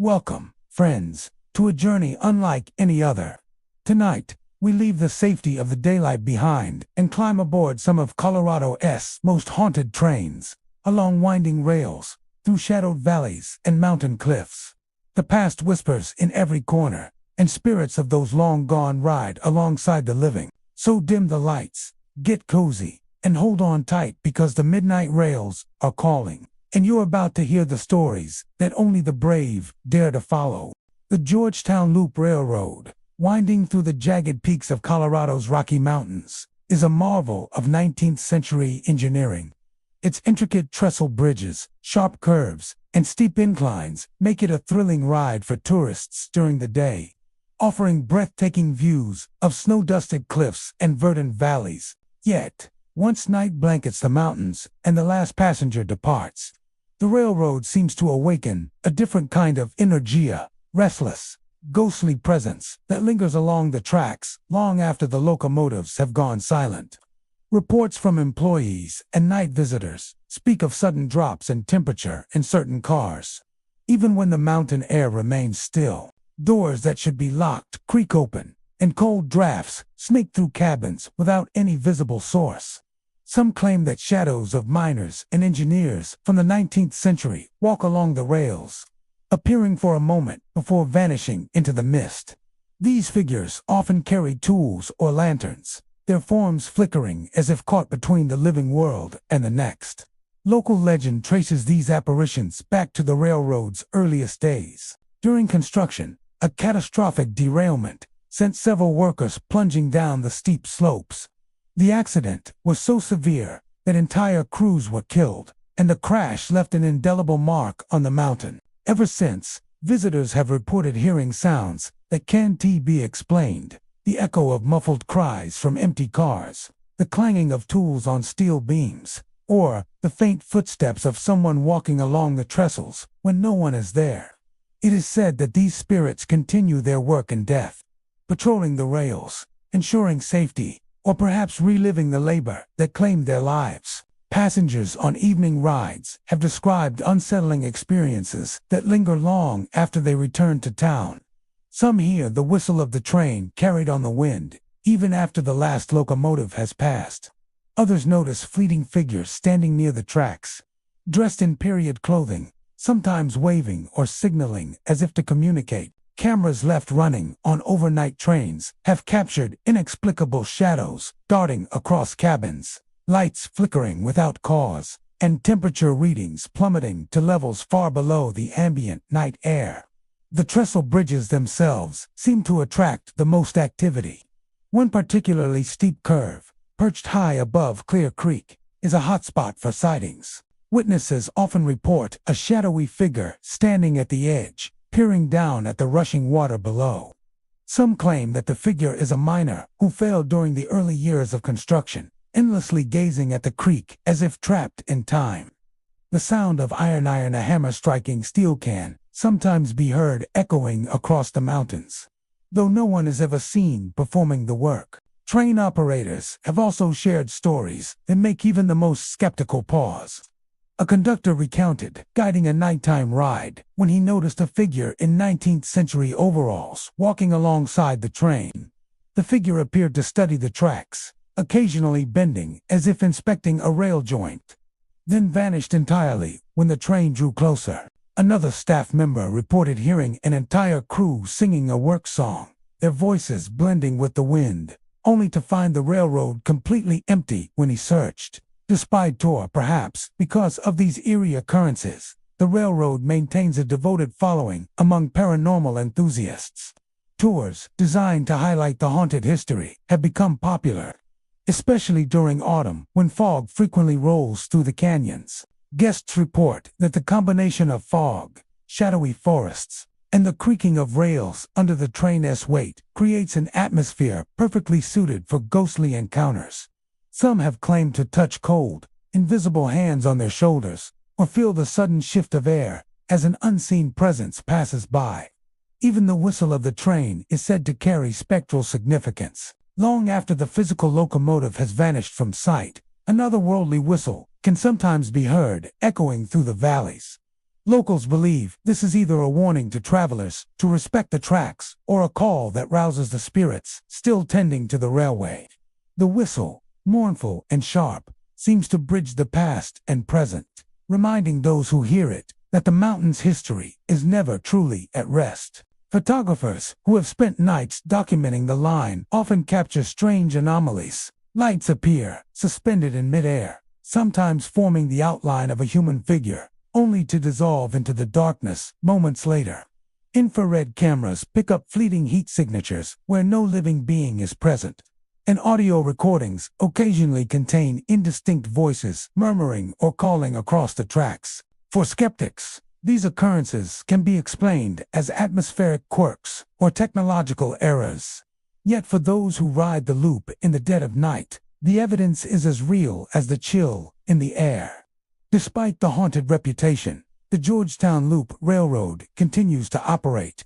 Welcome, friends, to a journey unlike any other. Tonight, we leave the safety of the daylight behind and climb aboard some of Colorado's most haunted trains, along winding rails, through shadowed valleys and mountain cliffs. The past whispers in every corner, and spirits of those long gone ride alongside the living. So dim the lights, get cozy, and hold on tight because the midnight rails are calling. And you're about to hear the stories that only the brave dare to follow. The Georgetown Loop Railroad, winding through the jagged peaks of Colorado's Rocky Mountains, is a marvel of 19th century engineering. Its intricate trestle bridges, sharp curves, and steep inclines make it a thrilling ride for tourists during the day, offering breathtaking views of snow-dusted cliffs and verdant valleys. Yet, once night blankets the mountains and the last passenger departs, the railroad seems to awaken a different kind of energia, restless, ghostly presence that lingers along the tracks long after the locomotives have gone silent. Reports from employees and night visitors speak of sudden drops in temperature in certain cars. Even when the mountain air remains still, doors that should be locked creak open, and cold drafts snake through cabins without any visible source. Some claim that shadows of miners and engineers from the 19th century walk along the rails, appearing for a moment before vanishing into the mist. These figures often carry tools or lanterns, their forms flickering as if caught between the living world and the next. Local legend traces these apparitions back to the railroad's earliest days. During construction, a catastrophic derailment sent several workers plunging down the steep slopes. The accident was so severe that entire crews were killed, and the crash left an indelible mark on the mountain. Ever since, visitors have reported hearing sounds that can't be explained: the echo of muffled cries from empty cars, the clanging of tools on steel beams, or the faint footsteps of someone walking along the trestles when no one is there. It is said that these spirits continue their work in death, patrolling the rails, ensuring safety, or perhaps reliving the labor that claimed their lives. Passengers on evening rides have described unsettling experiences that linger long after they return to town. Some hear the whistle of the train carried on the wind, even after the last locomotive has passed. Others notice fleeting figures standing near the tracks, dressed in period clothing, sometimes waving or signaling as if to communicate. Cameras left running on overnight trains have captured inexplicable shadows darting across cabins, lights flickering without cause, and temperature readings plummeting to levels far below the ambient night air. The trestle bridges themselves seem to attract the most activity. One particularly steep curve, perched high above Clear Creek, is a hotspot for sightings. Witnesses often report a shadowy figure standing at the edge, peering down at the rushing water below. Some claim that the figure is a miner who failed during the early years of construction, endlessly gazing at the creek as if trapped in time. The sound of iron a hammer striking steel can sometimes be heard echoing across the mountains, though no one is ever seen performing the work. Train operators have also shared stories that make even the most skeptical pause. A conductor recounted guiding a nighttime ride when he noticed a figure in 19th century overalls walking alongside the train. The figure appeared to study the tracks, occasionally bending as if inspecting a rail joint, then vanished entirely when the train drew closer. Another staff member reported hearing an entire crew singing a work song, their voices blending with the wind, only to find the railroad completely empty when he searched. Despite tour, perhaps because of these eerie occurrences, the railroad maintains a devoted following among paranormal enthusiasts. Tours designed to highlight the haunted history have become popular, especially during autumn when fog frequently rolls through the canyons. Guests report that the combination of fog, shadowy forests, and the creaking of rails under the train's weight creates an atmosphere perfectly suited for ghostly encounters. Some have claimed to touch cold, invisible hands on their shoulders, or feel the sudden shift of air as an unseen presence passes by. Even the whistle of the train is said to carry spectral significance. Long after the physical locomotive has vanished from sight, another worldly whistle can sometimes be heard echoing through the valleys. Locals believe this is either a warning to travelers to respect the tracks or a call that rouses the spirits still tending to the railway. The whistle, mournful and sharp, seems to bridge the past and present, reminding those who hear it that the mountain's history is never truly at rest. Photographers who have spent nights documenting the line often capture strange anomalies. Lights appear, suspended in midair, sometimes forming the outline of a human figure, only to dissolve into the darkness moments later. Infrared cameras pick up fleeting heat signatures where no living being is present, and audio recordings occasionally contain indistinct voices murmuring or calling across the tracks. For skeptics, these occurrences can be explained as atmospheric quirks or technological errors. Yet for those who ride the loop in the dead of night, the evidence is as real as the chill in the air. Despite the haunted reputation, the Georgetown Loop Railroad continues to operate,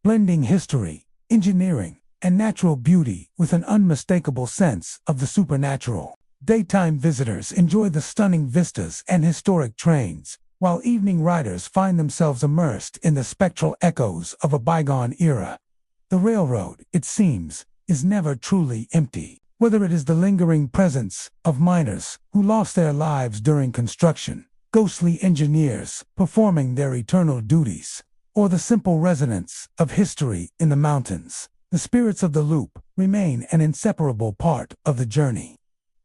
blending history, engineering, and natural beauty with an unmistakable sense of the supernatural. Daytime visitors enjoy the stunning vistas and historic trains, while evening riders find themselves immersed in the spectral echoes of a bygone era. The railroad, it seems, is never truly empty, whether it is the lingering presence of miners who lost their lives during construction, ghostly engineers performing their eternal duties, or the simple resonance of history in the mountains. The spirits of the loop remain an inseparable part of the journey.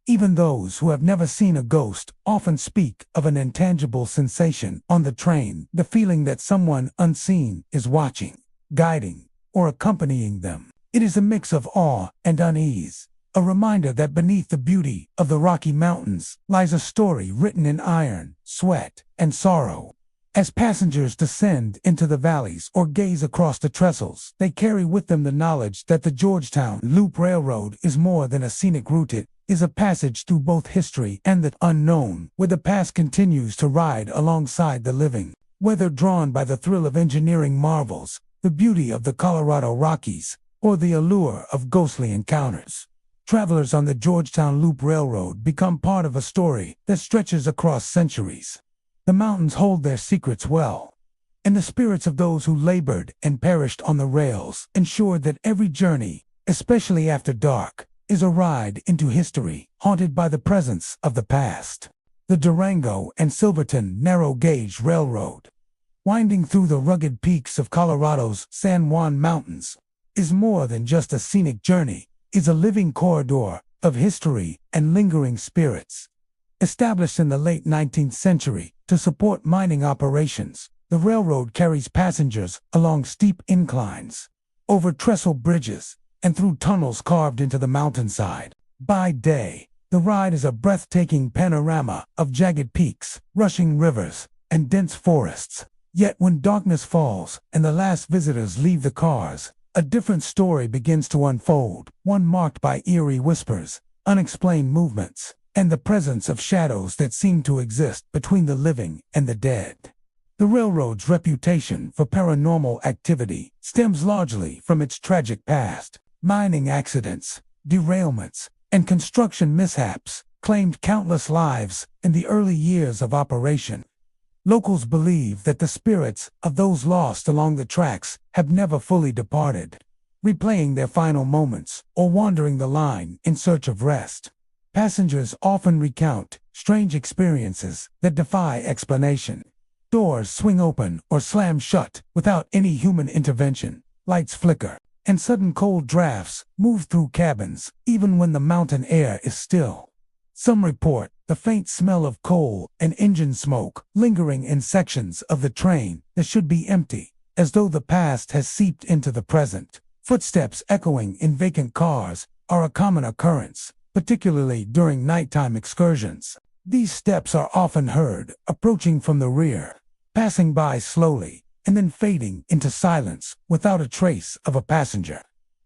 Even those who have never seen a ghost often speak of an intangible sensation on the train, the feeling that someone unseen is watching, guiding, or accompanying them. It is a mix of awe and unease, a reminder that beneath the beauty of the Rocky Mountains lies a story written in iron, sweat, and sorrow. As passengers descend into the valleys or gaze across the trestles, they carry with them the knowledge that the Georgetown Loop Railroad is more than a scenic route. It is a passage through both history and the unknown, where the past continues to ride alongside the living. Whether drawn by the thrill of engineering marvels, the beauty of the Colorado Rockies, or the allure of ghostly encounters, travelers on the Georgetown Loop Railroad become part of a story that stretches across centuries. The mountains hold their secrets well, and the spirits of those who labored and perished on the rails ensure that every journey, especially after dark, is a ride into history, haunted by the presence of the past. The Durango and Silverton Narrow Gauge Railroad, winding through the rugged peaks of Colorado's San Juan Mountains, is more than just a scenic journey. It's a living corridor of history and lingering spirits. Established in the late 19th century to support mining operations, the railroad carries passengers along steep inclines, over trestle bridges, and through tunnels carved into the mountainside. By day, the ride is a breathtaking panorama of jagged peaks, rushing rivers, and dense forests. Yet when darkness falls and the last visitors leave the cars, a different story begins to unfold, one marked by eerie whispers, unexplained movements, and the presence of shadows that seem to exist between the living and the dead. The railroad's reputation for paranormal activity stems largely from its tragic past. Mining accidents, derailments, and construction mishaps claimed countless lives in the early years of operation. Locals believe that the spirits of those lost along the tracks have never fully departed, replaying their final moments or wandering the line in search of rest. Passengers often recount strange experiences that defy explanation. Doors swing open or slam shut without any human intervention, lights flicker, and sudden cold drafts move through cabins even when the mountain air is still. Some report the faint smell of coal and engine smoke lingering in sections of the train that should be empty, as though the past has seeped into the present. Footsteps echoing in vacant cars are a common occurrence, particularly during nighttime excursions. These steps are often heard approaching from the rear, passing by slowly, and then fading into silence without a trace of a passenger.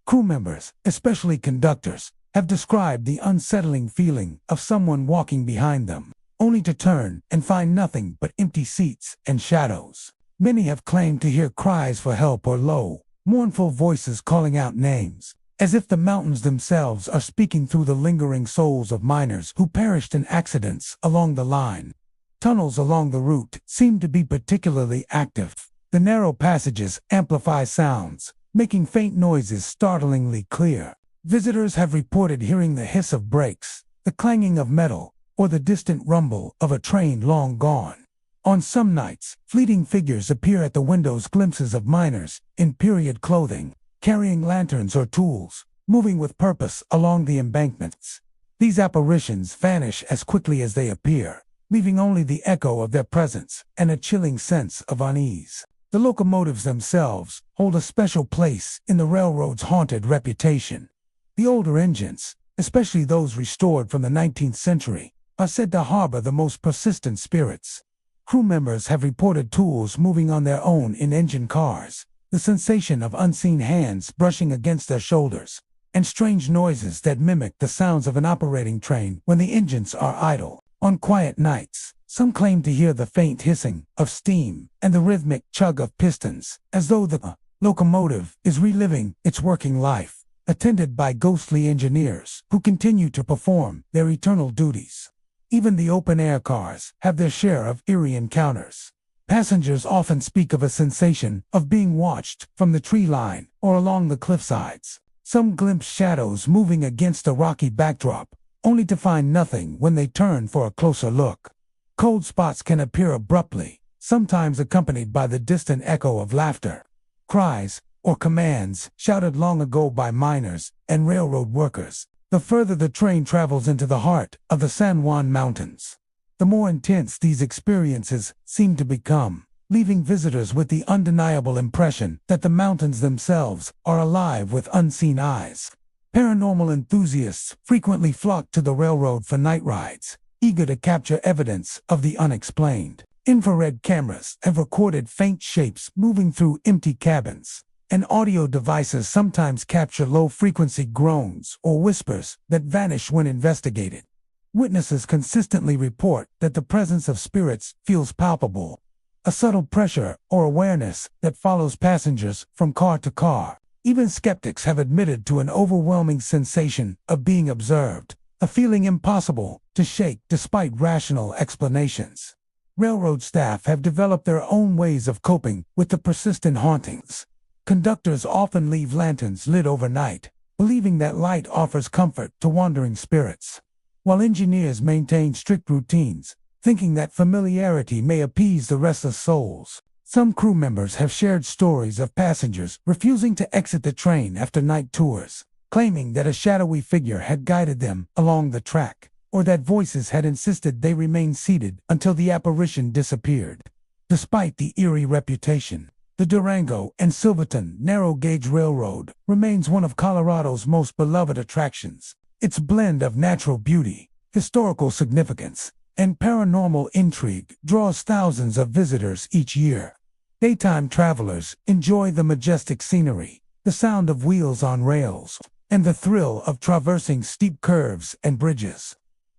Crew members, especially conductors, have described the unsettling feeling of someone walking behind them, only to turn and find nothing but empty seats and shadows. Many have claimed to hear cries for help or low, mournful voices calling out names, as if the mountains themselves are speaking through the lingering souls of miners who perished in accidents along the line. Tunnels along the route seem to be particularly active. The narrow passages amplify sounds, making faint noises startlingly clear. Visitors have reported hearing the hiss of brakes, the clanging of metal, or the distant rumble of a train long gone. On some nights, fleeting figures appear at the windows, glimpses of miners in period clothing, carrying lanterns or tools, moving with purpose along the embankments. These apparitions vanish as quickly as they appear, leaving only the echo of their presence and a chilling sense of unease. The locomotives themselves hold a special place in the railroad's haunted reputation. The older engines, especially those restored from the 19th century, are said to harbor the most persistent spirits. Crew members have reported tools moving on their own in engine cars, the sensation of unseen hands brushing against their shoulders, and strange noises that mimic the sounds of an operating train when the engines are idle. On quiet nights, some claim to hear the faint hissing of steam and the rhythmic chug of pistons, as though the locomotive is reliving its working life, attended by ghostly engineers who continue to perform their eternal duties. Even the open-air cars have their share of eerie encounters. Passengers often speak of a sensation of being watched from the tree line or along the cliffsides. Some glimpse shadows moving against a rocky backdrop, only to find nothing when they turn for a closer look. Cold spots can appear abruptly, sometimes accompanied by the distant echo of laughter, cries, or commands shouted long ago by miners and railroad workers. The further the train travels into the heart of the San Juan Mountains, the more intense these experiences seem to become, leaving visitors with the undeniable impression that the mountains themselves are alive with unseen eyes. Paranormal enthusiasts frequently flock to the railroad for night rides, eager to capture evidence of the unexplained. Infrared cameras have recorded faint shapes moving through empty cabins, and audio devices sometimes capture low-frequency groans or whispers that vanish when investigated. Witnesses consistently report that the presence of spirits feels palpable, a subtle pressure or awareness that follows passengers from car to car. Even skeptics have admitted to an overwhelming sensation of being observed, a feeling impossible to shake despite rational explanations. Railroad staff have developed their own ways of coping with the persistent hauntings. Conductors often leave lanterns lit overnight, believing that light offers comfort to wandering spirits, while engineers maintain strict routines, thinking that familiarity may appease the restless souls. Some crew members have shared stories of passengers refusing to exit the train after night tours, claiming that a shadowy figure had guided them along the track, or that voices had insisted they remain seated until the apparition disappeared. Despite the eerie reputation, the Durango and Silverton narrow-gauge railroad remains one of Colorado's most beloved attractions. Its blend of natural beauty, historical significance, and paranormal intrigue draws thousands of visitors each year. Daytime travelers enjoy the majestic scenery, the sound of wheels on rails, and the thrill of traversing steep curves and bridges,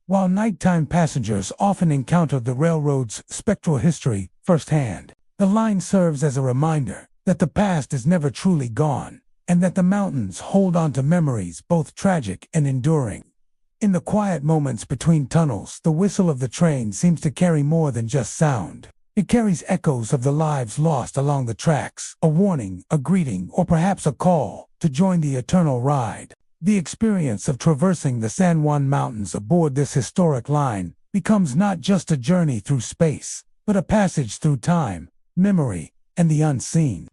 while nighttime passengers often encounter the railroad's spectral history firsthand. The line serves as a reminder that the past is never truly gone, and that the mountains hold on to memories both tragic and enduring. In the quiet moments between tunnels, the whistle of the train seems to carry more than just sound. It carries echoes of the lives lost along the tracks, a warning, a greeting, or perhaps a call to join the eternal ride. The experience of traversing the San Juan Mountains aboard this historic line becomes not just a journey through space, but a passage through time, memory, and the unseen.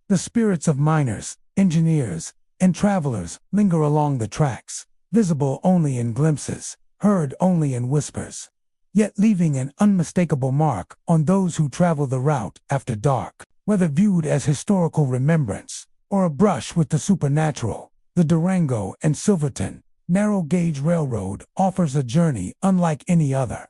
The spirits of miners, engineers, and travelers linger along the tracks, visible only in glimpses, heard only in whispers, yet leaving an unmistakable mark on those who travel the route after dark. Whether viewed as historical remembrance or a brush with the supernatural, the Durango and Silverton narrow-gauge railroad offers a journey unlike any other.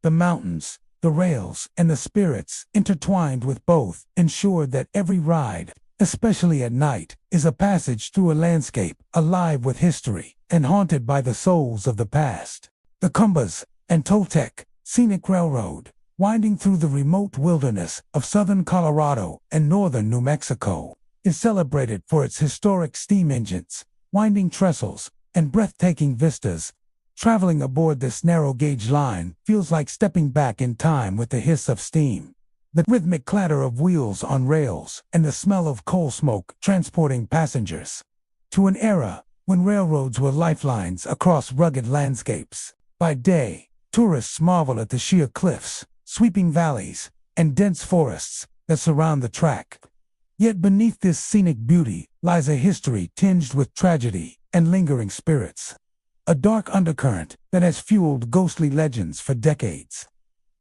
The mountains, the rails, and the spirits intertwined with both ensure that every ride, especially at night, is a passage through a landscape alive with history and haunted by the souls of the past. The Cumbres and Toltec Scenic Railroad, winding through the remote wilderness of southern Colorado and northern New Mexico, is celebrated for its historic steam engines, winding trestles, and breathtaking vistas Traveling aboard this narrow-gauge line feels like stepping back in time with the hiss of steam, the rhythmic clatter of wheels on rails, and the smell of coal smoke transporting passengers to an era when railroads were lifelines across rugged landscapes. By day, tourists marvel at the sheer cliffs, sweeping valleys, and dense forests that surround the track. Yet beneath this scenic beauty lies a history tinged with tragedy and lingering spirits, a dark undercurrent that has fueled ghostly legends for decades.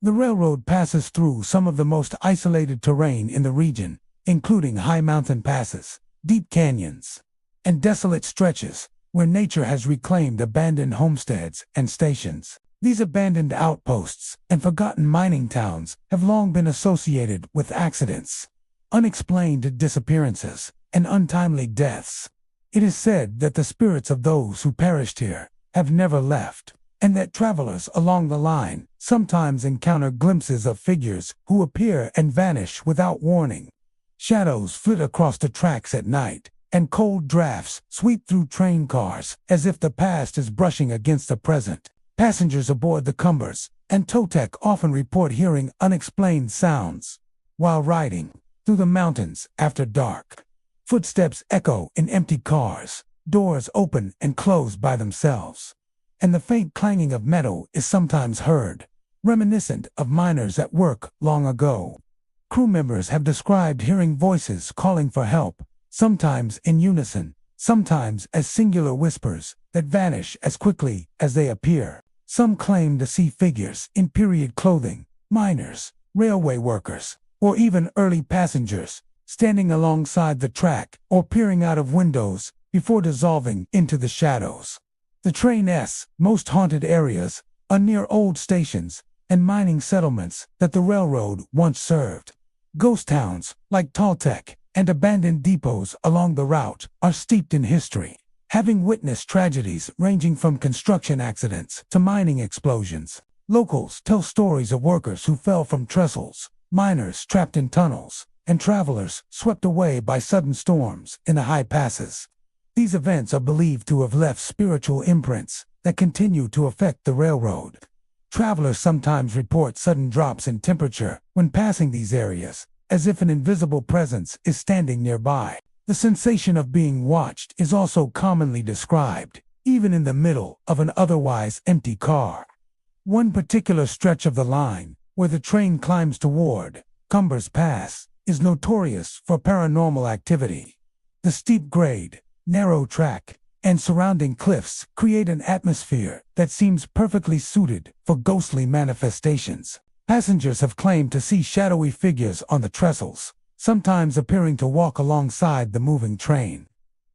The railroad passes through some of the most isolated terrain in the region, including high mountain passes, deep canyons, and desolate stretches where nature has reclaimed abandoned homesteads and stations. These abandoned outposts and forgotten mining towns have long been associated with accidents, unexplained disappearances, and untimely deaths. It is said that the spirits of those who perished here have never left, and that travelers along the line sometimes encounter glimpses of figures who appear and vanish without warning. Shadows flit across the tracks at night, and cold drafts sweep through train cars as if the past is brushing against the present. Passengers aboard the Cumbers and Totec often report hearing unexplained sounds while riding through the mountains after dark. Footsteps echo in empty cars, doors open and close by themselves, and the faint clanging of metal is sometimes heard, reminiscent of miners at work long ago. Crew members have described hearing voices calling for help, sometimes in unison, sometimes as singular whispers that vanish as quickly as they appear. Some claim to see figures in period clothing, miners, railway workers, or even early passengers, standing alongside the track or peering out of windows before dissolving into the shadows. The train's most haunted areas are near old stations and mining settlements that the railroad once served. Ghost towns like Toltec and abandoned depots along the route are steeped in history, having witnessed tragedies ranging from construction accidents to mining explosions. Locals tell stories of workers who fell from trestles, miners trapped in tunnels, and travelers swept away by sudden storms in the high passes. These events are believed to have left spiritual imprints that continue to affect the railroad. Travelers sometimes report sudden drops in temperature when passing these areas, as if an invisible presence is standing nearby. The sensation of being watched is also commonly described, even in the middle of an otherwise empty car. One particular stretch of the line, where the train climbs toward Cumbers Pass, is notorious for paranormal activity. The steep grade, narrow track, and surrounding cliffs create an atmosphere that seems perfectly suited for ghostly manifestations. Passengers have claimed to see shadowy figures on the trestles, sometimes appearing to walk alongside the moving train.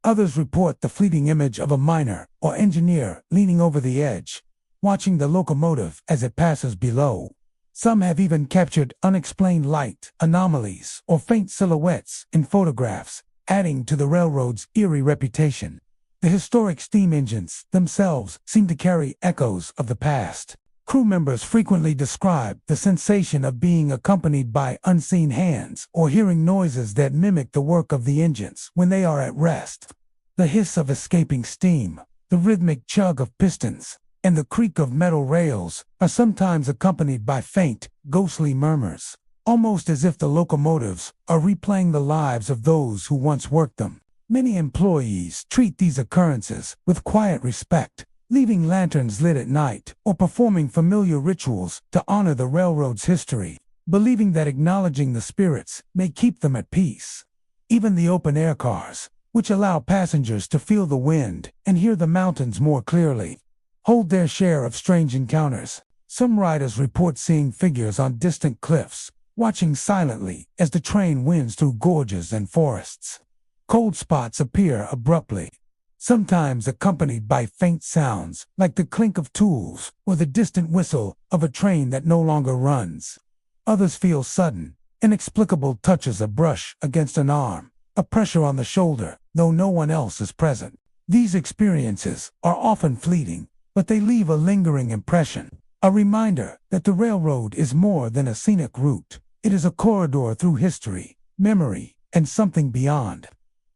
Others report the fleeting image of a miner or engineer leaning over the edge, watching the locomotive as it passes below. Some have even captured unexplained light anomalies or faint silhouettes in photographs, adding to the railroad's eerie reputation. The historic steam engines themselves seem to carry echoes of the past. Crew members frequently describe the sensation of being accompanied by unseen hands or hearing noises that mimic the work of the engines when they are at rest. The hiss of escaping steam, the rhythmic chug of pistons, and the creak of metal rails are sometimes accompanied by faint, ghostly murmurs, almost as if the locomotives are replaying the lives of those who once worked them. Many employees treat these occurrences with quiet respect, leaving lanterns lit at night or performing familiar rituals to honor the railroad's history, believing that acknowledging the spirits may keep them at peace. Even the open-air cars, which allow passengers to feel the wind and hear the mountains more clearly, hold their share of strange encounters. Some riders report seeing figures on distant cliffs, watching silently as the train winds through gorges and forests. Cold spots appear abruptly, sometimes accompanied by faint sounds like the clink of tools or the distant whistle of a train that no longer runs. Others feel sudden, inexplicable touches, a brush against an arm, a pressure on the shoulder, though no one else is present. These experiences are often fleeting, but they leave a lingering impression, a reminder that the railroad is more than a scenic route. It is a corridor through history, memory, and something beyond.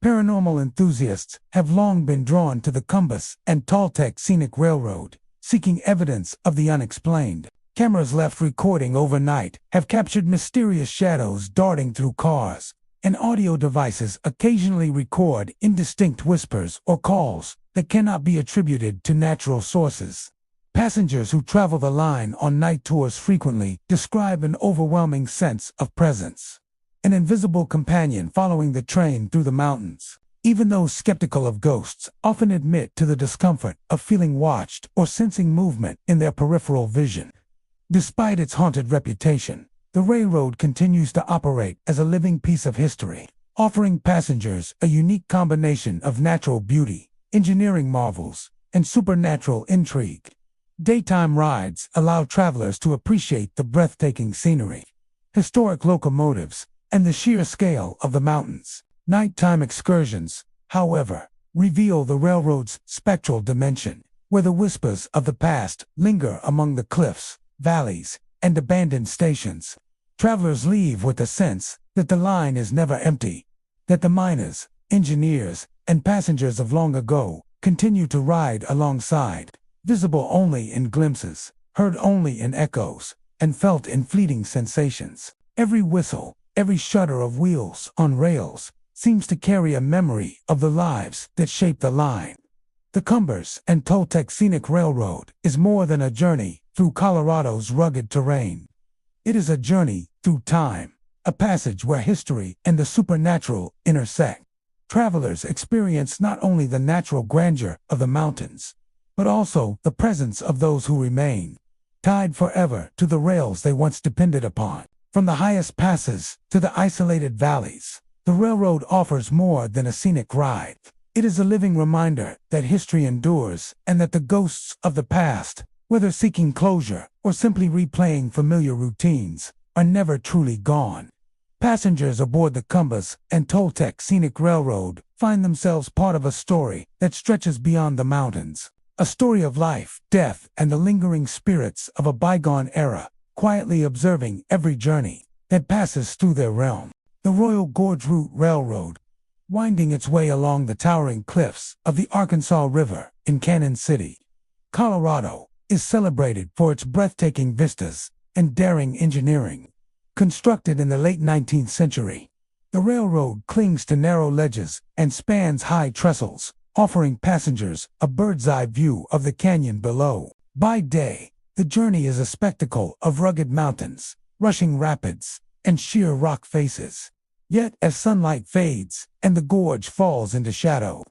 Paranormal enthusiasts have long been drawn to the Cumbers and Toltec Scenic Railroad, seeking evidence of the unexplained. Cameras left recording overnight have captured mysterious shadows darting through cars, and audio devices occasionally record indistinct whispers or calls that cannot be attributed to natural sources. Passengers who travel the line on night tours frequently describe an overwhelming sense of presence, an invisible companion following the train through the mountains. Even those skeptical of ghosts often admit to the discomfort of feeling watched or sensing movement in their peripheral vision. Despite its haunted reputation, the railroad continues to operate as a living piece of history, offering passengers a unique combination of natural beauty, engineering marvels, and supernatural intrigue. Daytime rides allow travelers to appreciate the breathtaking scenery, historic locomotives, and the sheer scale of the mountains. Nighttime excursions, however, reveal the railroad's spectral dimension, where the whispers of the past linger among the cliffs, valleys, and abandoned stations. Travelers leave with the sense that the line is never empty, that the miners, engineers, and passengers of long ago continue to ride alongside, visible only in glimpses, heard only in echoes, and felt in fleeting sensations. Every whistle, every shudder of wheels on rails seems to carry a memory of the lives that shaped the line. The Cumbers and Toltec Scenic Railroad is more than a journey through Colorado's rugged terrain. It is a journey through time, a passage where history and the supernatural intersect. Travelers experience not only the natural grandeur of the mountains, but also the presence of those who remain, tied forever to the rails they once depended upon. From the highest passes to the isolated valleys, the railroad offers more than a scenic ride. It is a living reminder that history endures and that the ghosts of the past, whether seeking closure or simply replaying familiar routines, are never truly gone. Passengers aboard the Cumbers and Toltec Scenic Railroad find themselves part of a story that stretches beyond the mountains. A story of life, death, and the lingering spirits of a bygone era, quietly observing every journey that passes through their realm. The Royal Gorge Route Railroad, winding its way along the towering cliffs of the Arkansas River in Canyon City, Colorado, is celebrated for its breathtaking vistas and daring engineering. Constructed in the late 19th century, the railroad clings to narrow ledges and spans high trestles, offering passengers a bird's-eye view of the canyon below. By day, the journey is a spectacle of rugged mountains, rushing rapids, and sheer rock faces. Yet as sunlight fades and the gorge falls into shadow,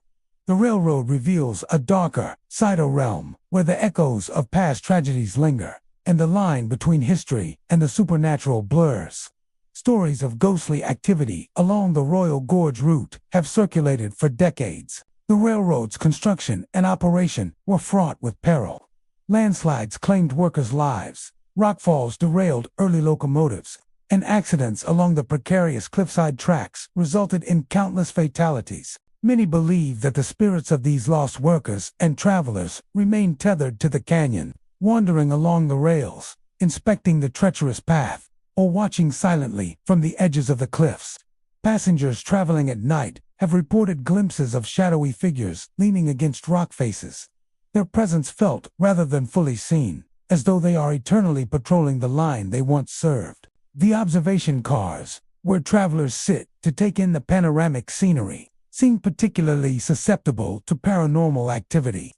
the railroad reveals a darker, psycho realm where the echoes of past tragedies linger, and the line between history and the supernatural blurs. Stories of ghostly activity along the Royal Gorge route have circulated for decades. The railroad's construction and operation were fraught with peril. Landslides claimed workers' lives, rockfalls derailed early locomotives, and accidents along the precarious cliffside tracks resulted in countless fatalities. Many believe that the spirits of these lost workers and travelers remain tethered to the canyon, wandering along the rails, inspecting the treacherous path, or watching silently from the edges of the cliffs. Passengers traveling at night have reported glimpses of shadowy figures leaning against rock faces, their presence felt rather than fully seen, as though they are eternally patrolling the line they once served. The observation cars, where travelers sit to take in the panoramic scenery, seem particularly susceptible to paranormal activity.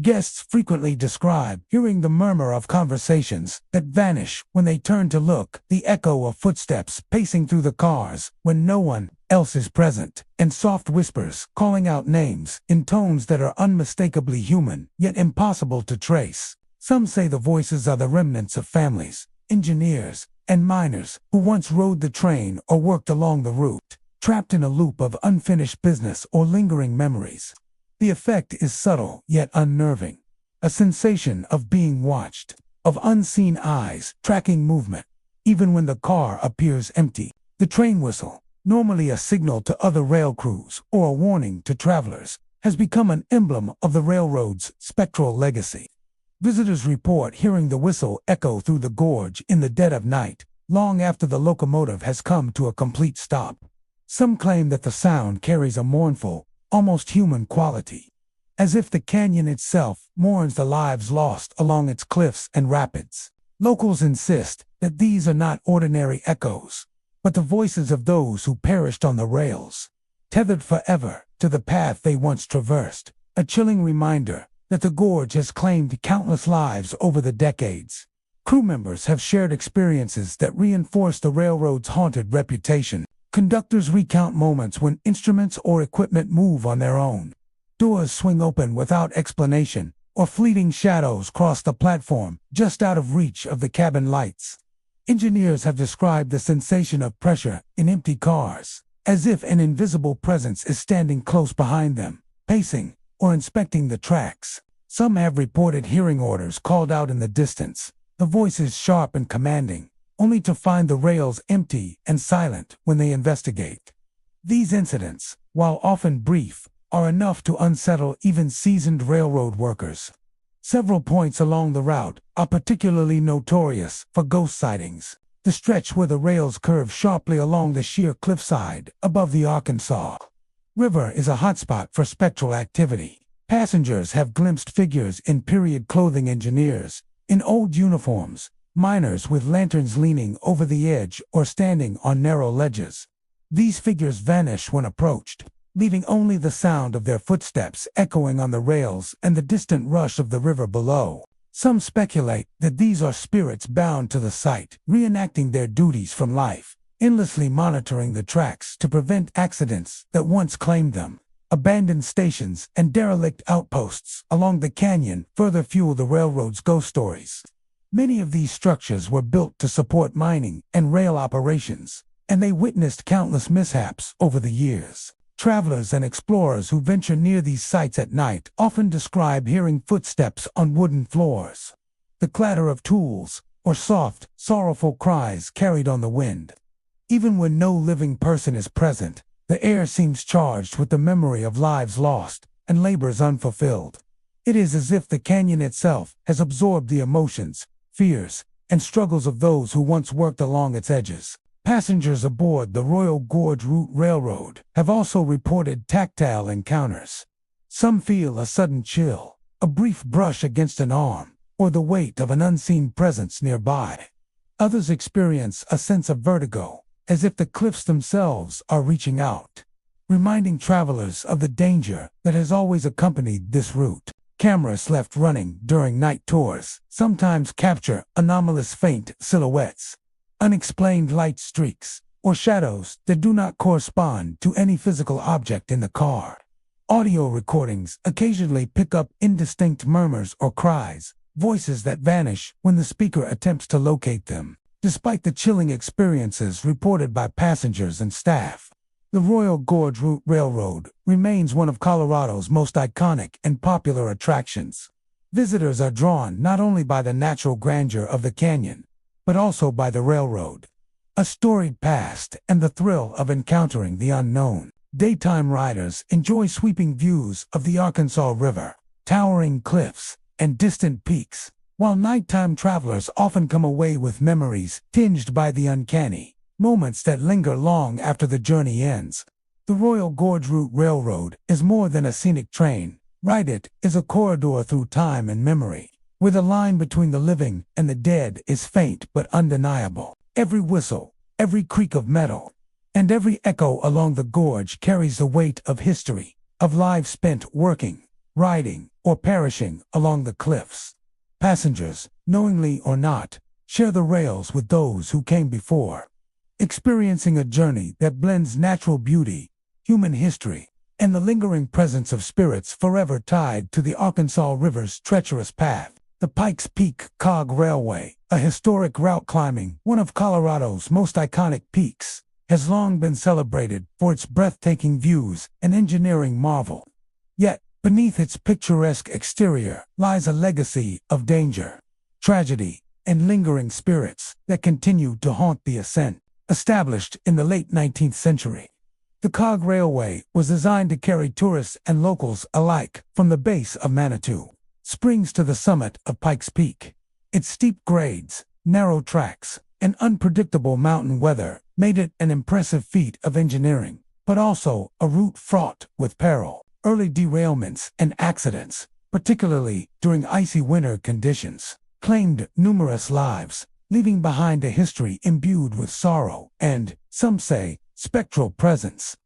Guests frequently describe hearing the murmur of conversations that vanish when they turn to look, the echo of footsteps pacing through the cars when no one else is present, and soft whispers calling out names in tones that are unmistakably human, yet impossible to trace. Some say the voices are the remnants of families, engineers, and miners who once rode the train or worked along the route, trapped in a loop of unfinished business or lingering memories. The effect is subtle yet unnerving, a sensation of being watched, of unseen eyes tracking movement, even when the car appears empty. The train whistle, normally a signal to other rail crews or a warning to travelers, has become an emblem of the railroad's spectral legacy. Visitors report hearing the whistle echo through the gorge in the dead of night, long after the locomotive has come to a complete stop. Some claim that the sound carries a mournful, almost human quality, as if the canyon itself mourns the lives lost along its cliffs and rapids. Locals insist that these are not ordinary echoes, but the voices of those who perished on the rails, tethered forever to the path they once traversed, a chilling reminder that the gorge has claimed countless lives over the decades. Crew members have shared experiences that reinforce the railroad's haunted reputation. Conductors recount moments when instruments or equipment move on their own. Doors swing open without explanation, or fleeting shadows cross the platform just out of reach of the cabin lights. Engineers have described the sensation of pressure in empty cars, as if an invisible presence is standing close behind them, pacing or inspecting the tracks. Some have reported hearing orders called out in the distance, the voices sharp and commanding, only to find the rails empty and silent when they investigate. These incidents, while often brief, are enough to unsettle even seasoned railroad workers. Several points along the route are particularly notorious for ghost sightings. The stretch where the rails curve sharply along the sheer cliffside above the Arkansas River is a hotspot for spectral activity. Passengers have glimpsed figures in period clothing, engineers in old uniforms, miners with lanterns leaning over the edge or standing on narrow ledges. These figures vanish when approached, leaving only the sound of their footsteps echoing on the rails and the distant rush of the river below. Some speculate that these are spirits bound to the site, reenacting their duties from life, endlessly monitoring the tracks to prevent accidents that once claimed them. Abandoned stations and derelict outposts along the canyon further fuel the railroad's ghost stories. Many of these structures were built to support mining and rail operations, and they witnessed countless mishaps over the years. Travelers and explorers who venture near these sites at night often describe hearing footsteps on wooden floors, the clatter of tools, or soft, sorrowful cries carried on the wind. Even when no living person is present, the air seems charged with the memory of lives lost and labors unfulfilled. It is as if the canyon itself has absorbed the emotions, fears, and struggles of those who once worked along its edges. Passengers aboard the Royal Gorge Route Railroad have also reported tactile encounters. Some feel a sudden chill, a brief brush against an arm, or the weight of an unseen presence nearby. Others experience a sense of vertigo, as if the cliffs themselves are reaching out, reminding travelers of the danger that has always accompanied this route. Cameras left running during night tours sometimes capture anomalous faint silhouettes, unexplained light streaks, or shadows that do not correspond to any physical object in the car. Audio recordings occasionally pick up indistinct murmurs or cries, voices that vanish when the speaker attempts to locate them. Despite the chilling experiences reported by passengers and staff, the Royal Gorge Route Railroad remains one of Colorado's most iconic and popular attractions. Visitors are drawn not only by the natural grandeur of the canyon, but also by the railroad, a storied past, and the thrill of encountering the unknown. Daytime riders enjoy sweeping views of the Arkansas River, towering cliffs, and distant peaks, while nighttime travelers often come away with memories tinged by the uncanny, moments that linger long after the journey ends. The Royal Gorge Route Railroad is more than a scenic train. Ride it is a corridor through time and memory, where the line between the living and the dead is faint but undeniable. Every whistle, every creak of metal, and every echo along the gorge carries the weight of history, of lives spent working, riding, or perishing along the cliffs. Passengers, knowingly or not, share the rails with those who came before, experiencing a journey that blends natural beauty, human history, and the lingering presence of spirits forever tied to the Arkansas River's treacherous path. The Pikes Peak Cog Railway, a historic route climbing one of Colorado's most iconic peaks, has long been celebrated for its breathtaking views and engineering marvel. Yet, beneath its picturesque exterior lies a legacy of danger, tragedy, and lingering spirits that continue to haunt the ascent. Established in the late 19th century, the Cog Railway was designed to carry tourists and locals alike from the base of Manitou Springs to the summit of Pikes Peak. Its steep grades, narrow tracks, and unpredictable mountain weather made it an impressive feat of engineering, but also a route fraught with peril. early derailments and accidents, particularly during icy winter conditions, claimed numerous lives, leaving behind a history imbued with sorrow and, some say, spectral presence.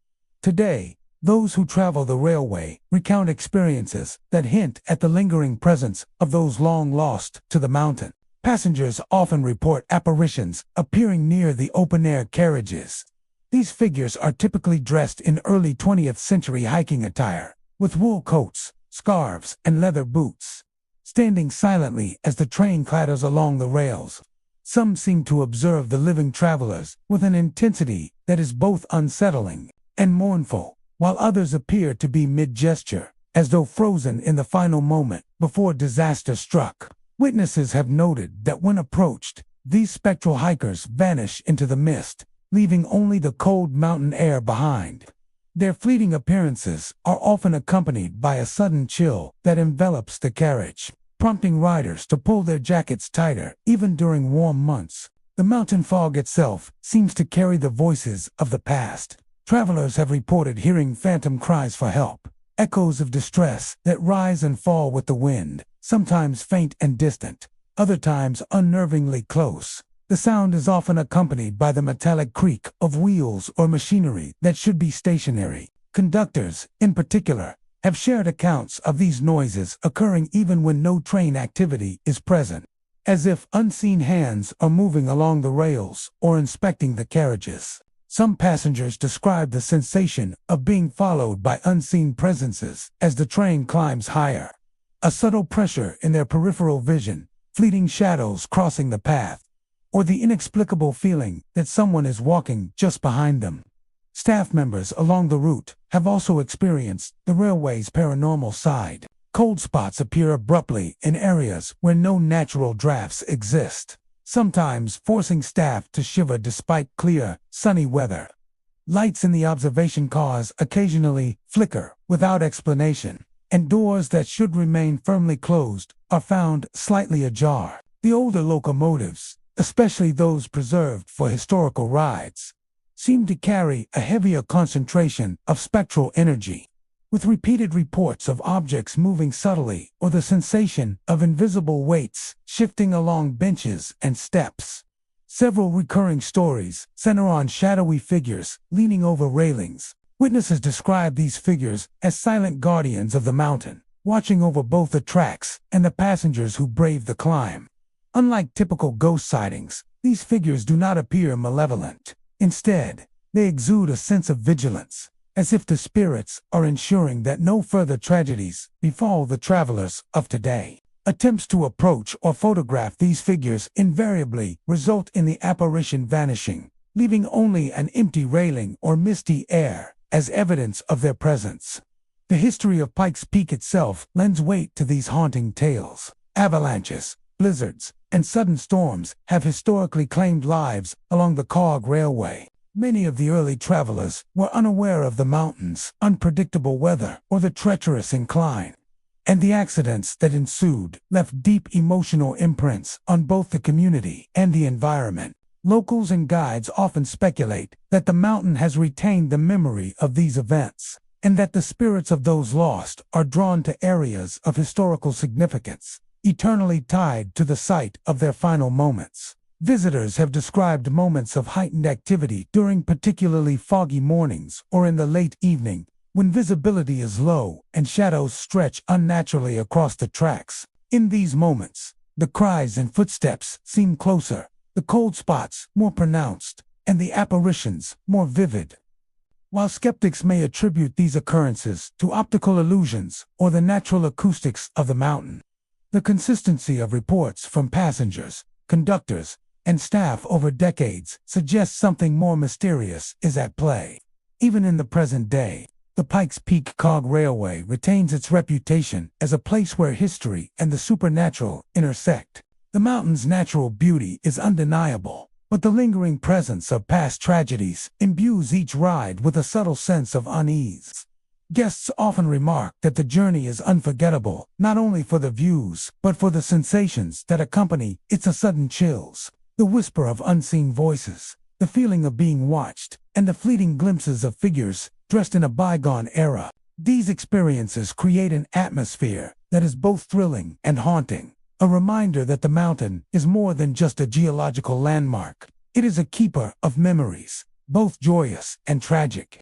Today, those who travel the railway recount experiences that hint at the lingering presence of those long lost to the mountain. Passengers often report apparitions appearing near the open-air carriages. These figures are typically dressed in early 20th century hiking attire, with wool coats, scarves, and leather boots, standing silently as the train clatters along the rails. Some seem to observe the living travelers with an intensity that is both unsettling and mournful, while others appear to be mid-gesture, as though frozen in the final moment before disaster struck. Witnesses have noted that when approached, these spectral hikers vanish into the mist, leaving only the cold mountain air behind. Their fleeting appearances are often accompanied by a sudden chill that envelops the carriage, prompting riders to pull their jackets tighter even during warm months. The mountain fog itself seems to carry the voices of the past. Travelers have reported hearing phantom cries for help, echoes of distress that rise and fall with the wind, sometimes faint and distant, other times unnervingly close. The sound is often accompanied by the metallic creak of wheels or machinery that should be stationary. Conductors, in particular, have shared accounts of these noises occurring even when no train activity is present, as if unseen hands are moving along the rails or inspecting the carriages. Some passengers describe the sensation of being followed by unseen presences as the train climbs higher. A subtle pressure in their peripheral vision, fleeting shadows crossing the path, or the inexplicable feeling that someone is walking just behind them. Staff members along the route have also experienced the railway's paranormal side. Cold spots appear abruptly in areas where no natural drafts exist, sometimes forcing staff to shiver despite clear, sunny weather. Lights in the observation cars occasionally flicker without explanation, and doors that should remain firmly closed are found slightly ajar. The older locomotives, especially those preserved for historical rides, seem to carry a heavier concentration of spectral energy, with repeated reports of objects moving subtly or the sensation of invisible weights shifting along benches and steps. Several recurring stories center on shadowy figures leaning over railings. Witnesses describe these figures as silent guardians of the mountain, watching over both the tracks and the passengers who brave the climb. Unlike typical ghost sightings, these figures do not appear malevolent. Instead, they exude a sense of vigilance, as if the spirits are ensuring that no further tragedies befall the travelers of today. Attempts to approach or photograph these figures invariably result in the apparition vanishing, leaving only an empty railing or misty air as evidence of their presence. The history of Pikes Peak itself lends weight to these haunting tales. Avalanches, blizzards, and sudden storms have historically claimed lives along the Cog Railway. Many of the early travelers were unaware of the mountain's unpredictable weather or the treacherous incline, and the accidents that ensued left deep emotional imprints on both the community and the environment. Locals and guides often speculate that the mountain has retained the memory of these events, and that the spirits of those lost are drawn to areas of historical significance, eternally tied to the site of their final moments. Visitors have described moments of heightened activity during particularly foggy mornings or in the late evening, when visibility is low and shadows stretch unnaturally across the tracks. In these moments, the cries and footsteps seem closer, the cold spots more pronounced, and the apparitions more vivid. While skeptics may attribute these occurrences to optical illusions or the natural acoustics of the mountain, the consistency of reports from passengers, conductors, and staff over decades suggests something more mysterious is at play. Even in the present day, the Pikes Peak Cog Railway retains its reputation as a place where history and the supernatural intersect. The mountain's natural beauty is undeniable, but the lingering presence of past tragedies imbues each ride with a subtle sense of unease. Guests often remark that the journey is unforgettable, not only for the views, but for the sensations that accompany its sudden chills. The whisper of unseen voices, the feeling of being watched, and the fleeting glimpses of figures dressed in a bygone era. These experiences create an atmosphere that is both thrilling and haunting, a reminder that the mountain is more than just a geological landmark. It is a keeper of memories, both joyous and tragic.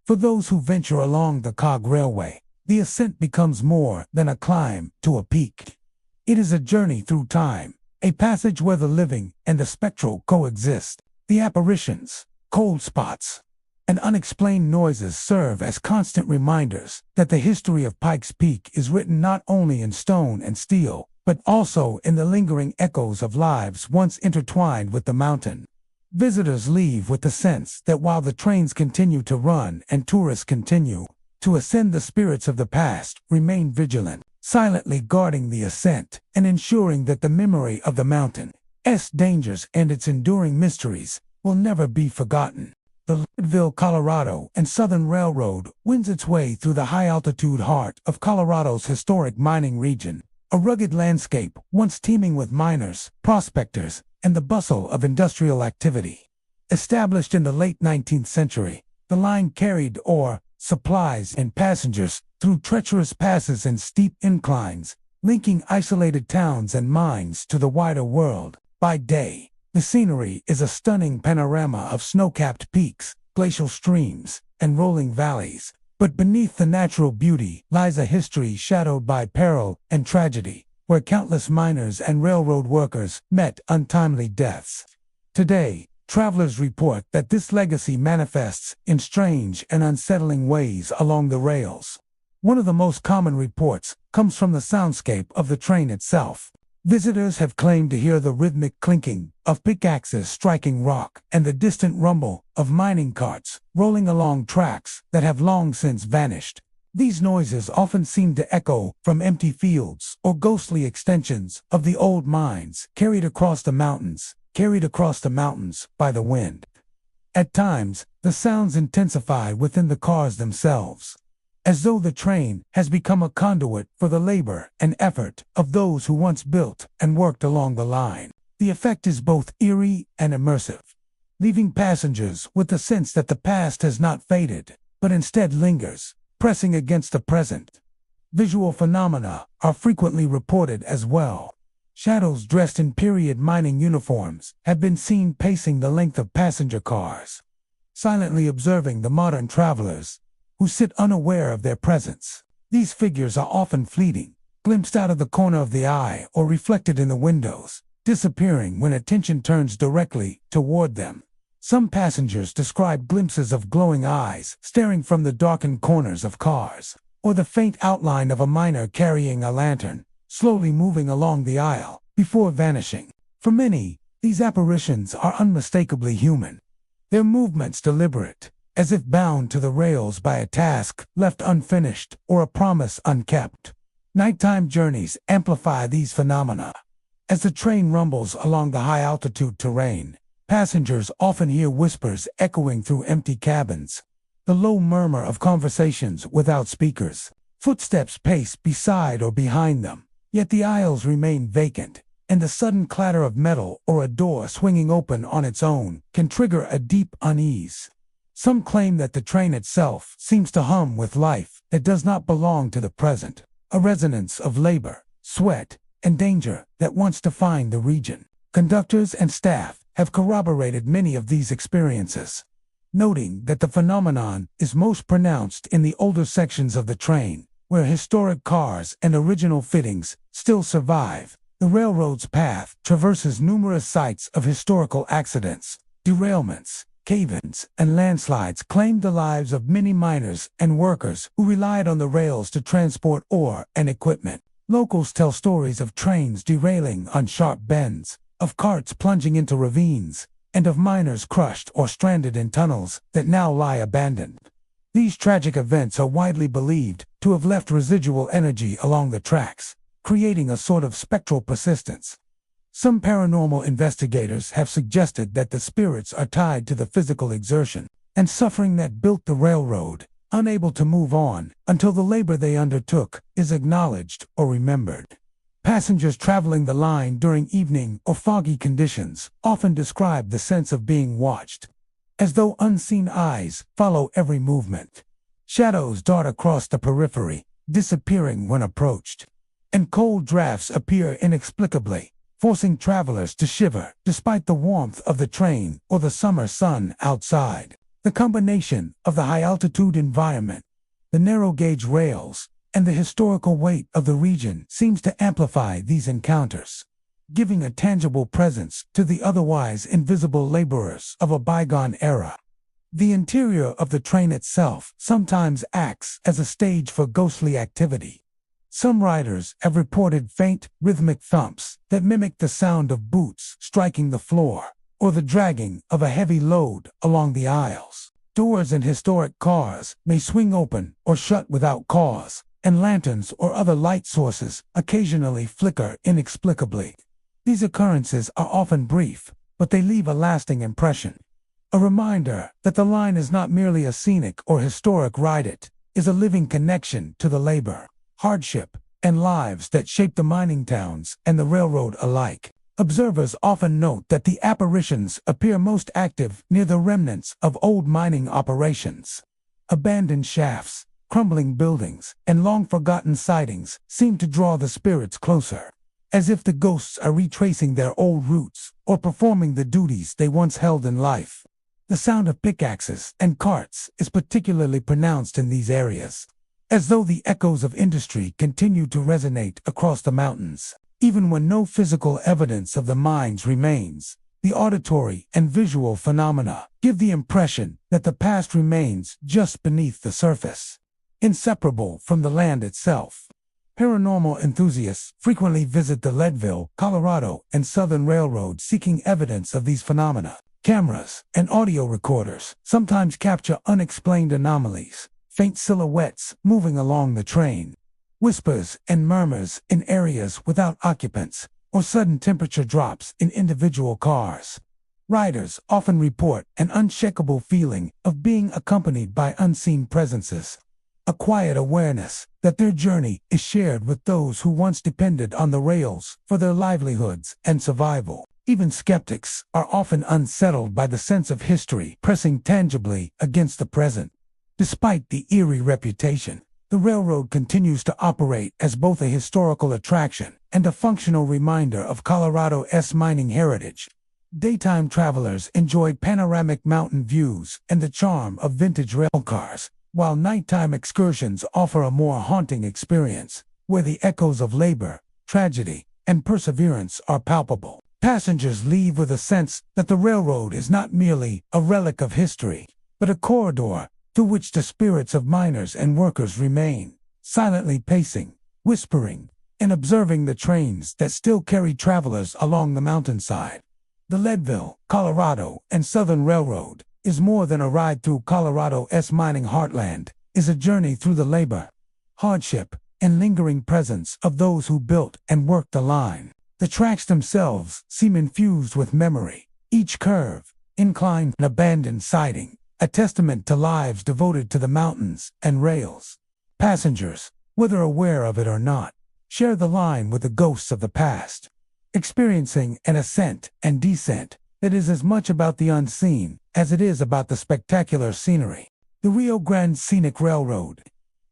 For those who venture along the cog railway, the ascent becomes more than a climb to a peak. It is a journey through time, a passage where the living and the spectral coexist. The apparitions, cold spots, and unexplained noises serve as constant reminders that the history of Pikes Peak is written not only in stone and steel, but also in the lingering echoes of lives once intertwined with the mountain. Visitors leave with the sense that while the trains continue to run and tourists continue to ascend, the spirits of the past remain vigilant, silently guarding the ascent and ensuring that the memory of the mountain's dangers and its enduring mysteries will never be forgotten. The Leadville, Colorado and Southern Railroad winds its way through the high-altitude heart of Colorado's historic mining region, a rugged landscape once teeming with miners, prospectors, and the bustle of industrial activity. Established in the late 19th century, the line carried ore, supplies, and passengers through treacherous passes and steep inclines, linking isolated towns and mines to the wider world. By day, the scenery is a stunning panorama of snow-capped peaks, glacial streams, and rolling valleys. But beneath the natural beauty lies a history shadowed by peril and tragedy, where countless miners and railroad workers met untimely deaths. Today, travelers report that this legacy manifests in strange and unsettling ways along the rails. One of the most common reports comes from the soundscape of the train itself. Visitors have claimed to hear the rhythmic clinking of pickaxes striking rock and the distant rumble of mining carts rolling along tracks that have long since vanished. These noises often seem to echo from empty fields or ghostly extensions of the old mines carried across the mountains by the wind. At times, the sounds intensify within the cars themselves, as though the train has become a conduit for the labor and effort of those who once built and worked along the line. The effect is both eerie and immersive, leaving passengers with the sense that the past has not faded, but instead lingers, pressing against the present. Visual phenomena are frequently reported as well. Shadows dressed in period mining uniforms have been seen pacing the length of passenger cars, silently observing the modern travelers who sit unaware of their presence. These figures are often fleeting, glimpsed out of the corner of the eye or reflected in the windows, disappearing when attention turns directly toward them. Some passengers describe glimpses of glowing eyes staring from the darkened corners of cars, or the faint outline of a miner carrying a lantern, slowly moving along the aisle before vanishing. For many, these apparitions are unmistakably human, their movements deliberate, as if bound to the rails by a task left unfinished or a promise unkept. Nighttime journeys amplify these phenomena. As the train rumbles along the high-altitude terrain, passengers often hear whispers echoing through empty cabins, the low murmur of conversations without speakers. Footsteps pace beside or behind them, yet the aisles remain vacant, and the sudden clatter of metal or a door swinging open on its own can trigger a deep unease. Some claim that the train itself seems to hum with life that does not belong to the present, a resonance of labor, sweat, and danger that once defined the region. Conductors and staff have corroborated many of these experiences, noting that the phenomenon is most pronounced in the older sections of the train, where historic cars and original fittings still survive. The railroad's path traverses numerous sites of historical accidents, derailments, cave-ins, and landslides claimed the lives of many miners and workers who relied on the rails to transport ore and equipment. Locals tell stories of trains derailing on sharp bends, of carts plunging into ravines, and of miners crushed or stranded in tunnels that now lie abandoned. These tragic events are widely believed to have left residual energy along the tracks, creating a sort of spectral persistence. Some paranormal investigators have suggested that the spirits are tied to the physical exertion and suffering that built the railroad, unable to move on until the labor they undertook is acknowledged or remembered. Passengers traveling the line during evening or foggy conditions often describe the sense of being watched, as though unseen eyes follow every movement. Shadows dart across the periphery, disappearing when approached. And cold drafts appear inexplicably, forcing travelers to shiver despite the warmth of the train or the summer sun outside. The combination of the high-altitude environment, the narrow-gauge rails, and the historical weight of the region seems to amplify these encounters, giving a tangible presence to the otherwise invisible laborers of a bygone era. The interior of the train itself sometimes acts as a stage for ghostly activity. Some riders have reported faint, rhythmic thumps that mimic the sound of boots striking the floor, or the dragging of a heavy load along the aisles. Doors in historic cars may swing open or shut without cause, and lanterns or other light sources occasionally flicker inexplicably. These occurrences are often brief, but they leave a lasting impression. A reminder that the line is not merely a scenic or historic ride, it is a living connection to the labor, hardship, and lives that shape the mining towns and the railroad alike. Observers often note that the apparitions appear most active near the remnants of old mining operations. Abandoned shafts, crumbling buildings, and long-forgotten sightings seem to draw the spirits closer, as if the ghosts are retracing their old roots or performing the duties they once held in life. The sound of pickaxes and carts is particularly pronounced in these areas, as though the echoes of industry continue to resonate across the mountains. Even when no physical evidence of the mines remains, the auditory and visual phenomena give the impression that the past remains just beneath the surface, inseparable from the land itself. Paranormal enthusiasts frequently visit the Leadville, Colorado, and Southern Railroad seeking evidence of these phenomena. Cameras and audio recorders sometimes capture unexplained anomalies, faint silhouettes moving along the train, whispers and murmurs in areas without occupants, or sudden temperature drops in individual cars. Riders often report an unshakable feeling of being accompanied by unseen presences, a quiet awareness that their journey is shared with those who once depended on the rails for their livelihoods and survival. Even skeptics are often unsettled by the sense of history pressing tangibly against the present. Despite the eerie reputation, the railroad continues to operate as both a historical attraction and a functional reminder of Colorado's mining heritage. Daytime travelers enjoy panoramic mountain views and the charm of vintage railcars, while nighttime excursions offer a more haunting experience, where the echoes of labor, tragedy, and perseverance are palpable. Passengers leave with a sense that the railroad is not merely a relic of history, but a corridor through which the spirits of miners and workers remain, silently pacing, whispering, and observing the trains that still carry travelers along the mountainside. The Leadville, Colorado, and Southern Railroad is more than a ride through Colorado's mining heartland, is a journey through the labor, hardship, and lingering presence of those who built and worked the line. The tracks themselves seem infused with memory, each curve, incline, and abandoned siding, a testament to lives devoted to the mountains and rails. Passengers, whether aware of it or not, share the line with the ghosts of the past, experiencing an ascent and descent that is as much about the unseen as it is about the spectacular scenery. The Rio Grande Scenic Railroad,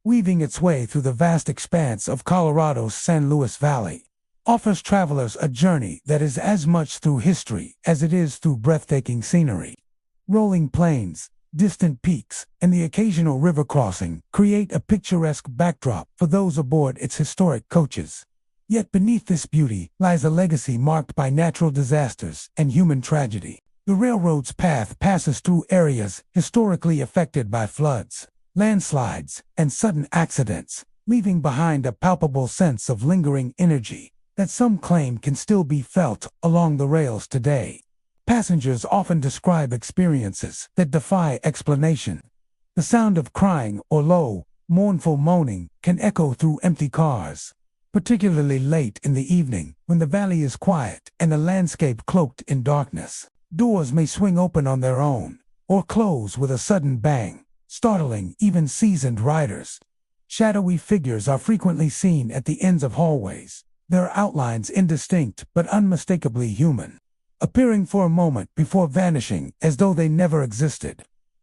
weaving its way through the vast expanse of Colorado's San Luis Valley, offers travelers a journey that is as much through history as it is through breathtaking scenery. Rolling plains, distant peaks, and the occasional river crossing create a picturesque backdrop for those aboard its historic coaches. Yet beneath this beauty lies a legacy marked by natural disasters and human tragedy. The railroad's path passes through areas historically affected by floods, landslides, and sudden accidents, leaving behind a palpable sense of lingering energy that some claim can still be felt along the rails today. Passengers often describe experiences that defy explanation. The sound of crying or low, mournful moaning can echo through empty cars, particularly late in the evening when the valley is quiet and the landscape cloaked in darkness. Doors may swing open on their own, or close with a sudden bang, startling even seasoned riders. Shadowy figures are frequently seen at the ends of hallways, their outlines indistinct but unmistakably human, appearing for a moment before vanishing as though they never existed.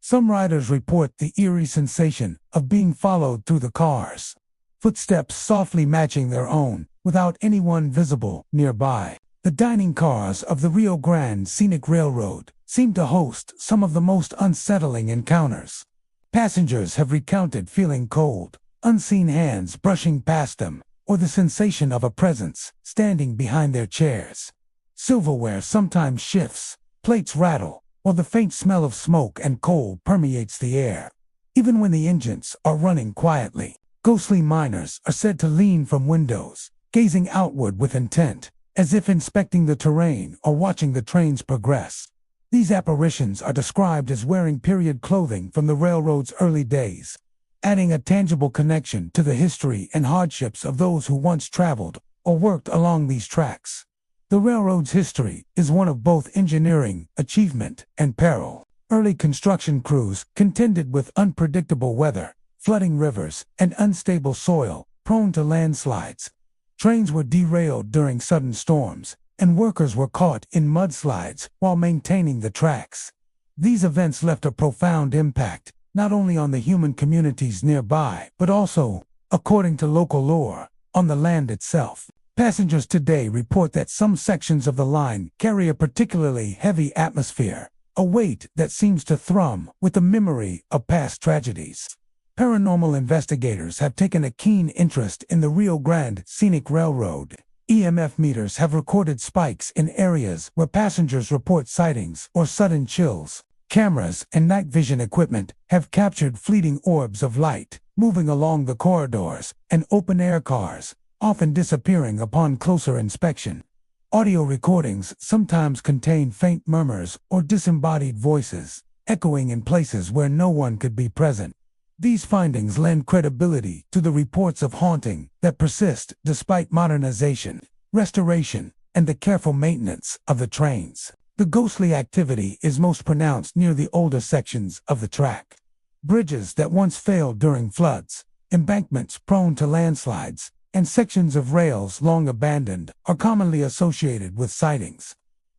Some riders report the eerie sensation of being followed through the cars, footsteps softly matching their own, without anyone visible nearby. The dining cars of the Rio Grande Scenic Railroad seem to host some of the most unsettling encounters. Passengers have recounted feeling cold, unseen hands brushing past them, or the sensation of a presence standing behind their chairs. Silverware sometimes shifts, plates rattle, while the faint smell of smoke and coal permeates the air. Even when the engines are running quietly, ghostly miners are said to lean from windows, gazing outward with intent, as if inspecting the terrain or watching the trains progress. These apparitions are described as wearing period clothing from the railroad's early days, adding a tangible connection to the history and hardships of those who once traveled or worked along these tracks. The railroad's history is one of both engineering, achievement, and peril. Early construction crews contended with unpredictable weather, flooding rivers, and unstable soil, prone to landslides. Trains were derailed during sudden storms, and workers were caught in mudslides while maintaining the tracks. These events left a profound impact, not only on the human communities nearby, but also, according to local lore, on the land itself. Passengers today report that some sections of the line carry a particularly heavy atmosphere, a weight that seems to thrum with the memory of past tragedies. Paranormal investigators have taken a keen interest in the Rio Grande Scenic Railroad. EMF meters have recorded spikes in areas where passengers report sightings or sudden chills. Cameras and night vision equipment have captured fleeting orbs of light moving along the corridors and open-air cars, often disappearing upon closer inspection. Audio recordings sometimes contain faint murmurs or disembodied voices, echoing in places where no one could be present. These findings lend credibility to the reports of haunting that persist despite modernization, restoration, and the careful maintenance of the trains. The ghostly activity is most pronounced near the older sections of the track. Bridges that once failed during floods, embankments prone to landslides, and sections of rails long abandoned are commonly associated with sightings.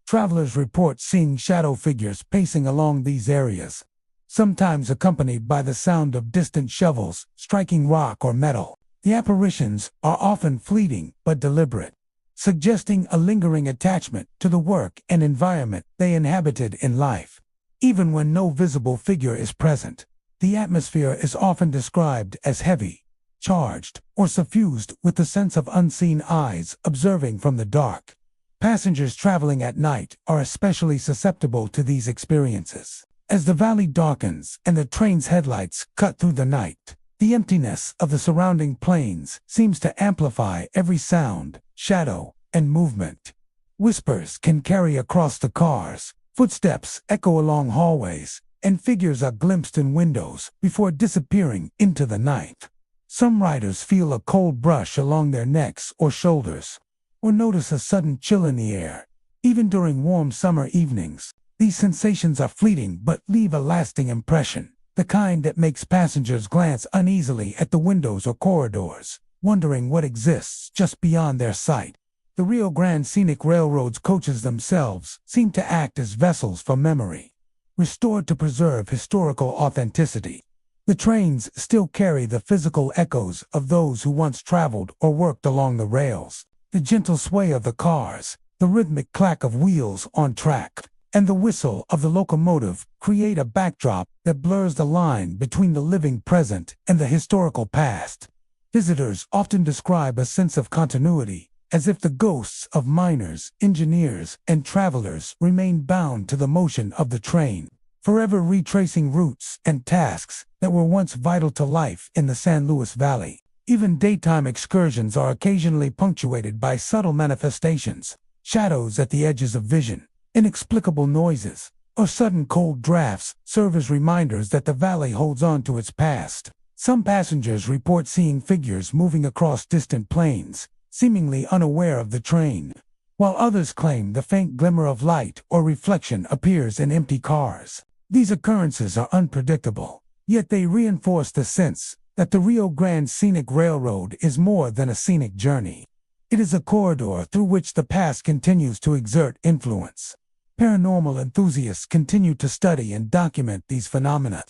Travelers report seeing shadow figures pacing along these areas, sometimes accompanied by the sound of distant shovels striking rock or metal. The apparitions are often fleeting but deliberate, suggesting a lingering attachment to the work and environment they inhabited in life. Even when no visible figure is present, the atmosphere is often described as heavy, charged, or suffused with the sense of unseen eyes observing from the dark. Passengers traveling at night are especially susceptible to these experiences. As the valley darkens and the train's headlights cut through the night, the emptiness of the surrounding plains seems to amplify every sound, shadow, and movement. Whispers can carry across the cars, footsteps echo along hallways, and figures are glimpsed in windows before disappearing into the night. Some riders feel a cold brush along their necks or shoulders, or notice a sudden chill in the air. Even during warm summer evenings, these sensations are fleeting but leave a lasting impression, the kind that makes passengers glance uneasily at the windows or corridors, wondering what exists just beyond their sight. The Rio Grande Scenic Railroad's coaches themselves seem to act as vessels for memory, restored to preserve historical authenticity. The trains still carry the physical echoes of those who once traveled or worked along the rails. The gentle sway of the cars, the rhythmic clack of wheels on track, and the whistle of the locomotive create a backdrop that blurs the line between the living present and the historical past. Visitors often describe a sense of continuity, as if the ghosts of miners, engineers, and travelers remain bound to the motion of the train, forever retracing routes and tasks that were once vital to life in the San Luis Valley. Even daytime excursions are occasionally punctuated by subtle manifestations, shadows at the edges of vision, inexplicable noises, or sudden cold drafts serve as reminders that the valley holds on to its past. Some passengers report seeing figures moving across distant plains, seemingly unaware of the train, while others claim the faint glimmer of light or reflection appears in empty cars. These occurrences are unpredictable, yet they reinforce the sense that the Rio Grande Scenic Railroad is more than a scenic journey. It is a corridor through which the past continues to exert influence. Paranormal enthusiasts continue to study and document these phenomena.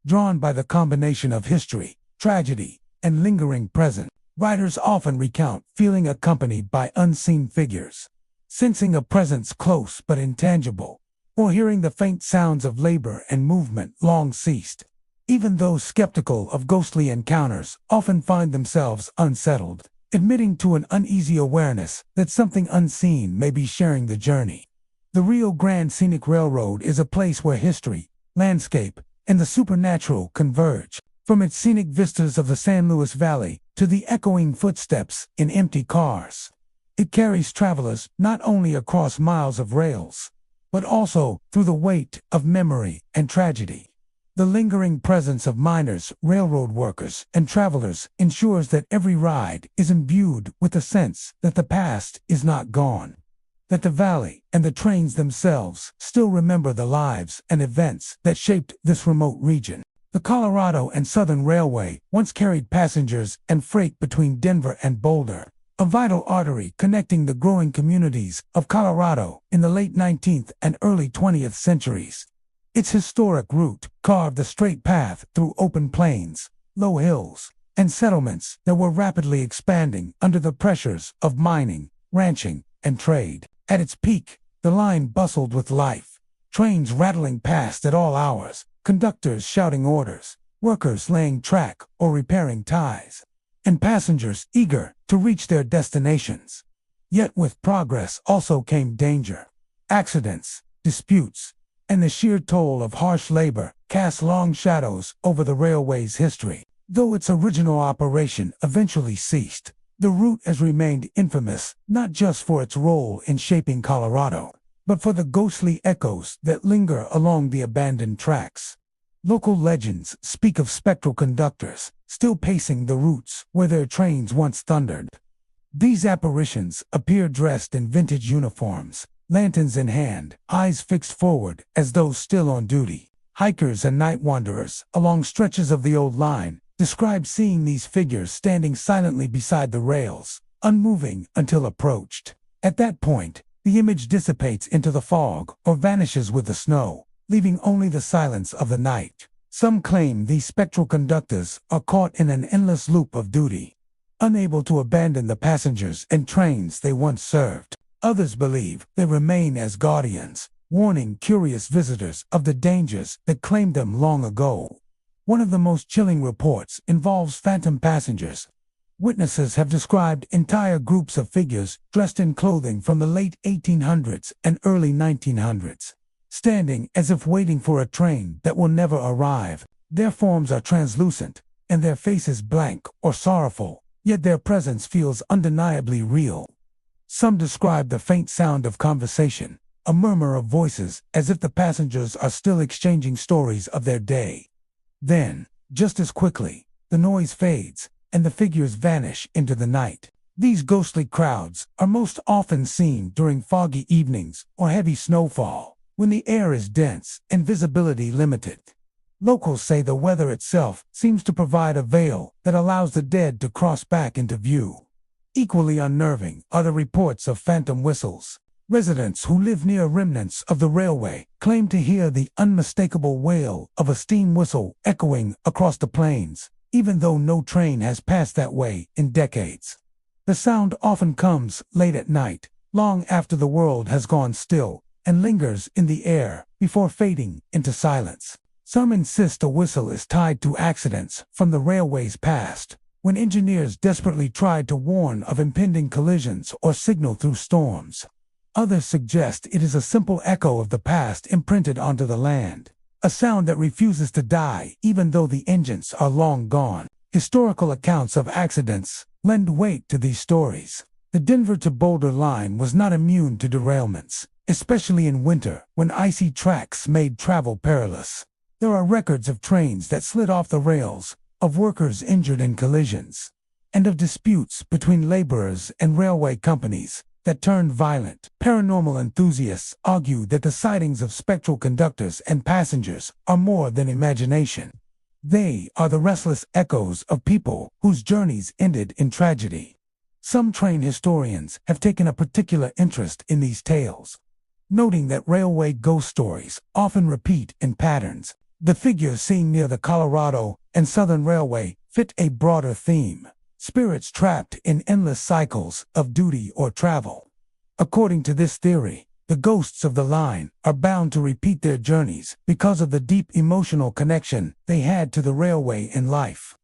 Drawn by the combination of history, tragedy, and lingering present, writers often recount feeling accompanied by unseen figures, sensing a presence close but intangible, or hearing the faint sounds of labor and movement long ceased. Even those skeptical of ghostly encounters often find themselves unsettled, admitting to an uneasy awareness that something unseen may be sharing the journey. The Rio Grande Scenic Railroad is a place where history, landscape, and the supernatural converge, from its scenic vistas of the San Luis Valley to the echoing footsteps in empty cars. It carries travelers not only across miles of rails, but also through the weight of memory and tragedy. The lingering presence of miners, railroad workers, and travelers ensures that every ride is imbued with the sense that the past is not gone, that the valley and the trains themselves still remember the lives and events that shaped this remote region. The Colorado and Southern Railway once carried passengers and freight between Denver and Boulder, a vital artery connecting the growing communities of Colorado in the late 19th and early 20th centuries. Its historic route carved a straight path through open plains, low hills, and settlements that were rapidly expanding under the pressures of mining, ranching, and trade. At its peak, the line bustled with life, trains rattling past at all hours, conductors shouting orders, workers laying track or repairing ties, and passengers eager to reach their destinations. Yet with progress also came danger. Accidents, disputes, and the sheer toll of harsh labor cast long shadows over the railway's history. Though its original operation eventually ceased, the route has remained infamous not just for its role in shaping Colorado, but for the ghostly echoes that linger along the abandoned tracks. Local legends speak of spectral conductors still pacing the routes where their trains once thundered. These apparitions appear dressed in vintage uniforms, lanterns in hand, eyes fixed forward as though still on duty. Hikers and night wanderers along stretches of the old line describe seeing these figures standing silently beside the rails, unmoving until approached. At that point, the image dissipates into the fog or vanishes with the snow, leaving only the silence of the night. Some claim these spectral conductors are caught in an endless loop of duty, unable to abandon the passengers and trains they once served. Others believe they remain as guardians, warning curious visitors of the dangers that claimed them long ago. One of the most chilling reports involves phantom passengers. Witnesses have described entire groups of figures dressed in clothing from the late 1800s and early 1900s, standing as if waiting for a train that will never arrive. Their forms are translucent, and their faces blank or sorrowful, yet their presence feels undeniably real. Some describe the faint sound of conversation, a murmur of voices as if the passengers are still exchanging stories of their day. Then, just as quickly, the noise fades, and the figures vanish into the night. These ghostly crowds are most often seen during foggy evenings or heavy snowfall, when the air is dense and visibility limited. Locals say the weather itself seems to provide a veil that allows the dead to cross back into view. Equally unnerving are the reports of phantom whistles. Residents who live near remnants of the railway claim to hear the unmistakable wail of a steam whistle echoing across the plains, even though no train has passed that way in decades. The sound often comes late at night, long after the world has gone still, and lingers in the air before fading into silence. Some insist a whistle is tied to accidents from the railway's past, when engineers desperately tried to warn of impending collisions or signal through storms. Others suggest it is a simple echo of the past imprinted onto the land, a sound that refuses to die even though the engines are long gone. Historical accounts of accidents lend weight to these stories. The Denver to Boulder line was not immune to derailments, especially in winter when icy tracks made travel perilous. There are records of trains that slid off the rails, of workers injured in collisions, and of disputes between laborers and railway companies that turned violent. Paranormal enthusiasts argue that the sightings of spectral conductors and passengers are more than imagination. They are the restless echoes of people whose journeys ended in tragedy. Some train historians have taken a particular interest in these tales. noting that railway ghost stories often repeat in patterns. The figures seen near the Colorado and Southern Railway fit a broader theme: spirits trapped in endless cycles of duty or travel. According to this theory, the ghosts of the line are bound to repeat their journeys because of the deep emotional connection they had to the railway in life.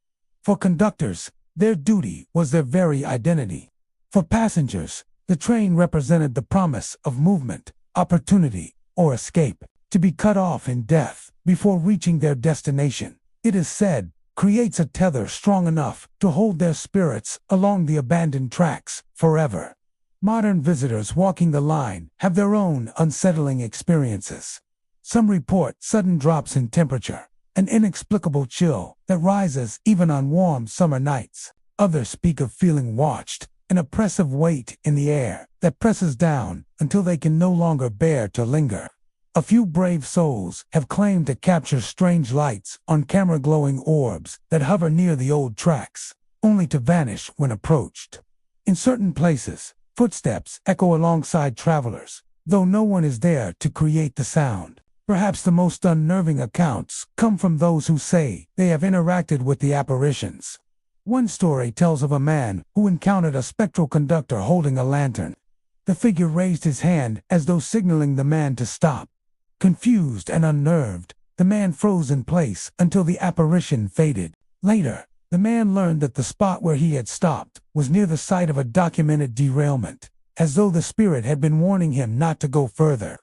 For conductors, their duty was their very identity. For passengers, the train represented the promise of movement, opportunity, or escape. To be cut off in death before reaching their destination, it is said, creates a tether strong enough to hold their spirits along the abandoned tracks forever. Modern visitors walking the line have their own unsettling experiences. Some report sudden drops in temperature, an inexplicable chill that rises even on warm summer nights. Others speak of feeling watched, an oppressive weight in the air that presses down until they can no longer bear to linger. A few brave souls have claimed to capture strange lights on camera, glowing orbs that hover near the old tracks, only to vanish when approached. In certain places, footsteps echo alongside travelers, though no one is there to create the sound. Perhaps the most unnerving accounts come from those who say they have interacted with the apparitions. One story tells of a man who encountered a spectral conductor holding a lantern. The figure raised his hand as though signaling the man to stop. Confused and unnerved, the man froze in place until the apparition faded. Later, the man learned that the spot where he had stopped was near the site of a documented derailment, as though the spirit had been warning him not to go further.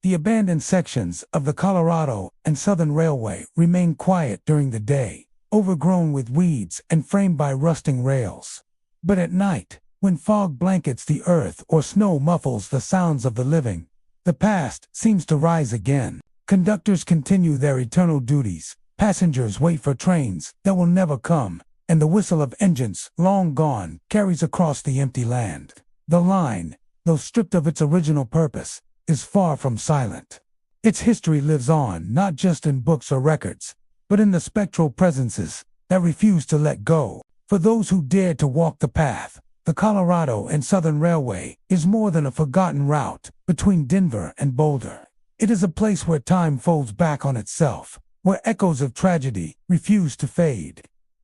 The abandoned sections of the Colorado and Southern Railway remain quiet during the day, overgrown with weeds and framed by rusting rails. But at night, when fog blankets the earth or snow muffles the sounds of the living, the past seems to rise again. Conductors continue their eternal duties, passengers wait for trains that will never come, and the whistle of engines long gone carries across the empty land. The line, though stripped of its original purpose, is far from silent. Its history lives on not just in books or records, but in the spectral presences that refuse to let go. For those who dare to walk the path, the Colorado and Southern Railway is more than a forgotten route between Denver and Boulder. It is a place where time folds back on itself, where echoes of tragedy refuse to fade,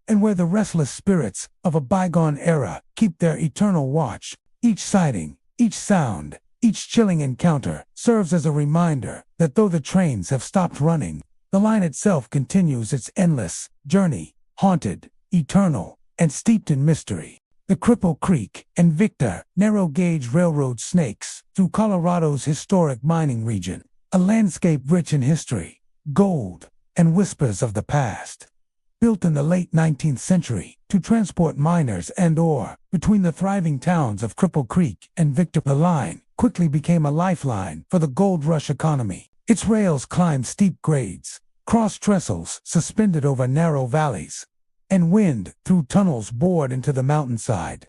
and where the restless spirits of a bygone era keep their eternal watch. Each sighting, each sound, each chilling encounter serves as a reminder that though the trains have stopped running, the line itself continues its endless journey, haunted, eternal, and steeped in mystery. The Cripple Creek and Victor narrow-gauge railroad snakes through Colorado's historic mining region, a landscape rich in history, gold, and whispers of the past. Built in the late 19th century to transport miners and ore between the thriving towns of Cripple Creek and Victor, the line quickly became a lifeline for the gold rush economy. Its rails climbed steep grades, crossed trestles suspended over narrow valleys, and wind through tunnels bored into the mountainside.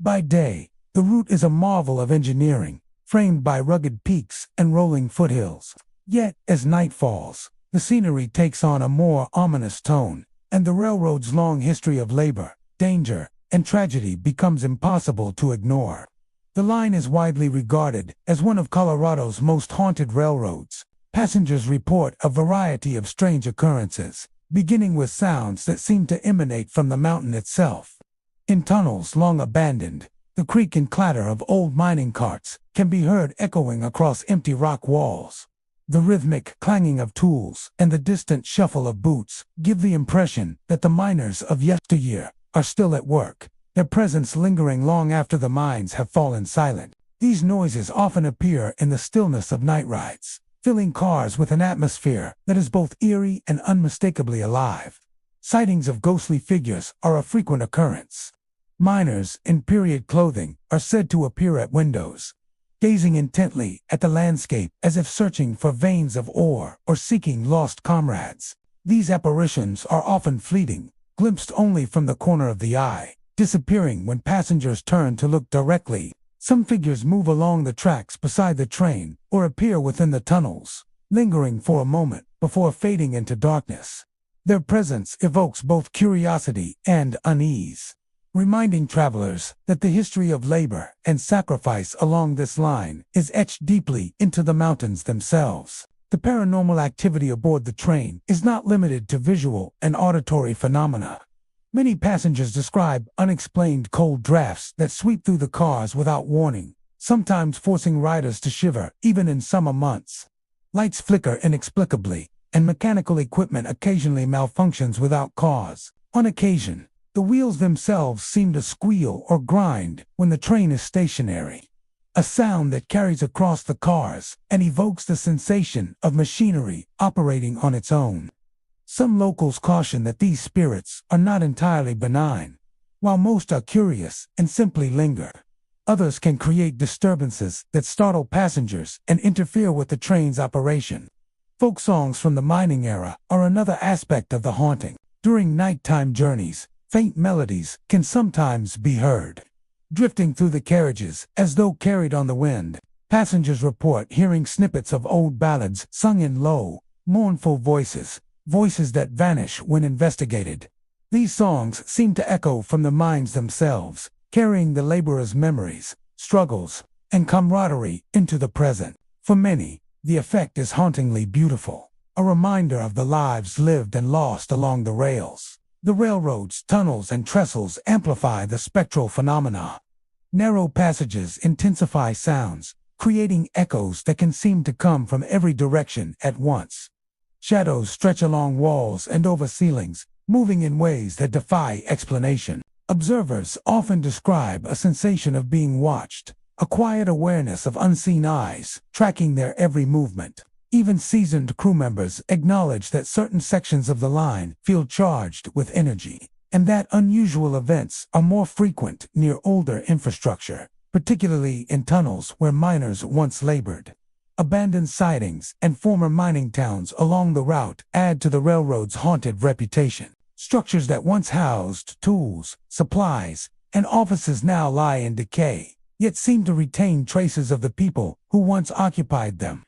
By day, the route is a marvel of engineering, framed by rugged peaks and rolling foothills. Yet, as night falls, the scenery takes on a more ominous tone, and the railroad's long history of labor, danger, and tragedy becomes impossible to ignore. The line is widely regarded as one of Colorado's most haunted railroads. Passengers report a variety of strange occurrences, beginning with sounds that seem to emanate from the mountain itself. In tunnels long abandoned, the creak and clatter of old mining carts can be heard echoing across empty rock walls. The rhythmic clanging of tools and the distant shuffle of boots give the impression that the miners of yesteryear are still at work, their presence lingering long after the mines have fallen silent. These noises often appear in the stillness of night rides, filling cars with an atmosphere that is both eerie and unmistakably alive. Sightings of ghostly figures are a frequent occurrence. Miners in period clothing are said to appear at windows, gazing intently at the landscape as if searching for veins of ore or seeking lost comrades. These apparitions are often fleeting, glimpsed only from the corner of the eye, disappearing when passengers turn to look directly. Some figures move along the tracks beside the train or appear within the tunnels, lingering for a moment before fading into darkness. Their presence evokes both curiosity and unease. reminding travelers that the history of labor and sacrifice along this line is etched deeply into the mountains themselves. The paranormal activity aboard the train is not limited to visual and auditory phenomena. Many passengers describe unexplained cold drafts that sweep through the cars without warning, sometimes forcing riders to shiver even in summer months. Lights flicker inexplicably, and mechanical equipment occasionally malfunctions without cause. On occasion, the wheels themselves seem to squeal or grind when the train is stationary, a sound that carries across the cars and evokes the sensation of machinery operating on its own. Some locals caution that these spirits are not entirely benign. While most are curious and simply linger, others can create disturbances that startle passengers and interfere with the train's operation. Folk songs from the mining era are another aspect of the haunting. During nighttime journeys, faint melodies can sometimes be heard, drifting through the carriages as though carried on the wind. Passengers report hearing snippets of old ballads sung in low, mournful voices that vanish when investigated. These songs seem to echo from the mines themselves, carrying the laborers' memories, struggles, and camaraderie into the present. For many, the effect is hauntingly beautiful, a reminder of the lives lived and lost along the rails. The railroads, tunnels, and trestles amplify the spectral phenomena. Narrow passages intensify sounds, creating echoes that can seem to come from every direction at once. Shadows stretch along walls and over ceilings, moving in ways that defy explanation. Observers often describe a sensation of being watched, a quiet awareness of unseen eyes tracking their every movement. Even seasoned crew members acknowledge that certain sections of the line feel charged with energy, and that unusual events are more frequent near older infrastructure, particularly in tunnels where miners once labored. Abandoned sidings and former mining towns along the route add to the railroad's haunted reputation. Structures that once housed tools, supplies, and offices now lie in decay, yet seem to retain traces of the people who once occupied them.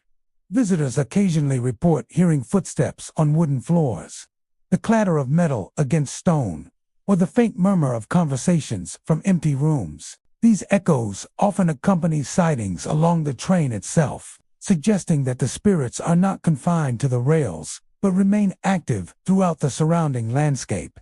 Visitors occasionally report hearing footsteps on wooden floors, the clatter of metal against stone, or the faint murmur of conversations from empty rooms. These echoes often accompany sightings along the train itself, suggesting that the spirits are not confined to the rails, but remain active throughout the surrounding landscape.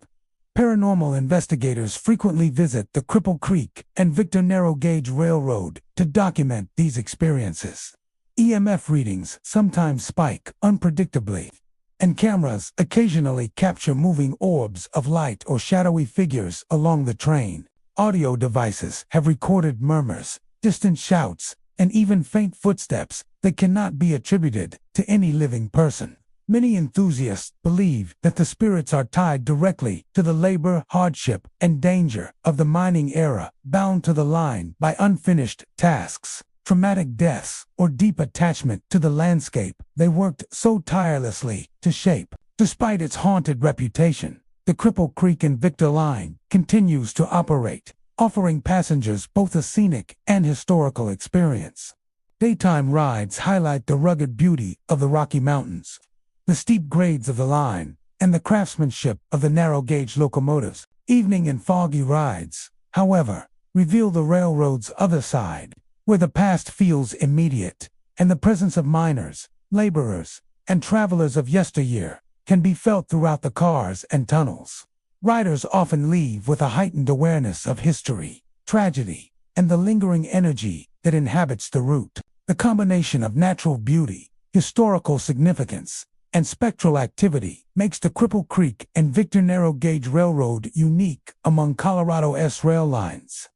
Paranormal investigators frequently visit the Cripple Creek and Victor Narrow Gauge Railroad to document these experiences. EMF readings sometimes spike unpredictably, and cameras occasionally capture moving orbs of light or shadowy figures along the train. Audio devices have recorded murmurs, distant shouts, and even faint footsteps that cannot be attributed to any living person. Many enthusiasts believe that the spirits are tied directly to the labor, hardship, and danger of the mining era, bound to the line by unfinished tasks, traumatic deaths, or deep attachment to the landscape they worked so tirelessly to shape. Despite its haunted reputation, the Cripple Creek and Victor Line continues to operate, offering passengers both a scenic and historical experience. Daytime rides highlight the rugged beauty of the Rocky Mountains, the steep grades of the line, and the craftsmanship of the narrow-gauge locomotives. Evening and foggy rides, however, reveal the railroad's other side, where the past feels immediate, and the presence of miners, laborers, and travelers of yesteryear can be felt throughout the cars and tunnels. Riders often leave with a heightened awareness of history, tragedy, and the lingering energy that inhabits the route. The combination of natural beauty, historical significance, and spectral activity makes the Cripple Creek and Victor Narrow Gauge Railroad unique among Colorado's rail lines.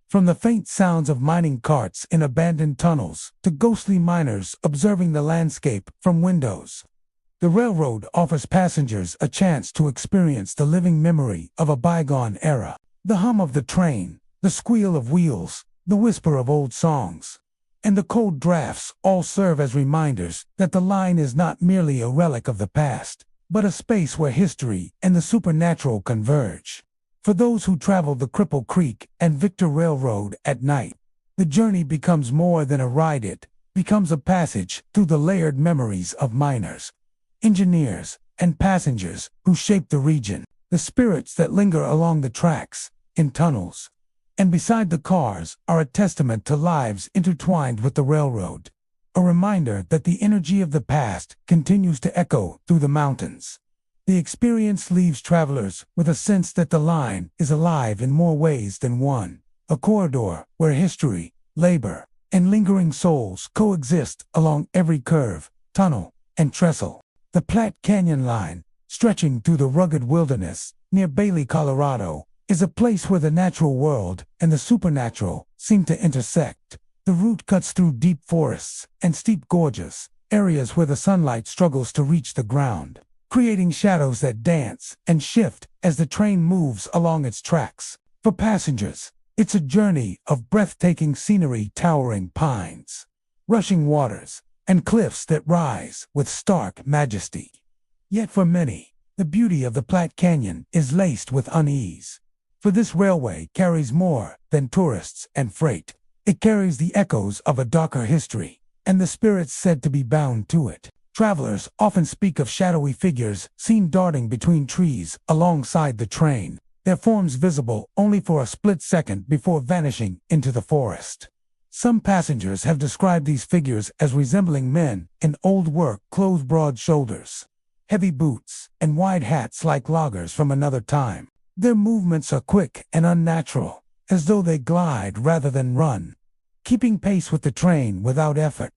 From the faint sounds of mining carts in abandoned tunnels to ghostly miners observing the landscape from windows, the railroad offers passengers a chance to experience the living memory of a bygone era. The hum of the train, the squeal of wheels, the whisper of old songs, and the cold drafts all serve as reminders that the line is not merely a relic of the past, but a space where history and the supernatural converge. For those who travel the Cripple Creek and Victor Railroad at night, the journey becomes more than a ride. It becomes a passage through the layered memories of miners, engineers, and passengers who shaped the region. The spirits that linger along the tracks, in tunnels. And beside the cars are a testament to lives intertwined with the railroad. A reminder that the energy of the past continues to echo through the mountains. The experience leaves travelers with a sense that the line is alive in more ways than one. A corridor where history, labor, and lingering souls coexist along every curve, tunnel, and trestle. The Platte Canyon Line, stretching through the rugged wilderness near Bailey, Colorado, is a place where the natural world and the supernatural seem to intersect. The route cuts through deep forests and steep gorges, areas where the sunlight struggles to reach the ground, creating shadows that dance and shift as the train moves along its tracks. For passengers, it's a journey of breathtaking scenery, towering pines, rushing waters, and cliffs that rise with stark majesty. Yet for many, the beauty of the Platte Canyon is laced with unease. For this railway carries more than tourists and freight. It carries the echoes of a darker history, and the spirits said to be bound to it. Travelers often speak of shadowy figures seen darting between trees alongside the train, their forms visible only for a split second before vanishing into the forest. Some passengers have described these figures as resembling men in old work clothes, broad shoulders, heavy boots, and wide hats like loggers from another time. Their movements are quick and unnatural, as though they glide rather than run, keeping pace with the train without effort.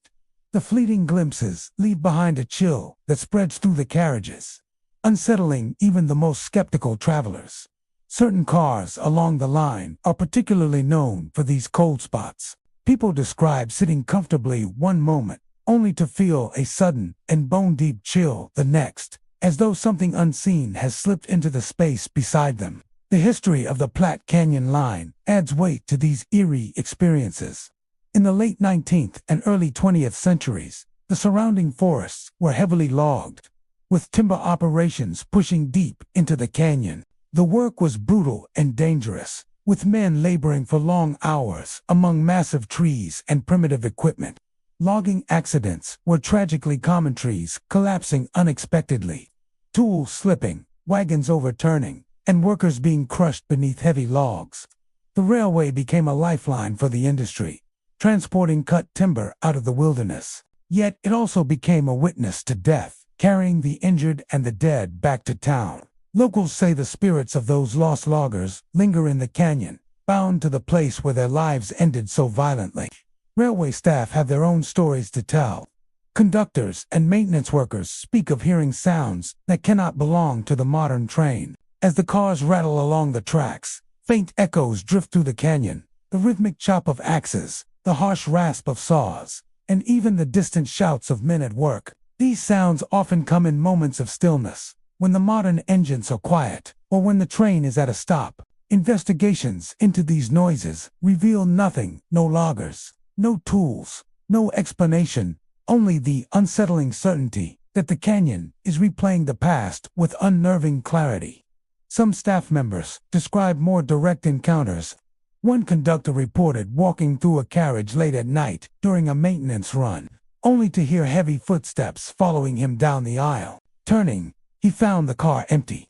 The fleeting glimpses leave behind a chill that spreads through the carriages, unsettling even the most skeptical travelers. Certain cars along the line are particularly known for these cold spots. People describe sitting comfortably one moment, only to feel a sudden and bone-deep chill the next, as though something unseen has slipped into the space beside them. The history of the Platte Canyon Line adds weight to these eerie experiences. In the late 19th and early 20th centuries, the surrounding forests were heavily logged, with timber operations pushing deep into the canyon. The work was brutal and dangerous, with men laboring for long hours among massive trees and primitive equipment. Logging accidents were tragically common, trees collapsing unexpectedly, tools slipping, wagons overturning, and workers being crushed beneath heavy logs. The railway became a lifeline for the industry, transporting cut timber out of the wilderness. Yet it also became a witness to death, carrying the injured and the dead back to town. Locals say the spirits of those lost loggers linger in the canyon, bound to the place where their lives ended so violently. Railway staff have their own stories to tell. Conductors and maintenance workers speak of hearing sounds that cannot belong to the modern train. As the cars rattle along the tracks, faint echoes drift through the canyon, the rhythmic chop of axes, the harsh rasp of saws, and even the distant shouts of men at work. These sounds often come in moments of stillness, when the modern engines are quiet, or when the train is at a stop. Investigations into these noises reveal nothing: no loggers, no tools, no explanation, only the unsettling certainty that the canyon is replaying the past with unnerving clarity. Some staff members describe more direct encounters. One conductor reported walking through a carriage late at night during a maintenance run, only to hear heavy footsteps following him down the aisle. Turning, he found the car empty.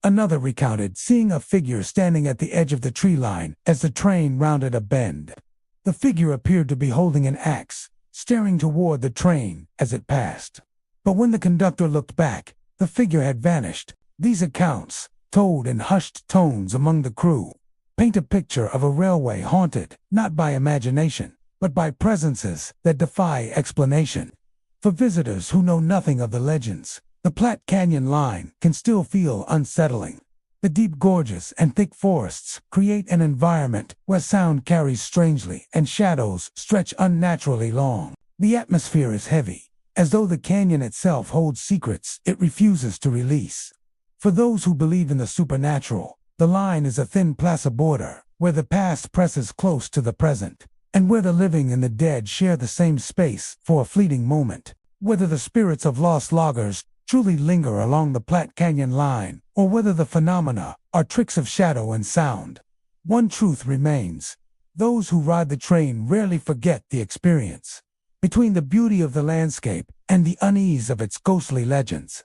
Another recounted seeing a figure standing at the edge of the tree line as the train rounded a bend. The figure appeared to be holding an axe, staring toward the train as it passed. But when the conductor looked back, the figure had vanished. These accounts, told in hushed tones among the crew, paint a picture of a railway haunted, not by imagination, but by presences that defy explanation. For visitors who know nothing of the legends, the Platte Canyon Line can still feel unsettling. The deep gorges and thick forests create an environment where sound carries strangely and shadows stretch unnaturally long. The atmosphere is heavy, as though the canyon itself holds secrets it refuses to release. For those who believe in the supernatural, the line is a thin plaza border, where the past presses close to the present, and where the living and the dead share the same space for a fleeting moment. Whether the spirits of lost loggers truly linger along the Platte Canyon Line, or whether the phenomena are tricks of shadow and sound, one truth remains: those who ride the train rarely forget the experience. Between the beauty of the landscape and the unease of its ghostly legends,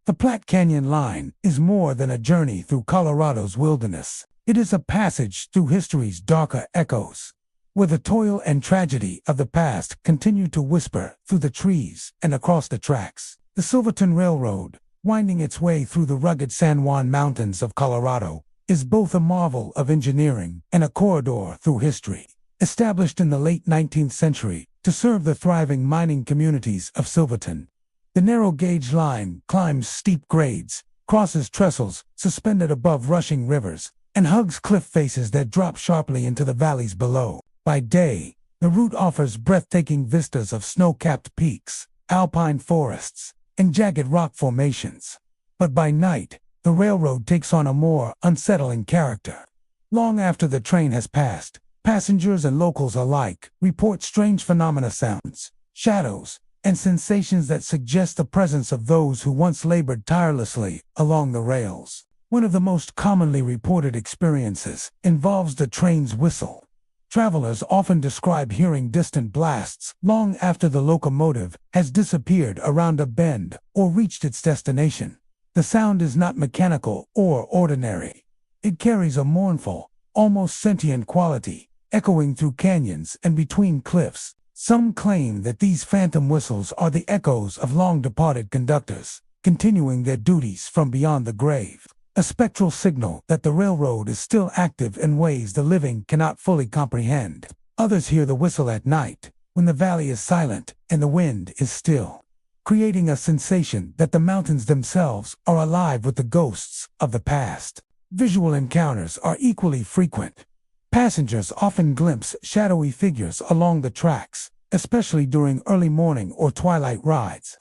the Platte Canyon Line is more than a journey through Colorado's wilderness. It is a passage through history's darker echoes, where the toil and tragedy of the past continue to whisper through the trees and across the tracks. The Silverton Railroad, winding its way through the rugged San Juan Mountains of Colorado, is both a marvel of engineering and a corridor through history. Established in the late 19th century to serve the thriving mining communities of Silverton, the narrow gauge line climbs steep grades, crosses trestles suspended above rushing rivers, and hugs cliff faces that drop sharply into the valleys below. By day, the route offers breathtaking vistas of snow-capped peaks, alpine forests, and jagged rock formations. But by night, the railroad takes on a more unsettling character. Long after the train has passed, passengers and locals alike report strange phenomena, sounds, shadows, and sensations that suggest the presence of those who once labored tirelessly along the rails. One of the most commonly reported experiences involves the train's whistle. Travelers often describe hearing distant blasts long after the locomotive has disappeared around a bend or reached its destination. The sound is not mechanical or ordinary. It carries a mournful, almost sentient quality, echoing through canyons and between cliffs. Some claim that these phantom whistles are the echoes of long-departed conductors, continuing their duties from beyond the grave. A spectral signal that the railroad is still active in ways the living cannot fully comprehend. Others hear the whistle at night, when the valley is silent and the wind is still, creating a sensation that the mountains themselves are alive with the ghosts of the past. Visual encounters are equally frequent. Passengers often glimpse shadowy figures along the tracks, especially during early morning or twilight rides.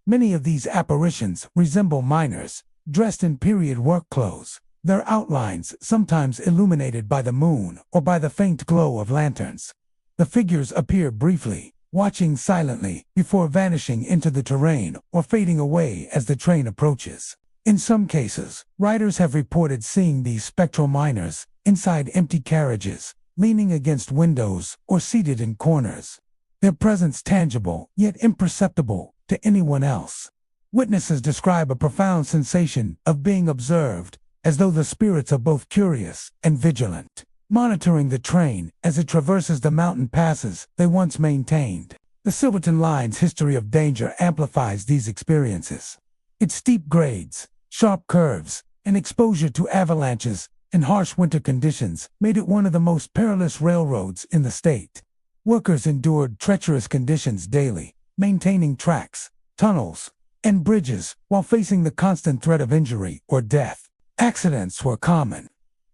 Many of these apparitions resemble miners, dressed in period work clothes, their outlines sometimes illuminated by the moon or by the faint glow of lanterns. The figures appear briefly, watching silently before vanishing into the terrain or fading away as the train approaches. In some cases, riders have reported seeing these spectral miners inside empty carriages, leaning against windows or seated in corners. Their presence tangible yet imperceptible to anyone else. Witnesses describe a profound sensation of being observed, as though the spirits are both curious and vigilant, monitoring the train as it traverses the mountain passes they once maintained. The Silverton Line's history of danger amplifies these experiences. Its steep grades, sharp curves, and exposure to avalanches and harsh winter conditions made it one of the most perilous railroads in the state. Workers endured treacherous conditions daily, maintaining tracks, tunnels, and bridges while facing the constant threat of injury or death. Accidents were common,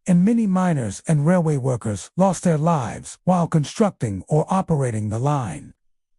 and many miners and railway workers lost their lives while constructing or operating the line.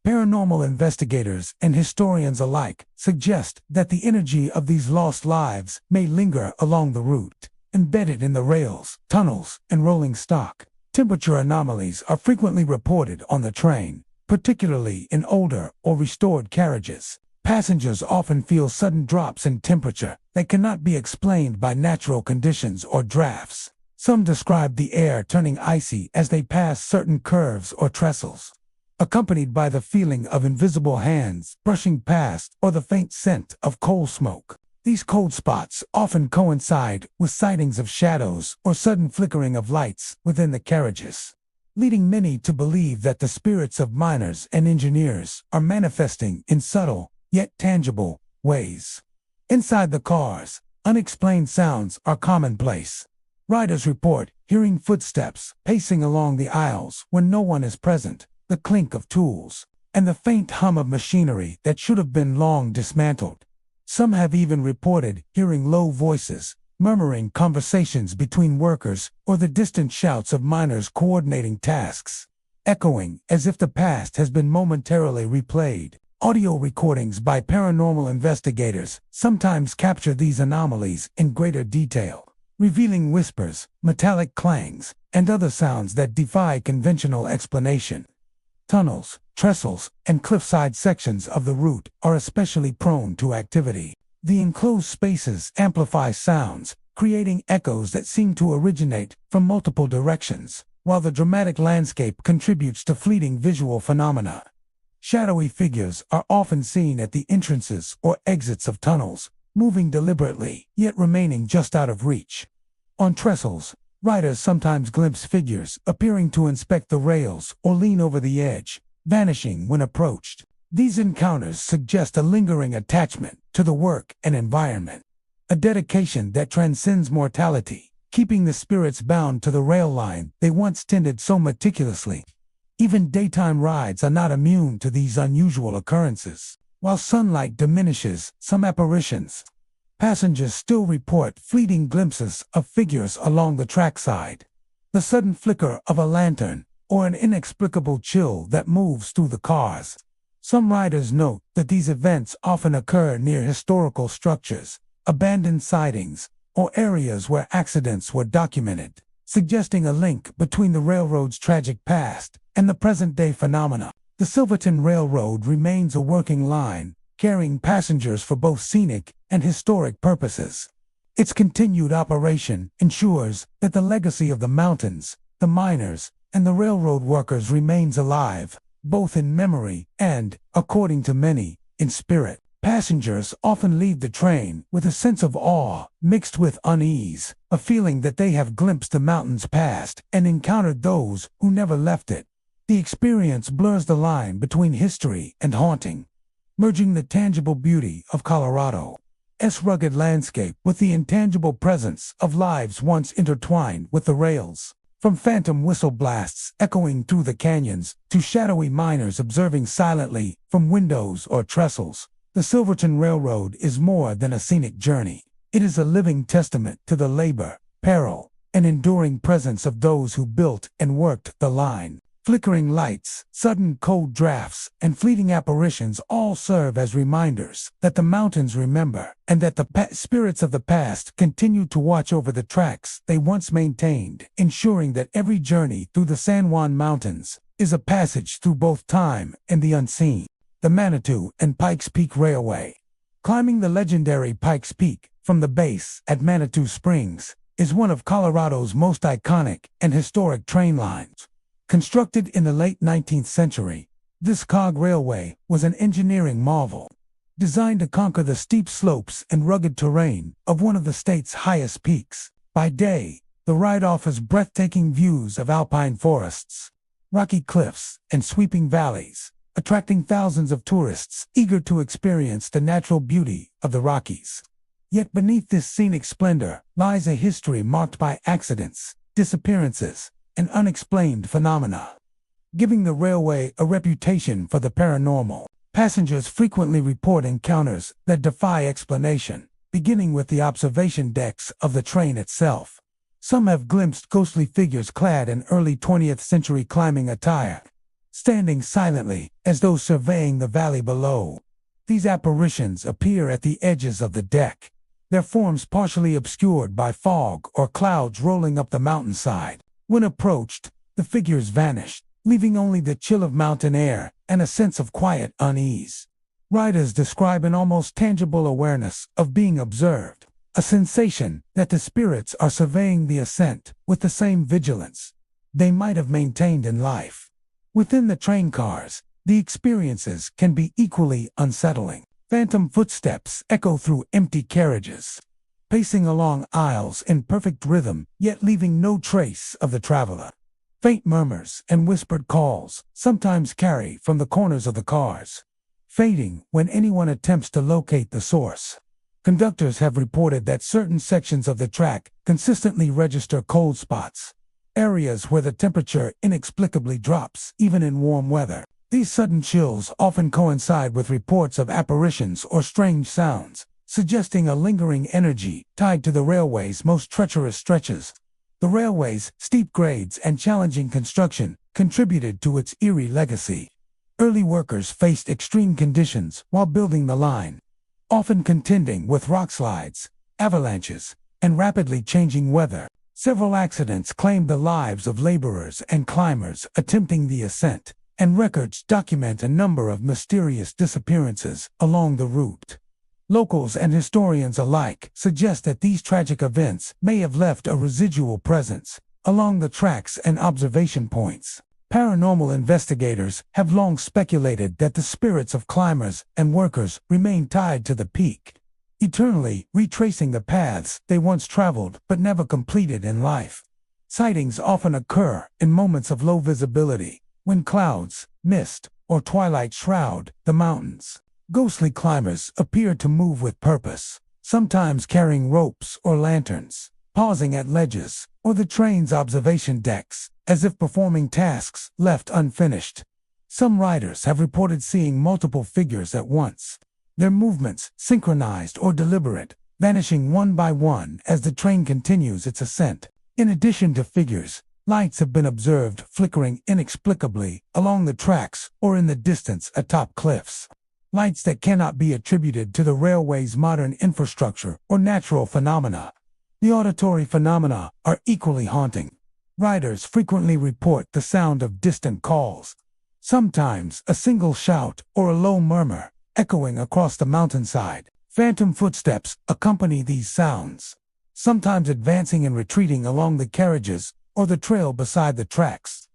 Paranormal investigators and historians alike suggest that the energy of these lost lives may linger along the route, embedded in the rails, tunnels, and rolling stock. Temperature anomalies are frequently reported on the train, particularly in older or restored carriages. Passengers often feel sudden drops in temperature that cannot be explained by natural conditions or drafts. Some describe the air turning icy as they pass certain curves or trestles, accompanied by the feeling of invisible hands brushing past or the faint scent of coal smoke. These cold spots often coincide with sightings of shadows or sudden flickering of lights within the carriages, leading many to believe that the spirits of miners and engineers are manifesting in subtle, yet tangible, ways. Inside the cars, unexplained sounds are commonplace. Riders report hearing footsteps pacing along the aisles when no one is present, the clink of tools, and the faint hum of machinery that should have been long dismantled. Some have even reported hearing low voices, murmuring conversations between workers or the distant shouts of miners coordinating tasks, echoing as if the past has been momentarily replayed. Audio recordings by paranormal investigators sometimes capture these anomalies in greater detail, revealing whispers, metallic clangs, and other sounds that defy conventional explanation. Tunnels, trestles, and cliffside sections of the route are especially prone to activity. The enclosed spaces amplify sounds, creating echoes that seem to originate from multiple directions, while the dramatic landscape contributes to fleeting visual phenomena. Shadowy figures are often seen at the entrances or exits of tunnels, moving deliberately, yet remaining just out of reach. On trestles, Riders sometimes glimpse figures appearing to inspect the rails or lean over the edge, vanishing when approached. These encounters suggest a lingering attachment to the work and environment, a dedication that transcends mortality, keeping the spirits bound to the rail line they once tended so meticulously. Even daytime rides are not immune to these unusual occurrences. While sunlight diminishes some apparitions, passengers still report fleeting glimpses of figures along the trackside. The sudden flicker of a lantern, or an inexplicable chill that moves through the cars. Some riders note that these events often occur near historical structures, abandoned sidings, or areas where accidents were documented, suggesting a link between the railroad's tragic past and the present-day phenomena. The Silverton Railroad remains a working line, carrying passengers for both scenic and historic purposes. Its continued operation ensures that the legacy of the mountains, the miners, and the railroad workers remains alive, both in memory and, according to many, in spirit. Passengers often leave the train with a sense of awe mixed with unease, a feeling that they have glimpsed the mountain's past and encountered those who never left it. The experience blurs the line between history and haunting, merging the tangible beauty of Colorado's rugged landscape with the intangible presence of lives once intertwined with the rails. From phantom whistle blasts echoing through the canyons to shadowy miners observing silently from windows or trestles, the Silverton Railroad is more than a scenic journey. It is a living testament to the labor, peril, and enduring presence of those who built and worked the line. Flickering lights, sudden cold drafts, and fleeting apparitions all serve as reminders that the mountains remember and that the spirits of the past continue to watch over the tracks they once maintained, ensuring that every journey through the San Juan Mountains is a passage through both time and the unseen. The Manitou and Pikes Peak Railway. Climbing the legendary Pikes Peak from the base at Manitou Springs is one of Colorado's most iconic and historic train lines. Constructed in the late 19th century, this cog railway was an engineering marvel, designed to conquer the steep slopes and rugged terrain of one of the state's highest peaks. By day, the ride offers breathtaking views of alpine forests, rocky cliffs, and sweeping valleys, attracting thousands of tourists eager to experience the natural beauty of the Rockies. Yet beneath this scenic splendor lies a history marked by accidents, disappearances, and unexplained phenomena. Giving the railway a reputation for the paranormal, passengers frequently report encounters that defy explanation, beginning with the observation decks of the train itself. Some have glimpsed ghostly figures clad in early 20th century climbing attire, standing silently as though surveying the valley below. These apparitions appear at the edges of the deck, their forms partially obscured by fog or clouds rolling up the mountainside. When approached, the figures vanish, leaving only the chill of mountain air and a sense of quiet unease. Riders describe an almost tangible awareness of being observed, a sensation that the spirits are surveying the ascent with the same vigilance they might have maintained in life. Within the train cars, the experiences can be equally unsettling. Phantom footsteps echo through empty carriages, pacing along aisles in perfect rhythm, yet leaving no trace of the traveler. Faint murmurs and whispered calls sometimes carry from the corners of the cars, fading when anyone attempts to locate the source. Conductors have reported that certain sections of the track consistently register cold spots, areas where the temperature inexplicably drops even in warm weather. These sudden chills often coincide with reports of apparitions or strange sounds, suggesting a lingering energy tied to the railway's most treacherous stretches. The railway's steep grades and challenging construction contributed to its eerie legacy. Early workers faced extreme conditions while building the line, often contending with rockslides, avalanches, and rapidly changing weather. Several accidents claimed the lives of laborers and climbers attempting the ascent, and records document a number of mysterious disappearances along the route. Locals and historians alike suggest that these tragic events may have left a residual presence along the tracks and observation points. Paranormal investigators have long speculated that the spirits of climbers and workers remain tied to the peak, eternally retracing the paths they once traveled but never completed in life. Sightings often occur in moments of low visibility, when clouds, mist, or twilight shroud the mountains. Ghostly climbers appear to move with purpose, sometimes carrying ropes or lanterns, pausing at ledges or the train's observation decks, as if performing tasks left unfinished. Some riders have reported seeing multiple figures at once, their movements synchronized or deliberate, vanishing one by one as the train continues its ascent. In addition to figures, lights have been observed flickering inexplicably along the tracks or in the distance atop cliffs. Lights that cannot be attributed to the railway's modern infrastructure or natural phenomena. The auditory phenomena are equally haunting. Riders frequently report the sound of distant calls, sometimes a single shout or a low murmur, echoing across the mountainside. Phantom footsteps accompany these sounds, sometimes advancing and retreating along the carriages or the trail beside the tracks.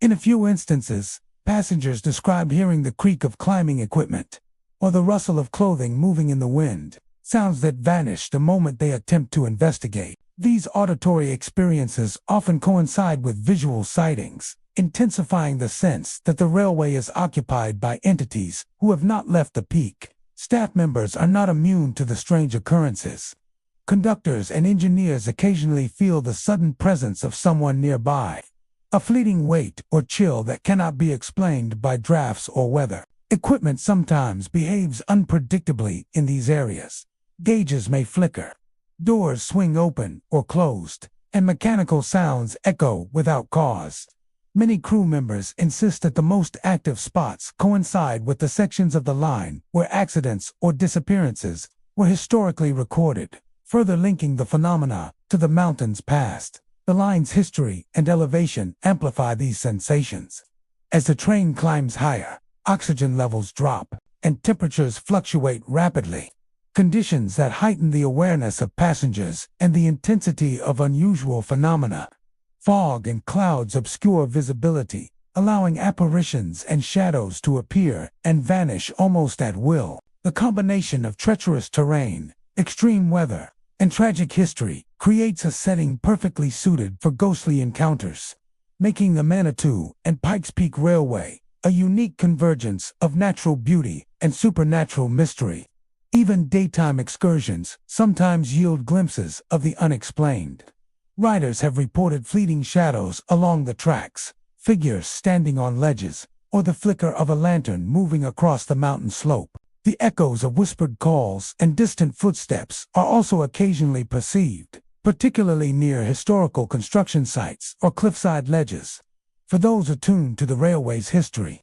In a few instances, passengers describe hearing the creak of climbing equipment, or the rustle of clothing moving in the wind, sounds that vanish the moment they attempt to investigate. These auditory experiences often coincide with visual sightings, intensifying the sense that the railway is occupied by entities who have not left the peak. Staff members are not immune to the strange occurrences. Conductors and engineers occasionally feel the sudden presence of someone nearby, a fleeting weight or chill that cannot be explained by drafts or weather. Equipment sometimes behaves unpredictably in these areas. Gauges may flicker, doors swing open or closed, and mechanical sounds echo without cause. Many crew members insist that the most active spots coincide with the sections of the line where accidents or disappearances were historically recorded, further linking the phenomena to the mountain's past. The line's history and elevation amplify these sensations. As the train climbs higher, oxygen levels drop, and temperatures fluctuate rapidly, conditions that heighten the awareness of passengers and the intensity of unusual phenomena. Fog and clouds obscure visibility, allowing apparitions and shadows to appear and vanish almost at will. The combination of treacherous terrain, extreme weather, and tragic history creates a setting perfectly suited for ghostly encounters, making the Manitou and Pikes Peak Railway a unique convergence of natural beauty and supernatural mystery. Even daytime excursions sometimes yield glimpses of the unexplained. Riders have reported fleeting shadows along the tracks, figures standing on ledges, or the flicker of a lantern moving across the mountain slope. The echoes of whispered calls and distant footsteps are also occasionally perceived, particularly near historical construction sites or cliffside ledges. For those attuned to the railway's history,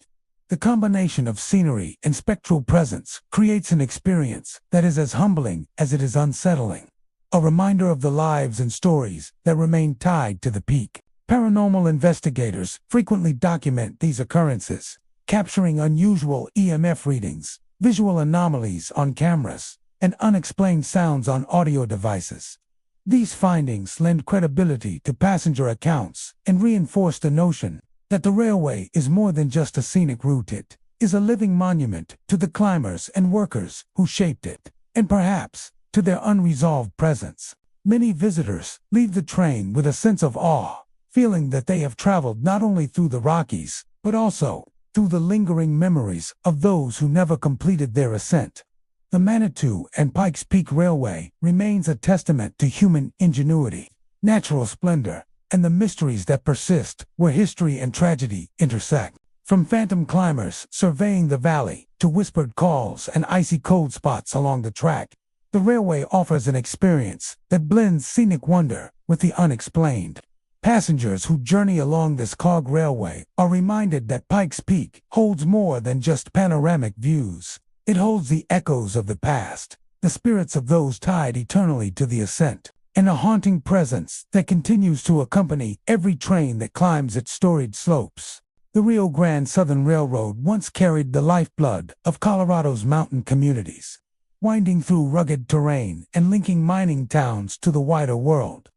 the combination of scenery and spectral presence creates an experience that is as humbling as it is unsettling, a reminder of the lives and stories that remain tied to the peak. Paranormal investigators frequently document these occurrences, capturing unusual EMF readings, visual anomalies on cameras, and unexplained sounds on audio devices. These findings lend credibility to passenger accounts and reinforce the notion that the railway is more than just a scenic route. It is a living monument to the climbers and workers who shaped it, and perhaps to their unresolved presence. Many visitors leave the train with a sense of awe, feeling that they have traveled not only through the Rockies, but also through the lingering memories of those who never completed their ascent. The Manitou and Pikes Peak Railway remains a testament to human ingenuity, natural splendor, and the mysteries that persist where history and tragedy intersect. From phantom climbers surveying the valley to whispered calls and icy cold spots along the track, the railway offers an experience that blends scenic wonder with the unexplained. Passengers who journey along this cog railway are reminded that Pikes Peak holds more than just panoramic views. It holds the echoes of the past, the spirits of those tied eternally to the ascent, and a haunting presence that continues to accompany every train that climbs its storied slopes. The Rio Grande Southern Railroad once carried the lifeblood of Colorado's mountain communities, winding through rugged terrain and linking mining towns to the wider world.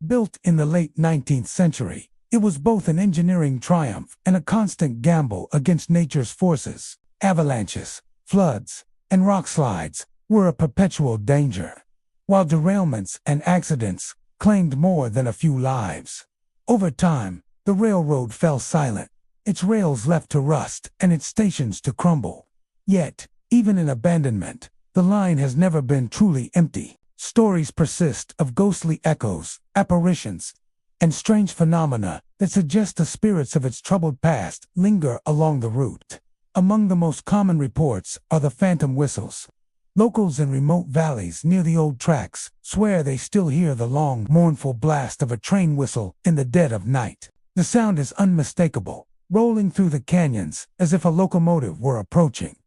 Built in the late 19th century, it was both an engineering triumph and a constant gamble against nature's forces. Avalanches, floods, and rock slides were a perpetual danger, while derailments and accidents claimed more than a few lives. Over time, the railroad fell silent, its rails left to rust and its stations to crumble. Yet, even in abandonment, the line has never been truly empty. Stories persist of ghostly echoes, apparitions, and strange phenomena that suggest the spirits of its troubled past linger along the route. Among the most common reports are the phantom whistles. Locals in remote valleys near the old tracks swear they still hear the long, mournful blast of a train whistle in the dead of night. The sound is unmistakable, rolling through the canyons as if a locomotive were approaching.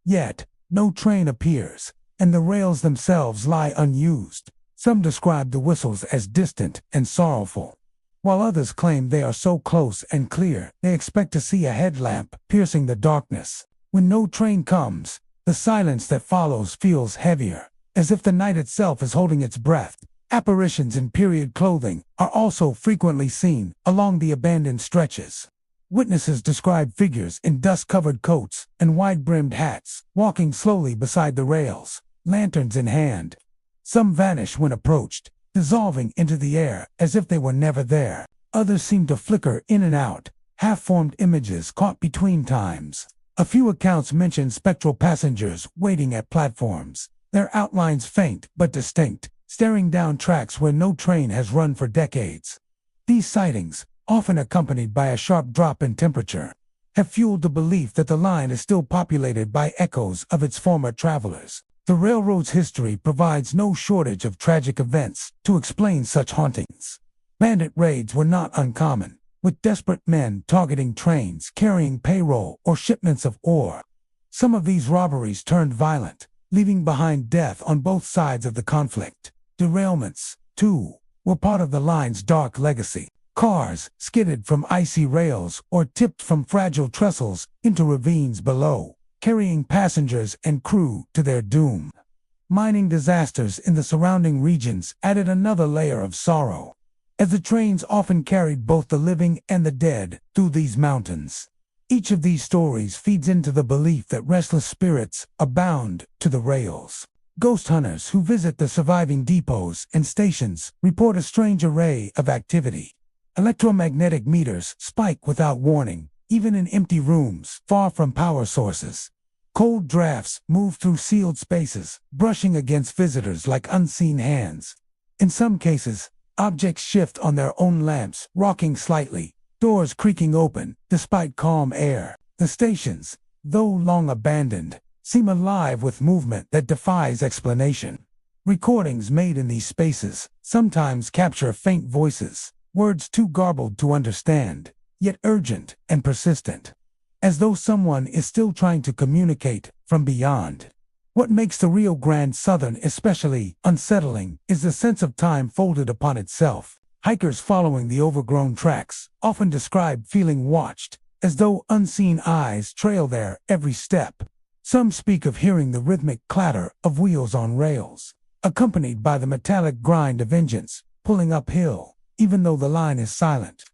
Yet, no train appears, and the rails themselves lie unused. Some describe the whistles as distant and sorrowful, while others claim they are so close and clear they expect to see a headlamp piercing the darkness. When no train comes, the silence that follows feels heavier, as if the night itself is holding its breath. Apparitions in period clothing are also frequently seen along the abandoned stretches. Witnesses describe figures in dust-covered coats and wide-brimmed hats walking slowly beside the rails, lanterns in hand. Some vanish when approached, dissolving into the air as if they were never there. Others seem to flicker in and out, half-formed images caught between times. A few accounts mention spectral passengers waiting at platforms, their outlines faint but distinct, staring down tracks where no train has run for decades. These sightings, often accompanied by a sharp drop in temperature, have fueled the belief that the line is still populated by echoes of its former travelers. The railroad's history provides no shortage of tragic events to explain such hauntings. Bandit raids were not uncommon, with desperate men targeting trains carrying payroll or shipments of ore. Some of these robberies turned violent, leaving behind death on both sides of the conflict. Derailments, too, were part of the line's dark legacy. Cars skidded from icy rails or tipped from fragile trestles into ravines below, carrying passengers and crew to their doom. Mining disasters in the surrounding regions added another layer of sorrow, as the trains often carried both the living and the dead through these mountains. Each of these stories feeds into the belief that restless spirits are bound to the rails. Ghost hunters who visit the surviving depots and stations report a strange array of activity. Electromagnetic meters spike without warning, even in empty rooms far from power sources. Cold drafts move through sealed spaces, brushing against visitors like unseen hands. In some cases, objects shift on their own lamps, rocking slightly, doors creaking open despite calm air. The stations, though long abandoned, seem alive with movement that defies explanation. Recordings made in these spaces sometimes capture faint voices, words too garbled to understand, yet urgent and persistent, as though someone is still trying to communicate from beyond. What makes the Rio Grande Southern especially unsettling is the sense of time folded upon itself. Hikers following the overgrown tracks often describe feeling watched, as though unseen eyes trail their every step. Some speak of hearing the rhythmic clatter of wheels on rails, accompanied by the metallic grind of engines pulling uphill, even though the line is silent.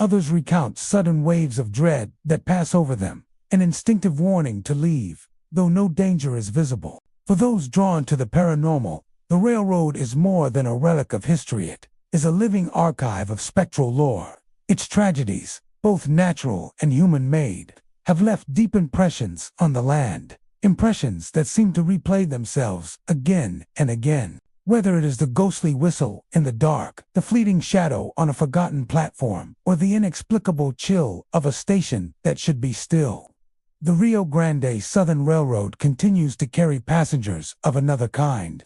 Others recount sudden waves of dread that pass over them, an instinctive warning to leave, though no danger is visible. For those drawn to the paranormal, the railroad is more than a relic of history. It is a living archive of spectral lore. Its tragedies, both natural and human-made, have left deep impressions on the land, impressions that seem to replay themselves again and again. Whether it is the ghostly whistle in the dark, the fleeting shadow on a forgotten platform, or the inexplicable chill of a station that should be still, the Rio Grande Southern Railroad continues to carry passengers of another kind,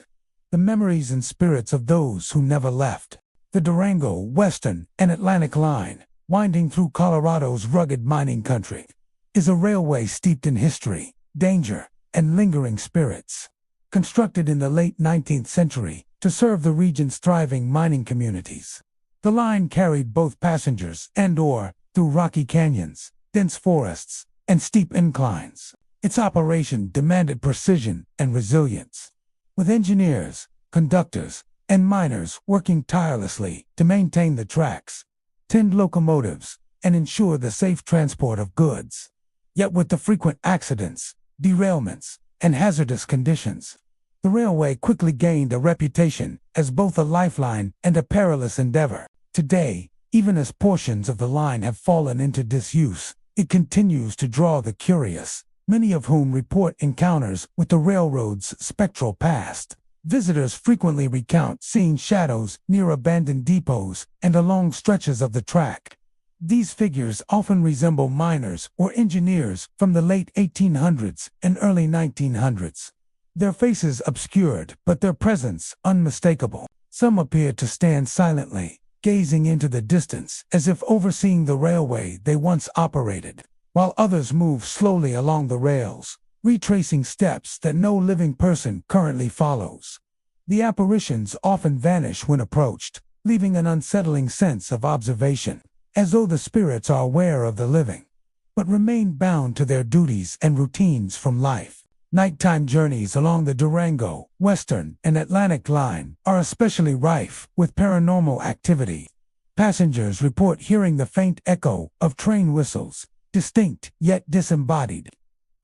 the memories and spirits of those who never left. The Durango, Western, and Atlantic Line, winding through Colorado's rugged mining country, is a railway steeped in history, danger, and lingering spirits. Constructed in the late 19th century to serve the region's thriving mining communities, the line carried both passengers and ore through rocky canyons, dense forests, and steep inclines. Its operation demanded precision and resilience, with engineers, conductors, and miners working tirelessly to maintain the tracks, tend locomotives, and ensure the safe transport of goods. Yet with the frequent accidents, derailments, and hazardous conditions, the railway quickly gained a reputation as both a lifeline and a perilous endeavor. Today, Even as portions of the line have fallen into disuse, it continues to draw the curious, many of whom report encounters with the railroad's spectral past. Visitors frequently recount seeing shadows near abandoned depots and along stretches of the track. These figures often resemble miners or engineers from the late 1800s and early 1900s. Their faces obscured, but their presence unmistakable. Some appear to stand silently, gazing into the distance as if overseeing the railway they once operated, while others move slowly along the rails, retracing steps that no living person currently follows. The apparitions often vanish when approached, leaving an unsettling sense of observation, as though the spirits are aware of the living, but remain bound to their duties and routines from life. Nighttime journeys along the Durango, Western, and Atlantic line are especially rife with paranormal activity. Passengers report hearing the faint echo of train whistles, distinct yet disembodied,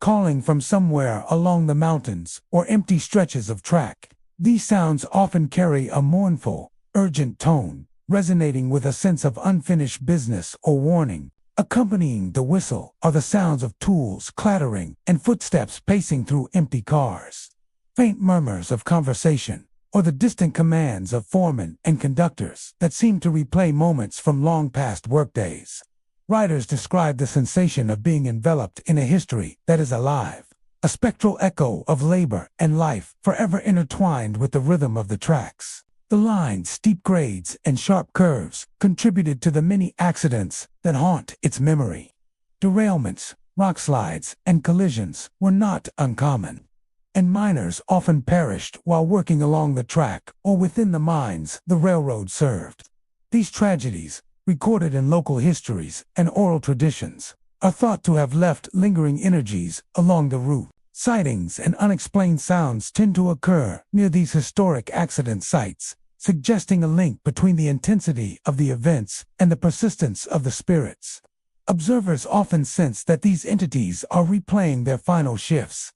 calling from somewhere along the mountains or empty stretches of track. These sounds often carry a mournful, urgent tone, resonating with a sense of unfinished business or warning. Accompanying the whistle are the sounds of tools clattering and footsteps pacing through empty cars. Faint murmurs of conversation, or the distant commands of foremen and conductors that seem to replay moments from long past workdays. Writers describe the sensation of being enveloped in a history that is alive, a spectral echo of labor and life forever intertwined with the rhythm of the tracks. The line's steep grades and sharp curves contributed to the many accidents that haunt its memory. Derailments, rock slides, and collisions were not uncommon, and miners often perished while working along the track or within the mines the railroad served. These tragedies, recorded in local histories and oral traditions, are thought to have left lingering energies along the route. Sightings and unexplained sounds tend to occur near these historic accident sites, suggesting a link between the intensity of the events and the persistence of the spirits. Observers often sense that these entities are replaying their final shifts,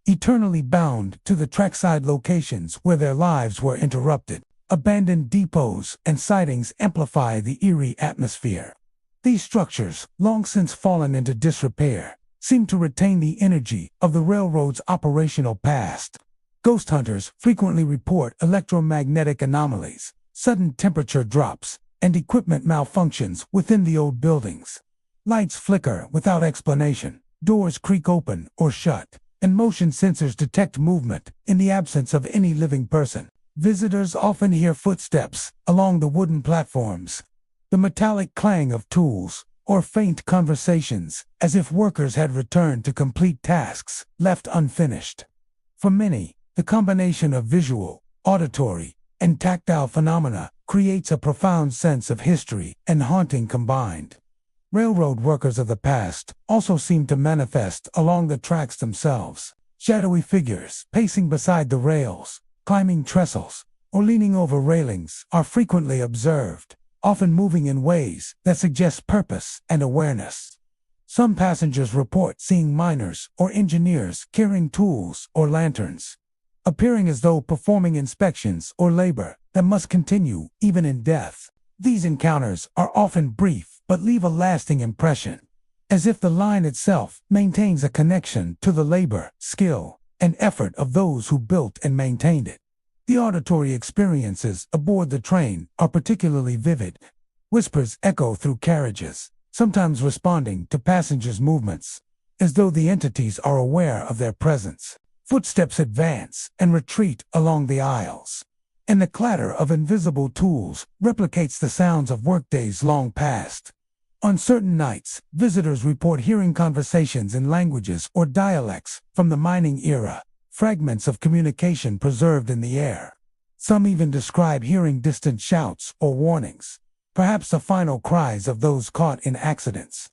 eternally bound to the trackside locations where their lives were interrupted. Abandoned depots and sidings amplify the eerie atmosphere. These structures, long since fallen into disrepair, seem to retain the energy of the railroad's operational past. Ghost hunters frequently report electromagnetic anomalies, sudden temperature drops, and equipment malfunctions within the old buildings. Lights flicker without explanation, doors creak open or shut, and motion sensors detect movement in the absence of any living person. Visitors often hear footsteps along the wooden platforms, the metallic clang of tools, or faint conversations, as if workers had returned to complete tasks left unfinished. For many, the combination of visual, auditory, and tactile phenomena creates a profound sense of history and haunting combined. Railroad workers of the past also seem to manifest along the tracks themselves. Shadowy figures pacing beside the rails, climbing trestles, or leaning over railings are frequently observed, often moving in ways that suggest purpose and awareness. Some passengers report seeing miners or engineers carrying tools or lanterns, appearing as though performing inspections or labor that must continue even in death. These encounters are often brief but leave a lasting impression, as if the line itself maintains a connection to the labor, skill, and effort of those who built and maintained it. The auditory experiences aboard the train are particularly vivid. Whispers echo through carriages, sometimes responding to passengers' movements, as though the entities are aware of their presence. Footsteps advance and retreat along the aisles, and the clatter of invisible tools replicates the sounds of workdays long past. On certain nights, visitors report hearing conversations in languages or dialects from the mining era, fragments of communication preserved in the air. Some even describe hearing distant shouts or warnings, perhaps the final cries of those caught in accidents.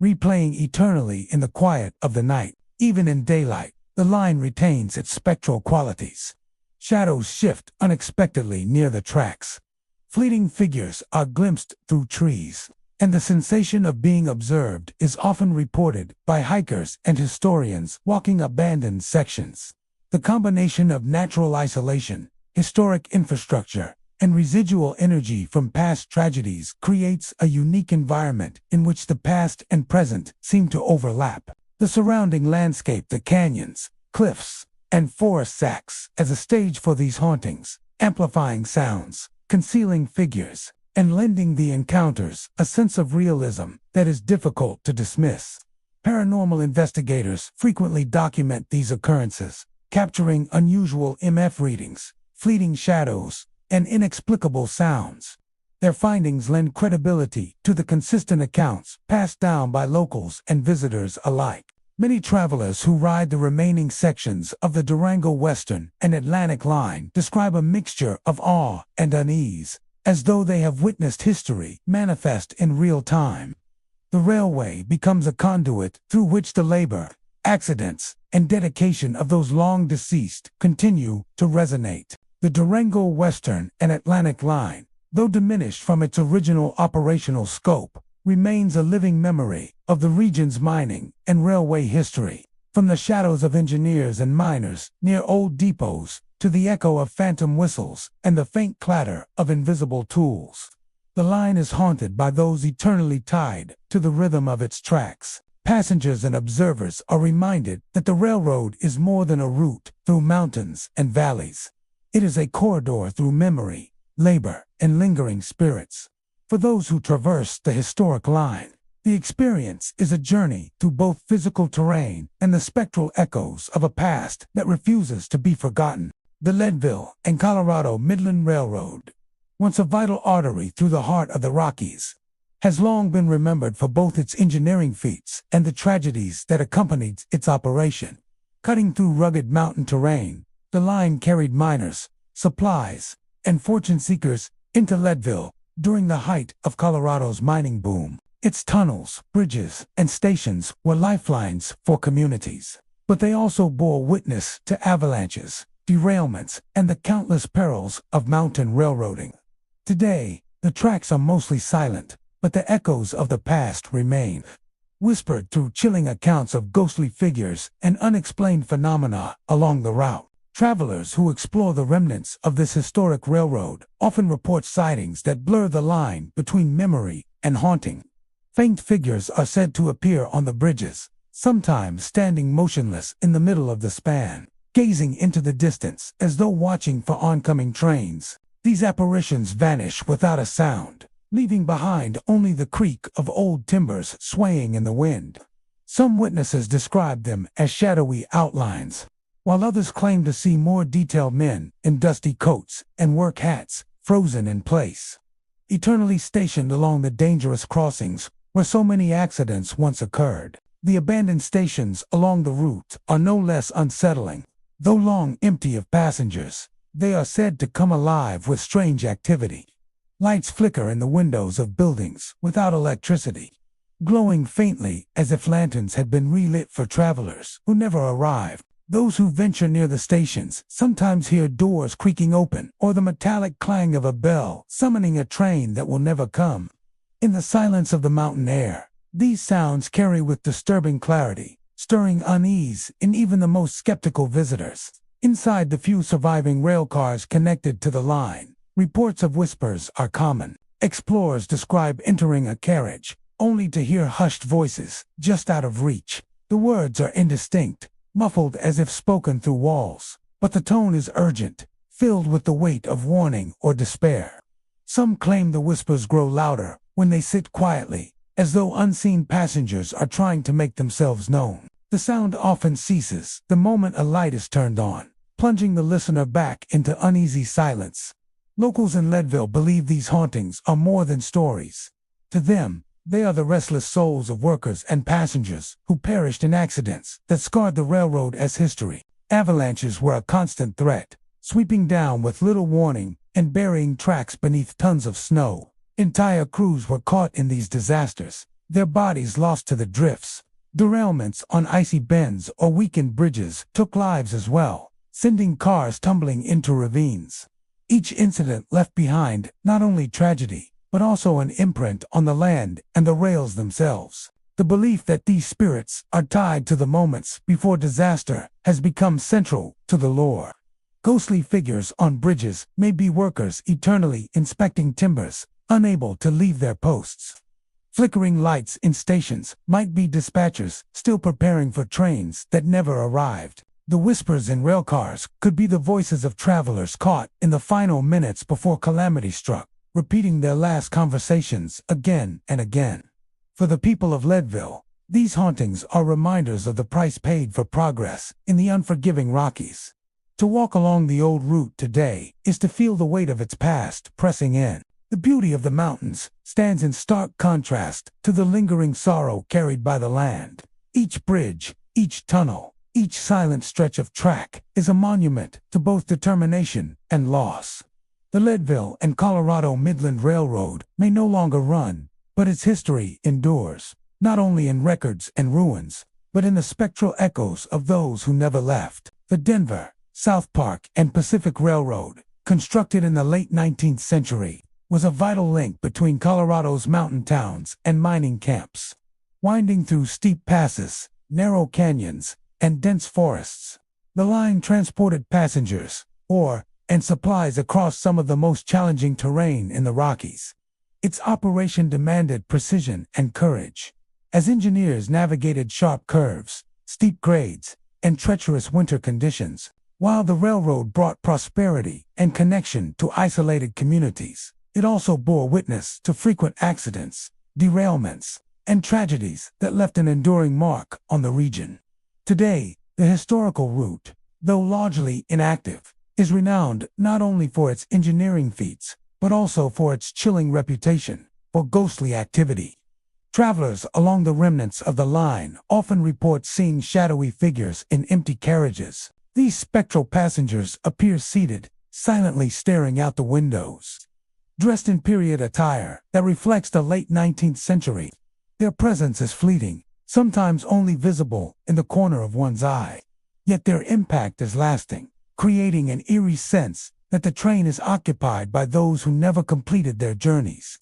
Replaying eternally in the quiet of the night, even in daylight, the line retains its spectral qualities. Shadows shift unexpectedly near the tracks. Fleeting figures are glimpsed through trees, and the sensation of being observed is often reported by hikers and historians walking abandoned sections. The combination of natural isolation, historic infrastructure, and residual energy from past tragedies creates a unique environment in which the past and present seem to overlap. The surrounding landscape, the canyons, cliffs, and forests acts as a stage for these hauntings, amplifying sounds, concealing figures, and lending the encounters a sense of realism that is difficult to dismiss. Paranormal investigators frequently document these occurrences, capturing unusual EMF readings, fleeting shadows, and inexplicable sounds. Their findings lend credibility to the consistent accounts passed down by locals and visitors alike. Many travelers who ride the remaining sections of the Durango Western and Atlantic Line describe a mixture of awe and unease, as though they have witnessed history manifest in real time. The railway becomes a conduit through which the labor, accidents, and dedication of those long deceased continue to resonate. The Durango Western and Atlantic Line, though diminished from its original operational scope, remains a living memory of the region's mining and railway history. From the shadows of engineers and miners near old depots to the echo of phantom whistles and the faint clatter of invisible tools, the line is haunted by those eternally tied to the rhythm of its tracks. Passengers and observers are reminded that the railroad is more than a route through mountains and valleys. It is a corridor through memory, labor, and lingering spirits. For those who traverse the historic line, the experience is a journey through both physical terrain and the spectral echoes of a past that refuses to be forgotten. The Leadville and Colorado Midland Railroad, once a vital artery through the heart of the Rockies, has long been remembered for both its engineering feats and the tragedies that accompanied its operation. Cutting through rugged mountain terrain, the line carried miners, supplies, and fortune seekers into Leadville during the height of Colorado's mining boom. Its tunnels, bridges, and stations were lifelines for communities, but they also bore witness to avalanches, derailments, and the countless perils of mountain railroading. Today, the tracks are mostly silent, but the echoes of the past remain, whispered through chilling accounts of ghostly figures and unexplained phenomena along the route. Travelers who explore the remnants of this historic railroad often report sightings that blur the line between memory and haunting. Faint figures are said to appear on the bridges, sometimes standing motionless in the middle of the span, gazing into the distance as though watching for oncoming trains. These apparitions vanish without a sound, leaving behind only the creak of old timbers swaying in the wind. Some witnesses describe them as shadowy outlines, while others claim to see more detailed men in dusty coats and work hats, frozen in place, eternally stationed along the dangerous crossings where so many accidents once occurred. The abandoned stations along the route are no less unsettling. Though long empty of passengers, they are said to come alive with strange activity. Lights flicker in the windows of buildings without electricity, glowing faintly as if lanterns had been relit for travelers who never arrived. Those who venture near the stations sometimes hear doors creaking open or the metallic clang of a bell summoning a train that will never come. In the silence of the mountain air, these sounds carry with disturbing clarity, stirring unease in even the most skeptical visitors. Inside the few surviving rail cars connected to the line, reports of whispers are common. Explorers describe entering a carriage, only to hear hushed voices just out of reach. The words are indistinct, muffled as if spoken through walls, but the tone is urgent, filled with the weight of warning or despair. Some claim the whispers grow louder when they sit quietly, as though unseen passengers are trying to make themselves known. The sound often ceases the moment a light is turned on, plunging the listener back into uneasy silence. Locals in Leadville believe these hauntings are more than stories. To them, they are the restless souls of workers and passengers who perished in accidents that scarred the railroad as history. Avalanches were a constant threat, sweeping down with little warning and burying tracks beneath tons of snow. Entire crews were caught in these disasters, their bodies lost to the drifts. Derailments on icy bends or weakened bridges took lives as well, sending cars tumbling into ravines. Each incident left behind not only tragedy, but also an imprint on the land and the rails themselves. The belief that these spirits are tied to the moments before disaster has become central to the lore. Ghostly figures on bridges may be workers eternally inspecting timbers, unable to leave their posts. Flickering lights in stations might be dispatchers still preparing for trains that never arrived. The whispers in railcars could be the voices of travelers caught in the final minutes before calamity struck, repeating their last conversations again and again. For the people of Leadville, these hauntings are reminders of the price paid for progress in the unforgiving Rockies. To walk along the old route today is to feel the weight of its past pressing in. The beauty of the mountains stands in stark contrast to the lingering sorrow carried by the land. Each bridge, each tunnel, each silent stretch of track is a monument to both determination and loss. The Leadville and Colorado Midland Railroad may no longer run, but its history endures, not only in records and ruins, but in the spectral echoes of those who never left. The Denver, South Park, and Pacific Railroad, constructed in the late 19th century, was a vital link between Colorado's mountain towns and mining camps. Winding through steep passes, narrow canyons, and dense forests, the line transported passengers, ore, and supplies across some of the most challenging terrain in the Rockies. Its operation demanded precision and courage, as engineers navigated sharp curves, steep grades, and treacherous winter conditions, while the railroad brought prosperity and connection to isolated communities. It also bore witness to frequent accidents, derailments, and tragedies that left an enduring mark on the region. Today, the historical route, though largely inactive, is renowned not only for its engineering feats, but also for its chilling reputation for ghostly activity. Travelers along the remnants of the line often report seeing shadowy figures in empty carriages. These spectral passengers appear seated, silently staring out the windows. Dressed in period attire that reflects the late 19th century, their presence is fleeting, sometimes only visible in the corner of one's eye. Yet their impact is lasting, creating an eerie sense that the train is occupied by those who never completed their journeys.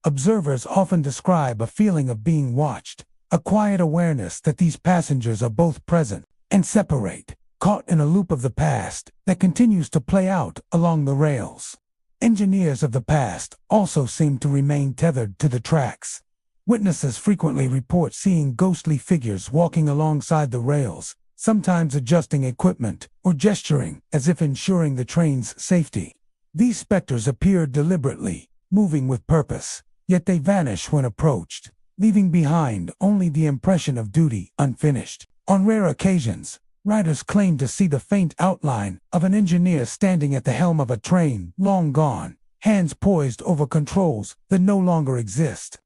Observers often describe a feeling of being watched, a quiet awareness that these passengers are both present and separate, caught in a loop of the past that continues to play out along the rails. Engineers of the past also seem to remain tethered to the tracks. Witnesses frequently report seeing ghostly figures walking alongside the rails, sometimes adjusting equipment or gesturing as if ensuring the train's safety. These specters appear deliberately, moving with purpose, yet they vanish when approached, leaving behind only the impression of duty unfinished. On rare occasions, riders claim to see the faint outline of an engineer standing at the helm of a train long gone, hands poised over controls that no longer exist.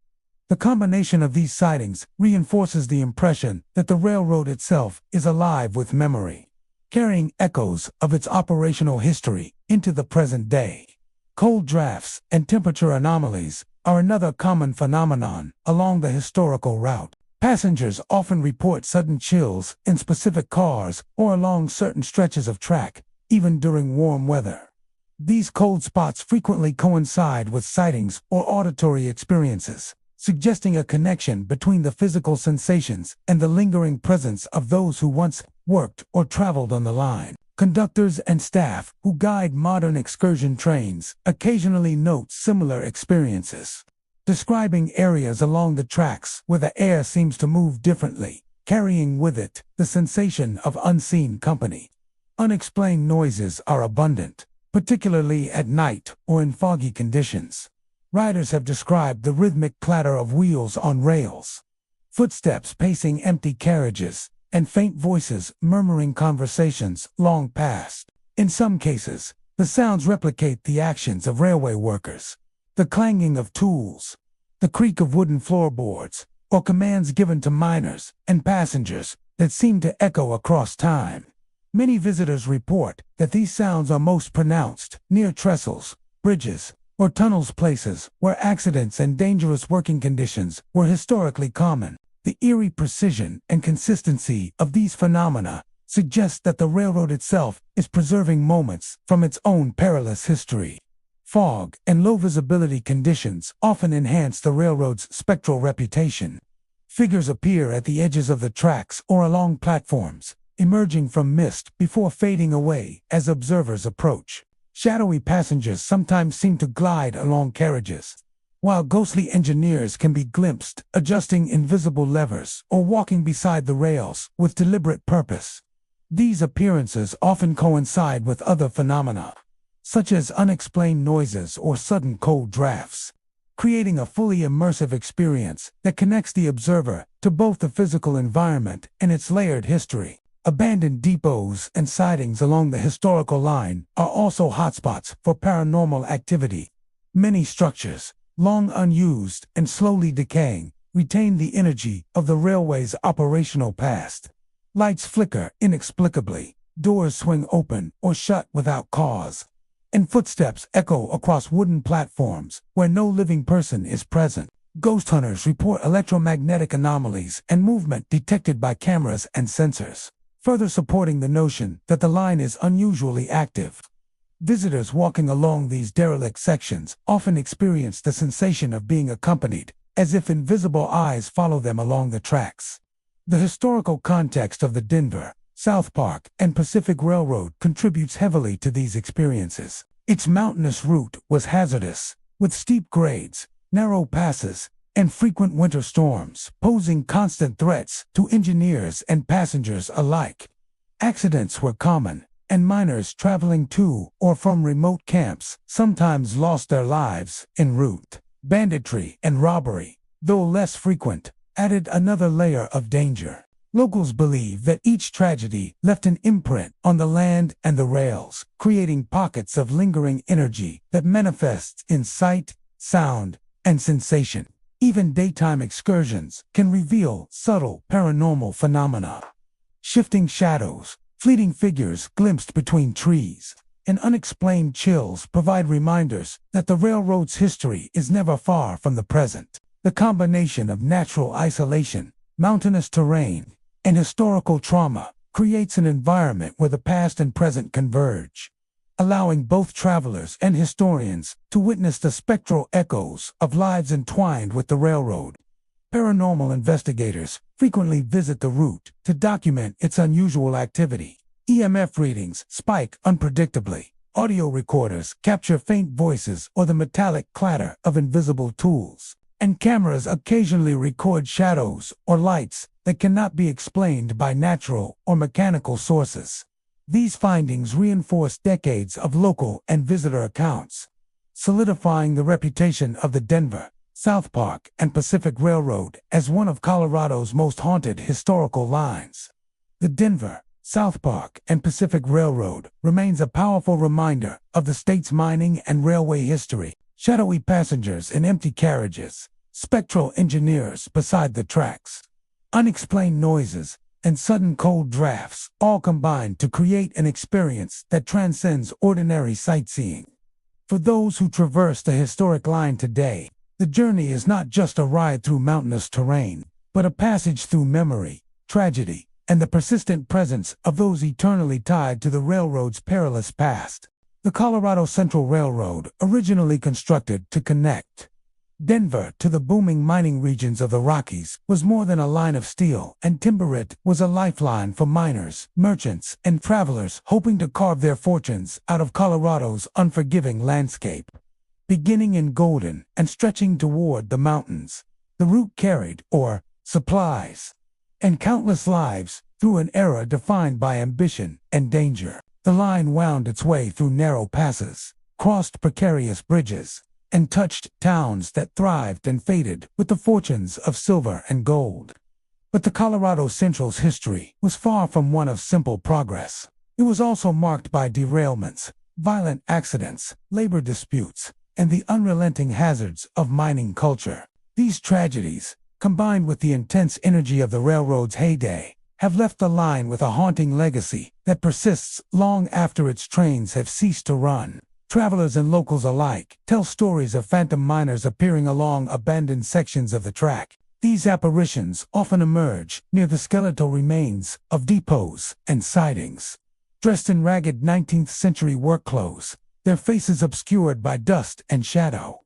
The combination of these sightings reinforces the impression that the railroad itself is alive with memory, carrying echoes of its operational history into the present day. Cold drafts and temperature anomalies are another common phenomenon along the historical route. Passengers often report sudden chills in specific cars or along certain stretches of track, even during warm weather. These cold spots frequently coincide with sightings or auditory experiences, suggesting a connection between the physical sensations and the lingering presence of those who once worked or traveled on the line. Conductors and staff who guide modern excursion trains occasionally note similar experiences, describing areas along the tracks where the air seems to move differently, carrying with it the sensation of unseen company. Unexplained noises are abundant, particularly at night or in foggy conditions. Riders have described the rhythmic clatter of wheels on rails, footsteps pacing empty carriages, and faint voices murmuring conversations long past. In some cases, the sounds replicate the actions of railway workers, the clanging of tools, the creak of wooden floorboards, or commands given to miners and passengers that seem to echo across time. Many visitors report that these sounds are most pronounced near trestles, bridges, or tunnels, places where accidents and dangerous working conditions were historically common. The eerie precision and consistency of these phenomena suggests that the railroad itself is preserving moments from its own perilous history. Fog and low visibility conditions often enhance the railroad's spectral reputation. Figures appear at the edges of the tracks or along platforms, emerging from mist before fading away as observers approach. Shadowy passengers sometimes seem to glide along carriages, while ghostly engineers can be glimpsed adjusting invisible levers or walking beside the rails with deliberate purpose. These appearances often coincide with other phenomena, such as unexplained noises or sudden cold drafts, creating a fully immersive experience that connects the observer to both the physical environment and its layered history. Abandoned depots and sidings along the historical line are also hotspots for paranormal activity. Many structures, long unused and slowly decaying, retain the energy of the railway's operational past. Lights flicker inexplicably, doors swing open or shut without cause, and footsteps echo across wooden platforms where no living person is present. Ghost hunters report electromagnetic anomalies and movement detected by cameras and sensors, further supporting the notion that the line is unusually active. Visitors walking along these derelict sections often experience the sensation of being accompanied, as if invisible eyes follow them along the tracks. The historical context of the Denver, South Park, and Pacific Railroad contributes heavily to these experiences. Its mountainous route was hazardous, with steep grades, narrow passes, and frequent winter storms, posing constant threats to engineers and passengers alike. Accidents were common, and miners traveling to or from remote camps sometimes lost their lives en route. Banditry and robbery, though less frequent, added another layer of danger. Locals believe that each tragedy left an imprint on the land and the rails, creating pockets of lingering energy that manifests in sight, sound, and sensation. Even daytime excursions can reveal subtle paranormal phenomena. Shifting shadows, fleeting figures glimpsed between trees, and unexplained chills provide reminders that the railroad's history is never far from the present. The combination of natural isolation, mountainous terrain, and historical trauma creates an environment where the past and present converge, allowing both travelers and historians to witness the spectral echoes of lives entwined with the railroad. Paranormal investigators frequently visit the route to document its unusual activity. EMF readings spike unpredictably. Audio recorders capture faint voices or the metallic clatter of invisible tools, and cameras occasionally record shadows or lights that cannot be explained by natural or mechanical sources. These findings reinforce decades of local and visitor accounts, solidifying the reputation of the Denver, South Park, and Pacific Railroad as one of Colorado's most haunted historical lines. The Denver, South Park, and Pacific Railroad remains a powerful reminder of the state's mining and railway history. Shadowy passengers in empty carriages, spectral engineers beside the tracks, unexplained noises, and sudden cold drafts all combine to create an experience that transcends ordinary sightseeing. For those who traverse the historic line today, the journey is not just a ride through mountainous terrain, but a passage through memory, tragedy, and the persistent presence of those eternally tied to the railroad's perilous past. The Colorado Central Railroad, originally constructed to connect Denver to the booming mining regions of the Rockies, was more than a line of steel and timber. It was a lifeline for miners, merchants, and travelers hoping to carve their fortunes out of Colorado's unforgiving landscape. Beginning in Golden and stretching toward the mountains, the route carried, supplies, and countless lives through an era defined by ambition and danger. The line wound its way through narrow passes, crossed precarious bridges, and touched towns that thrived and faded with the fortunes of silver and gold. But the Colorado Central's history was far from one of simple progress. It was also marked by derailments, violent accidents, labor disputes, and the unrelenting hazards of mining culture. These tragedies, combined with the intense energy of the railroad's heyday, have left the line with a haunting legacy that persists long after its trains have ceased to run. Travelers and locals alike tell stories of phantom miners appearing along abandoned sections of the track. These apparitions often emerge near the skeletal remains of depots and sidings. Dressed in ragged 19th-century work clothes, their faces obscured by dust and shadow.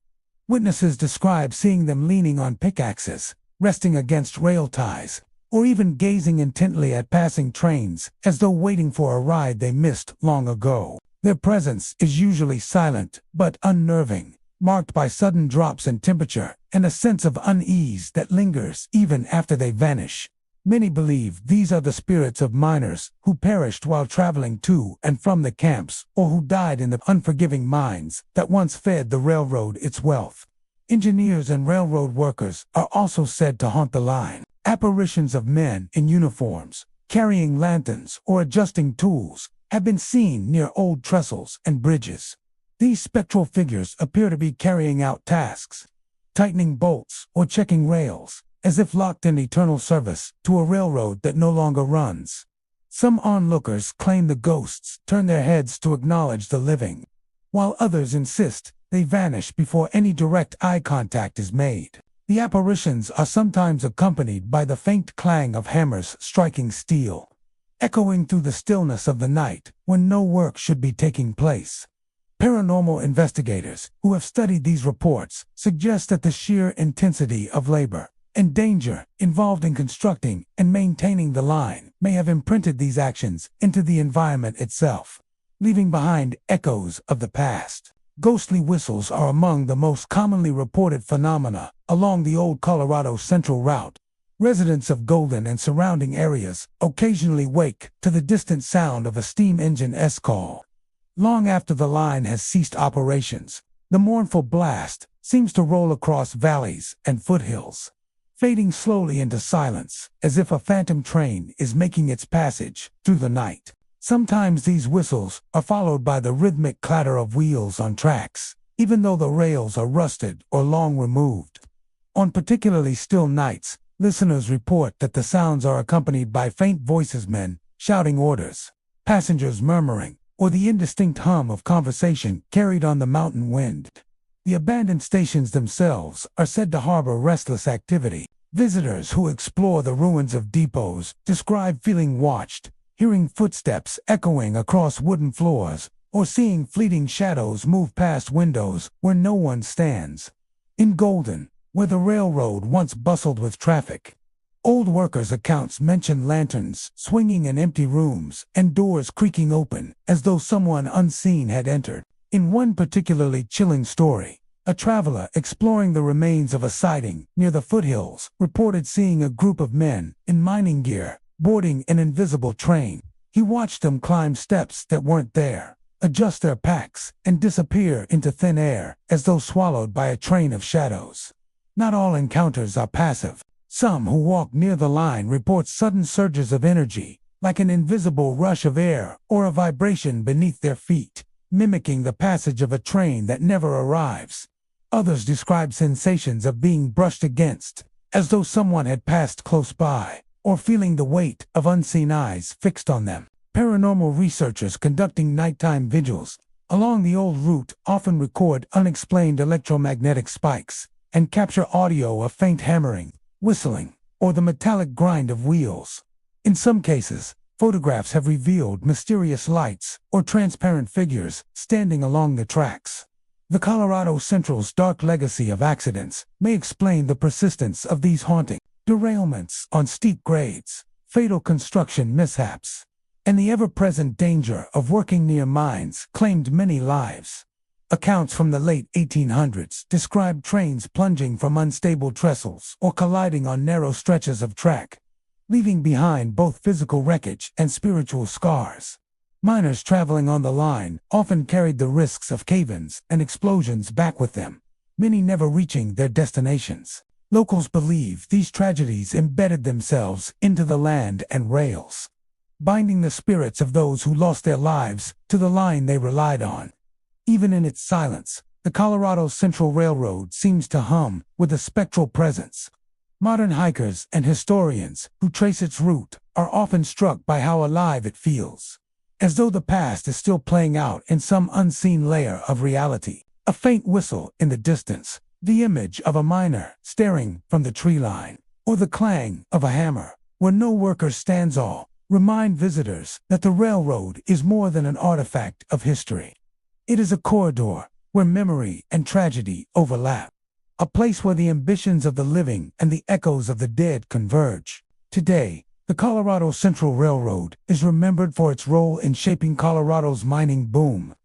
Witnesses describe seeing them leaning on pickaxes, resting against rail ties, or even gazing intently at passing trains as though waiting for a ride they missed long ago. Their presence is usually silent but unnerving, marked by sudden drops in temperature and a sense of unease that lingers even after they vanish. Many believe these are the spirits of miners who perished while traveling to and from the camps, or who died in the unforgiving mines that once fed the railroad its wealth. Engineers and railroad workers are also said to haunt the line. Apparitions of men in uniforms, carrying lanterns or adjusting tools, have been seen near old trestles and bridges. These spectral figures appear to be carrying out tasks, tightening bolts or checking rails, as if locked in eternal service to a railroad that no longer runs. Some onlookers claim the ghosts turn their heads to acknowledge the living, while others insist they vanish before any direct eye contact is made. The apparitions are sometimes accompanied by the faint clang of hammers striking steel, echoing through the stillness of the night when no work should be taking place. Paranormal investigators who have studied these reports suggest that the sheer intensity of labor and danger involved in constructing and maintaining the line may have imprinted these actions into the environment itself, leaving behind echoes of the past. Ghostly whistles are among the most commonly reported phenomena along the old Colorado Central route. Residents of Golden and surrounding areas occasionally wake to the distant sound of a steam engine's call. Long after the line has ceased operations, the mournful blast seems to roll across valleys and foothills, fading slowly into silence as if a phantom train is making its passage through the night. Sometimes these whistles are followed by the rhythmic clatter of wheels on tracks, even though the rails are rusted or long removed. On particularly still nights, listeners report that the sounds are accompanied by faint voices, men shouting orders, passengers murmuring, or the indistinct hum of conversation carried on the mountain wind. The abandoned stations themselves are said to harbor restless activity. Visitors who explore the ruins of depots describe feeling watched, hearing footsteps echoing across wooden floors, or seeing fleeting shadows move past windows where no one stands. In Golden, where the railroad once bustled with traffic, old workers' accounts mention lanterns swinging in empty rooms and doors creaking open as though someone unseen had entered. In one particularly chilling story, a traveler exploring the remains of a sighting near the foothills reported seeing a group of men in mining gear boarding an invisible train. He watched them climb steps that weren't there, adjust their packs, and disappear into thin air as though swallowed by a train of shadows. Not all encounters are passive. Some who walk near the line report sudden surges of energy, like an invisible rush of air or a vibration beneath their feet, mimicking the passage of a train that never arrives. Others describe sensations of being brushed against, as though someone had passed close by, or feeling the weight of unseen eyes fixed on them. Paranormal researchers conducting nighttime vigils along the old route often record unexplained electromagnetic spikes and capture audio of faint hammering, whistling, or the metallic grind of wheels. In some cases, photographs have revealed mysterious lights or transparent figures standing along the tracks. The Colorado Central's dark legacy of accidents may explain the persistence of these hauntings. Derailments on steep grades, fatal construction mishaps, and the ever-present danger of working near mines claimed many lives. Accounts from the late 1800s described trains plunging from unstable trestles or colliding on narrow stretches of track, leaving behind both physical wreckage and spiritual scars. Miners traveling on the line often carried the risks of cave-ins and explosions back with them, many never reaching their destinations. Locals believe these tragedies embedded themselves into the land and rails, binding the spirits of those who lost their lives to the line they relied on. Even in its silence, the Colorado Central Railroad seems to hum with a spectral presence. Modern hikers and historians who trace its route are often struck by how alive it feels, as though the past is still playing out in some unseen layer of reality. A faint whistle in the distance, the image of a miner staring from the tree line, or the clang of a hammer where no worker stands all, remind visitors that the railroad is more than an artifact of history. It is a corridor where memory and tragedy overlap, a place where the ambitions of the living and the echoes of the dead converge. Today, the Colorado Central Railroad is remembered for its role in shaping Colorado's mining boom.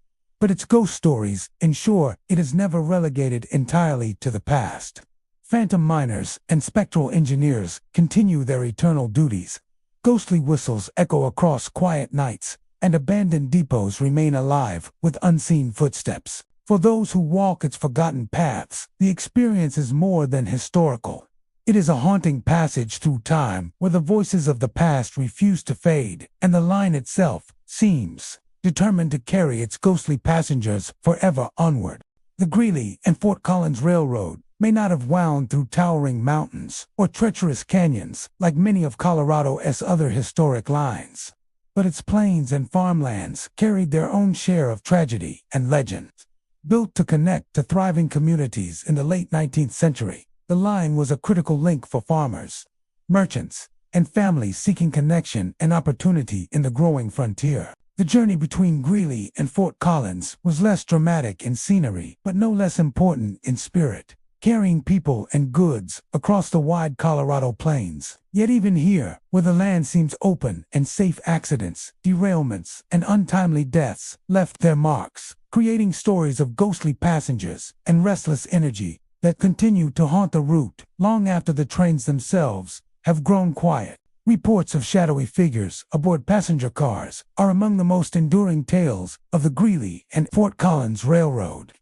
But its ghost stories ensure it is never relegated entirely to the past. Phantom miners and spectral engineers continue their eternal duties. Ghostly whistles echo across quiet nights, and abandoned depots remain alive with unseen footsteps. For those who walk its forgotten paths, the experience is more than historical. It is a haunting passage through time where the voices of the past refuse to fade, and the line itself seems determined to carry its ghostly passengers forever onward. The Greeley and Fort Collins Railroad may not have wound through towering mountains or treacherous canyons like many of Colorado's other historic lines, but its plains and farmlands carried their own share of tragedy and legend. Built to connect to thriving communities in the late 19th century, the line was a critical link for farmers, merchants, and families seeking connection and opportunity in the growing frontier. The journey between Greeley and Fort Collins was less dramatic in scenery, but no less important in spirit, carrying people and goods across the wide Colorado plains. Yet even here, where the land seems open and safe, accidents, derailments, and untimely deaths left their marks, creating stories of ghostly passengers and restless energy that continue to haunt the route long after the trains themselves have grown quiet. Reports of shadowy figures aboard passenger cars are among the most enduring tales of the Greeley and Fort Collins Railroad.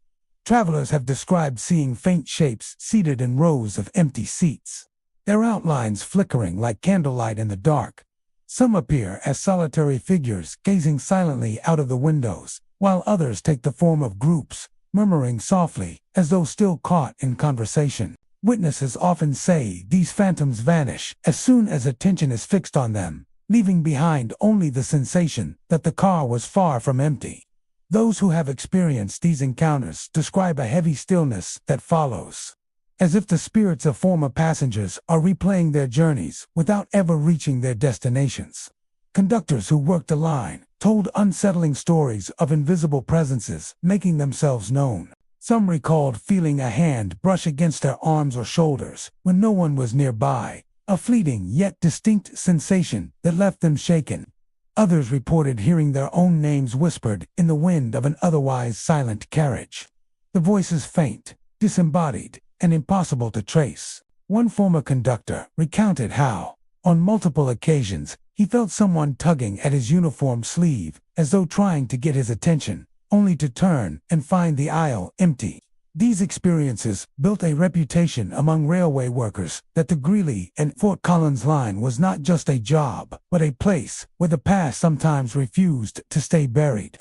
Travelers have described seeing faint shapes seated in rows of empty seats, their outlines flickering like candlelight in the dark. Some appear as solitary figures gazing silently out of the windows, while others take the form of groups, murmuring softly as though still caught in conversation. Witnesses often say these phantoms vanish as soon as attention is fixed on them, leaving behind only the sensation that the car was far from empty. Those who have experienced these encounters describe a heavy stillness that follows, as if the spirits of former passengers are replaying their journeys without ever reaching their destinations. Conductors who worked the line told unsettling stories of invisible presences making themselves known. Some recalled feeling a hand brush against their arms or shoulders when no one was nearby, a fleeting yet distinct sensation that left them shaken. Others reported hearing their own names whispered in the wind of an otherwise silent carriage. The voices faint, disembodied, and impossible to trace. One former conductor recounted how, on multiple occasions, he felt someone tugging at his uniform sleeve as though trying to get his attention, only to turn and find the aisle empty. These experiences built a reputation among railway workers that the Greeley and Fort Collins line was not just a job, but a place where the past sometimes refused to stay buried.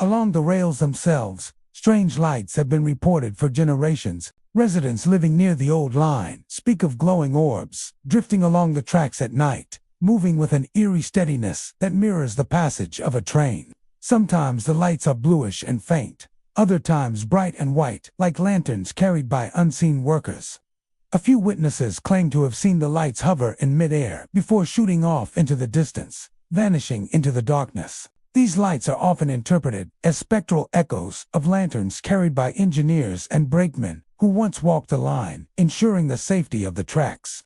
Along the rails themselves, strange lights have been reported for generations. Residents living near the old line speak of glowing orbs drifting along the tracks at night, moving with an eerie steadiness that mirrors the passage of a train. Sometimes the lights are bluish and faint, other times bright and white, like lanterns carried by unseen workers. A few witnesses claim to have seen the lights hover in midair before shooting off into the distance, vanishing into the darkness. These lights are often interpreted as spectral echoes of lanterns carried by engineers and brakemen who once walked the line, ensuring the safety of the tracks.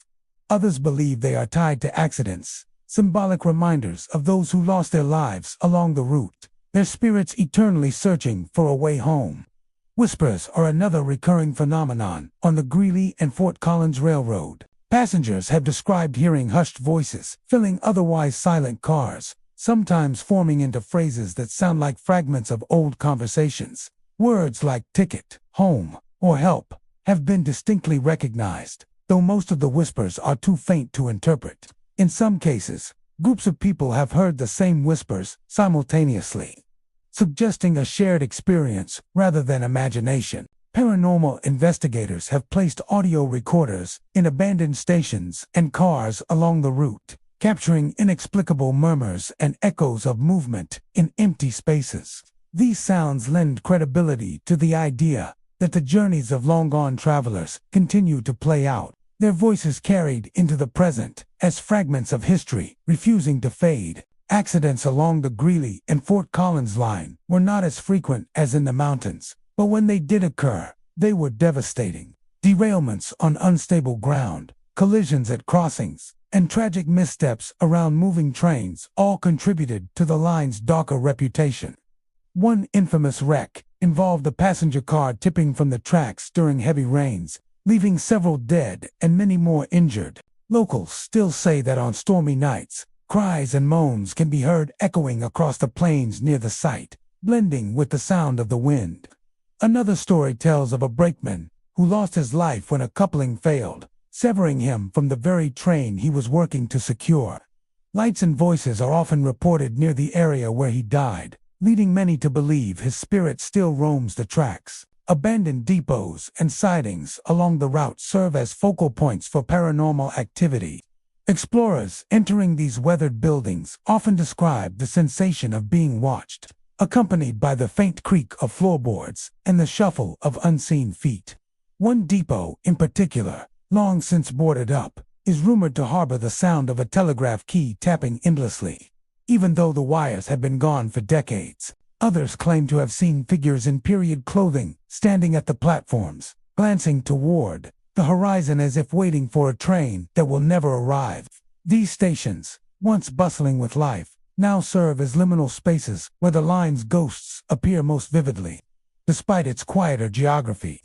Others believe they are tied to accidents, symbolic reminders of those who lost their lives along the route, their spirits eternally searching for a way home. Whispers are another recurring phenomenon on the Greeley and Fort Collins Railroad. Passengers have described hearing hushed voices filling otherwise silent cars, sometimes forming into phrases that sound like fragments of old conversations. Words like ticket, home, or help have been distinctly recognized, though most of the whispers are too faint to interpret. In some cases, groups of people have heard the same whispers simultaneously, suggesting a shared experience rather than imagination. Paranormal investigators have placed audio recorders in abandoned stations and cars along the route, capturing inexplicable murmurs and echoes of movement in empty spaces. These sounds lend credibility to the idea that the journeys of long-gone travelers continue to play out, their voices carried into the present as fragments of history refusing to fade. Accidents along the Greeley and Fort Collins line were not as frequent as in the mountains, but when they did occur, they were devastating. Derailments on unstable ground, collisions at crossings, and tragic missteps around moving trains all contributed to the line's darker reputation. One infamous wreck involved a passenger car tipping from the tracks during heavy rains, leaving several dead and many more injured. Locals still say that on stormy nights, cries and moans can be heard echoing across the plains near the site, blending with the sound of the wind. Another story tells of a brakeman who lost his life when a coupling failed, severing him from the very train he was working to secure. Lights and voices are often reported near the area where he died, leading many to believe his spirit still roams the tracks. Abandoned depots and sightings along the route serve as focal points for paranormal activity. Explorers entering these weathered buildings often describe the sensation of being watched, accompanied by the faint creak of floorboards and the shuffle of unseen feet. One depot, in particular, long since boarded up, is rumored to harbor the sound of a telegraph key tapping endlessly. Even though the wires have been gone for decades, others claim to have seen figures in period clothing standing at the platforms, glancing toward the horizon as if waiting for a train that will never arrive. These stations, once bustling with life, now serve as liminal spaces where the line's ghosts appear most vividly. Despite its quieter geography,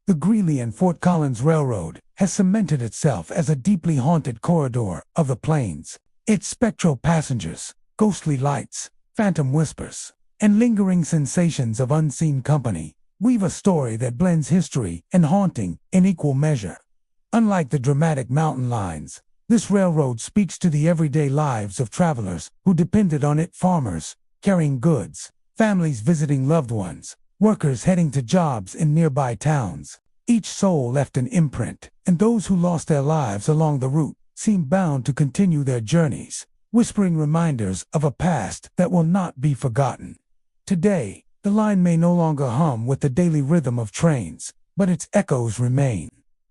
the Greeley and Fort Collins Railroad has cemented itself as a deeply haunted corridor of the plains. Its spectral passengers, ghostly lights, phantom whispers, and lingering sensations of unseen company weave a story that blends history and haunting in equal measure. Unlike the dramatic mountain lines, this railroad speaks to the everyday lives of travelers who depended on it: farmers carrying goods, families visiting loved ones, workers heading to jobs in nearby towns. Each soul left an imprint, and those who lost their lives along the route seem bound to continue their journeys, whispering reminders of a past that will not be forgotten. Today, the line may no longer hum with the daily rhythm of trains, but its echoes remain.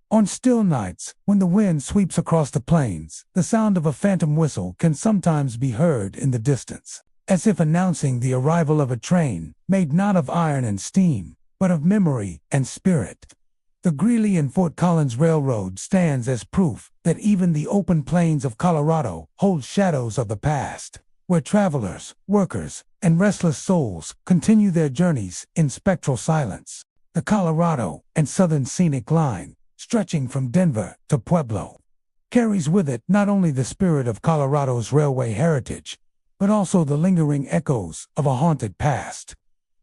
On still nights, when the wind sweeps across the plains, the sound of a phantom whistle can sometimes be heard in the distance, as if announcing the arrival of a train made not of iron and steam, but of memory and spirit. The Greeley and Fort Collins Railroad stands as proof that even the open plains of Colorado hold shadows of the past, where travelers, workers, and restless souls continue their journeys in spectral silence. The Colorado and Southern Scenic Line, stretching from Denver to Pueblo, carries with it not only the spirit of Colorado's railway heritage, but also the lingering echoes of a haunted past.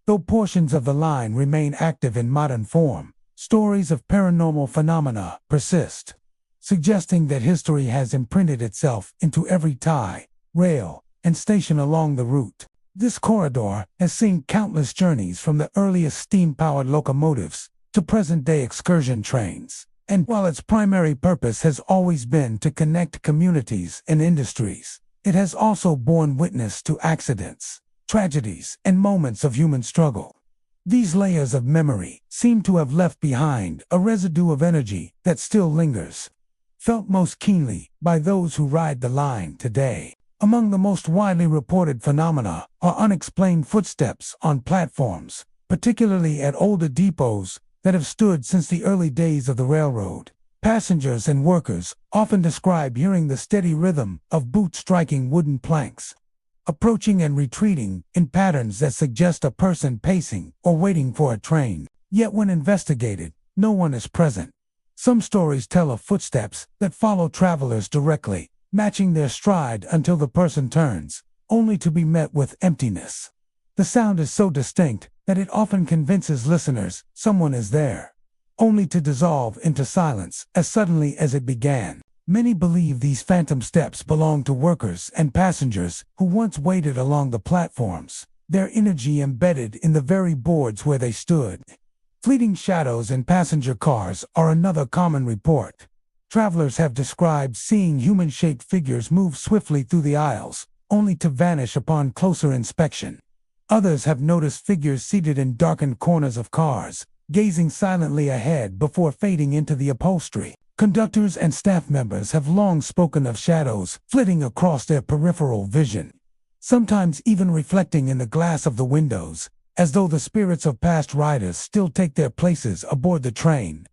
Though portions of the line remain active in modern form, stories of paranormal phenomena persist, suggesting that history has imprinted itself into every tie, rail, and station along the route. This corridor has seen countless journeys from the earliest steam-powered locomotives to present-day excursion trains, and while its primary purpose has always been to connect communities and industries, it has also borne witness to accidents, tragedies, and moments of human struggle. These layers of memory seem to have left behind a residue of energy that still lingers, felt most keenly by those who ride the line today. Among the most widely reported phenomena are unexplained footsteps on platforms, particularly at older depots that have stood since the early days of the railroad. Passengers and workers often describe hearing the steady rhythm of boots striking wooden planks, approaching and retreating in patterns that suggest a person pacing or waiting for a train. Yet when investigated, no one is present. Some stories tell of footsteps that follow travelers directly, matching their stride until the person turns, only to be met with emptiness. The sound is so distinct that it often convinces listeners someone is there, only to dissolve into silence as suddenly as it began. Many believe these phantom steps belong to workers and passengers who once waited along the platforms, their energy embedded in the very boards where they stood. Fleeting shadows in passenger cars are another common report. Travelers have described seeing human-shaped figures move swiftly through the aisles, only to vanish upon closer inspection. Others have noticed figures seated in darkened corners of cars, gazing silently ahead before fading into the upholstery. Conductors and staff members have long spoken of shadows flitting across their peripheral vision, sometimes even reflecting in the glass of the windows, as though the spirits of past riders still take their places aboard the train.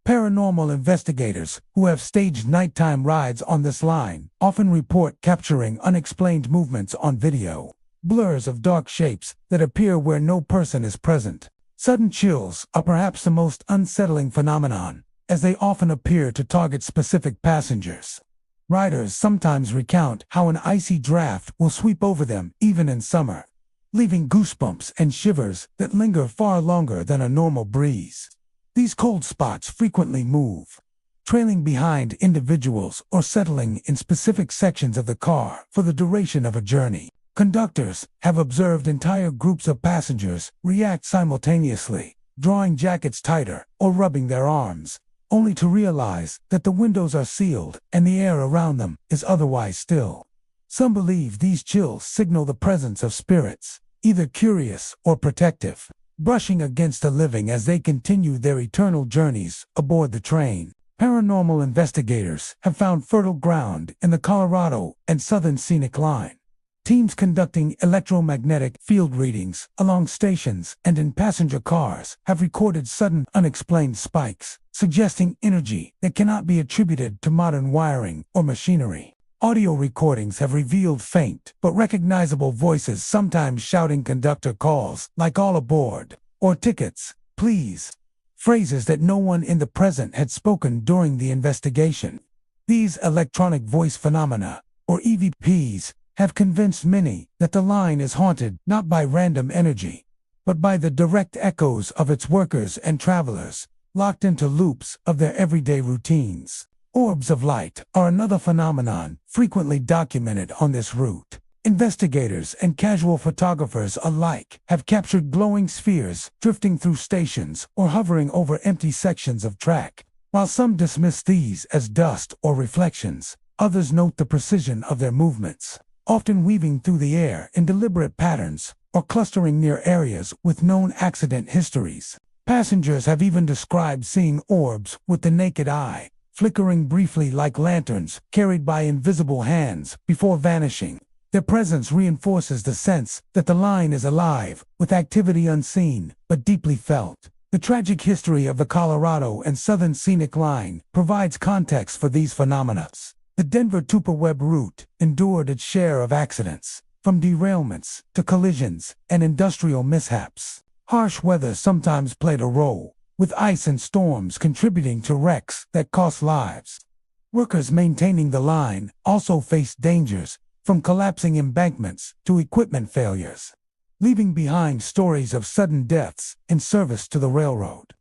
Paranormal investigators who have staged nighttime rides on this line often report capturing unexplained movements on video, blurs of dark shapes that appear where no person is present. Sudden chills are perhaps the most unsettling phenomenon, as they often appear to target specific passengers. Riders sometimes recount how an icy draft will sweep over them even in summer, leaving goosebumps and shivers that linger far longer than a normal breeze. These cold spots frequently move, trailing behind individuals or settling in specific sections of the car for the duration of a journey. Conductors have observed entire groups of passengers react simultaneously, drawing jackets tighter or rubbing their arms, only to realize that the windows are sealed and the air around them is otherwise still. Some believe these chills signal the presence of spirits, either curious or protective, brushing against the living as they continue their eternal journeys aboard the train. Paranormal investigators have found fertile ground in the Colorado and Southern Scenic Line. Teams conducting electromagnetic field readings along stations and in passenger cars have recorded sudden, unexplained spikes, suggesting energy that cannot be attributed to modern wiring or machinery. Audio recordings have revealed faint but recognizable voices, sometimes shouting conductor calls like "all aboard" or "tickets, please," phrases that no one in the present had spoken during the investigation. These electronic voice phenomena, or EVPs, have convinced many that the line is haunted not by random energy, but by the direct echoes of its workers and travelers, locked into loops of their everyday routines. Orbs of light are another phenomenon frequently documented on this route. Investigators and casual photographers alike have captured glowing spheres drifting through stations or hovering over empty sections of track. While some dismiss these as dust or reflections, others note the precision of their movements, often weaving through the air in deliberate patterns or clustering near areas with known accident histories. Passengers have even described seeing orbs with the naked eye, flickering briefly like lanterns carried by invisible hands before vanishing. Their presence reinforces the sense that the line is alive, with activity unseen but deeply felt. The tragic history of the Colorado and Southern Scenic Line provides context for these phenomena. The Denver-Tupper-Webb route endured its share of accidents, from derailments to collisions and industrial mishaps. Harsh weather sometimes played a role, with ice and storms contributing to wrecks that cost lives. Workers maintaining the line also faced dangers, from collapsing embankments to equipment failures, leaving behind stories of sudden deaths in service to the railroad.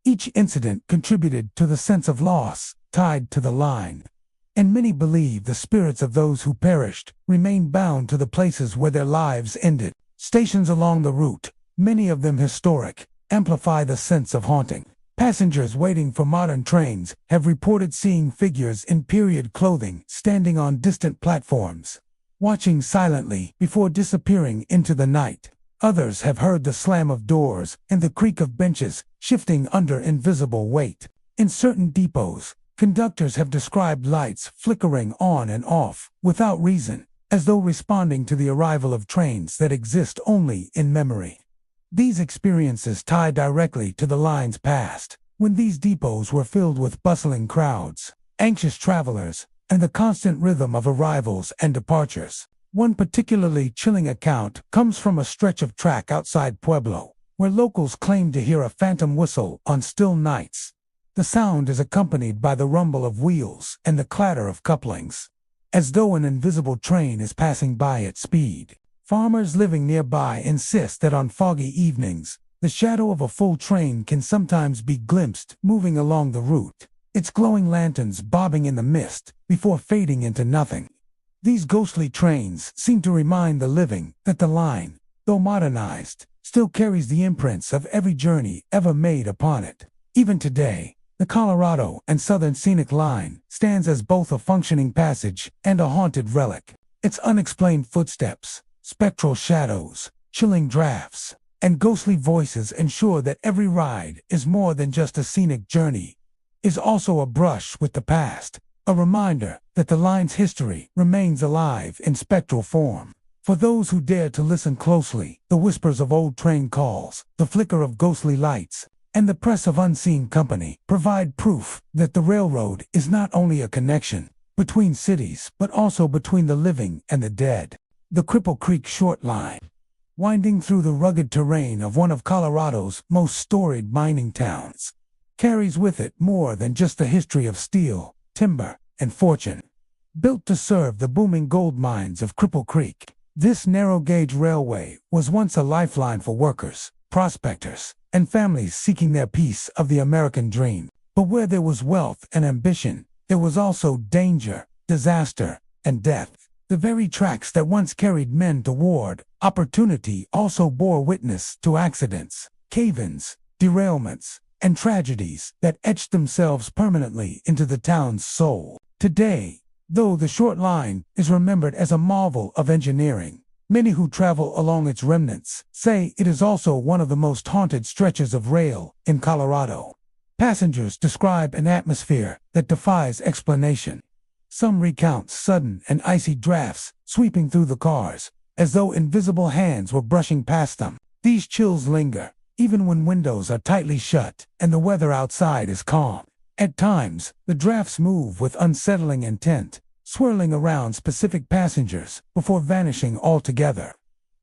Each incident contributed to the sense of loss tied to the line, and many believe the spirits of those who perished remain bound to the places where their lives ended. Stations along the route, many of them historic, amplify the sense of haunting. Passengers waiting for modern trains have reported seeing figures in period clothing standing on distant platforms, watching silently before disappearing into the night. Others have heard the slam of doors and the creak of benches shifting under invisible weight. In certain depots, conductors have described lights flickering on and off without reason, as though responding to the arrival of trains that exist only in memory. These experiences tie directly to the line's past, when these depots were filled with bustling crowds, anxious travelers, and the constant rhythm of arrivals and departures. One particularly chilling account comes from a stretch of track outside Pueblo, where locals claim to hear a phantom whistle on still nights. The sound is accompanied by the rumble of wheels and the clatter of couplings, as though an invisible train is passing by at speed. Farmers living nearby insist that on foggy evenings, the shadow of a full train can sometimes be glimpsed moving along the route, its glowing lanterns bobbing in the mist before fading into nothing. These ghostly trains seem to remind the living that the line, though modernized, still carries the imprints of every journey ever made upon it. Even today, the Colorado and Southern Scenic Line stands as both a functioning passage and a haunted relic. Its unexplained footsteps, spectral shadows, chilling drafts, and ghostly voices ensure that every ride is more than just a scenic journey, is also a brush with the past, a reminder that the line's history remains alive in spectral form. For those who dare to listen closely, the whispers of old train calls, the flicker of ghostly lights, and the press of unseen company provide proof that the railroad is not only a connection between cities but also between the living and the dead. The Cripple Creek Short Line, winding through the rugged terrain of one of Colorado's most storied mining towns, carries with it more than just the history of steel, timber, and fortune. Built to serve the booming gold mines of Cripple Creek, this narrow-gauge railway was once a lifeline for workers, prospectors, and families seeking their piece of the American dream. But where there was wealth and ambition, there was also danger, disaster, and death. The very tracks that once carried men toward opportunity also bore witness to accidents, cave-ins, derailments, and tragedies that etched themselves permanently into the town's soul. Today, though the short line is remembered as a marvel of engineering, many who travel along its remnants say it is also one of the most haunted stretches of rail in Colorado. Passengers describe an atmosphere that defies explanation. Some recount sudden and icy drafts sweeping through the cars, as though invisible hands were brushing past them. These chills linger, even when windows are tightly shut and the weather outside is calm. At times, the drafts move with unsettling intent, swirling around specific passengers before vanishing altogether.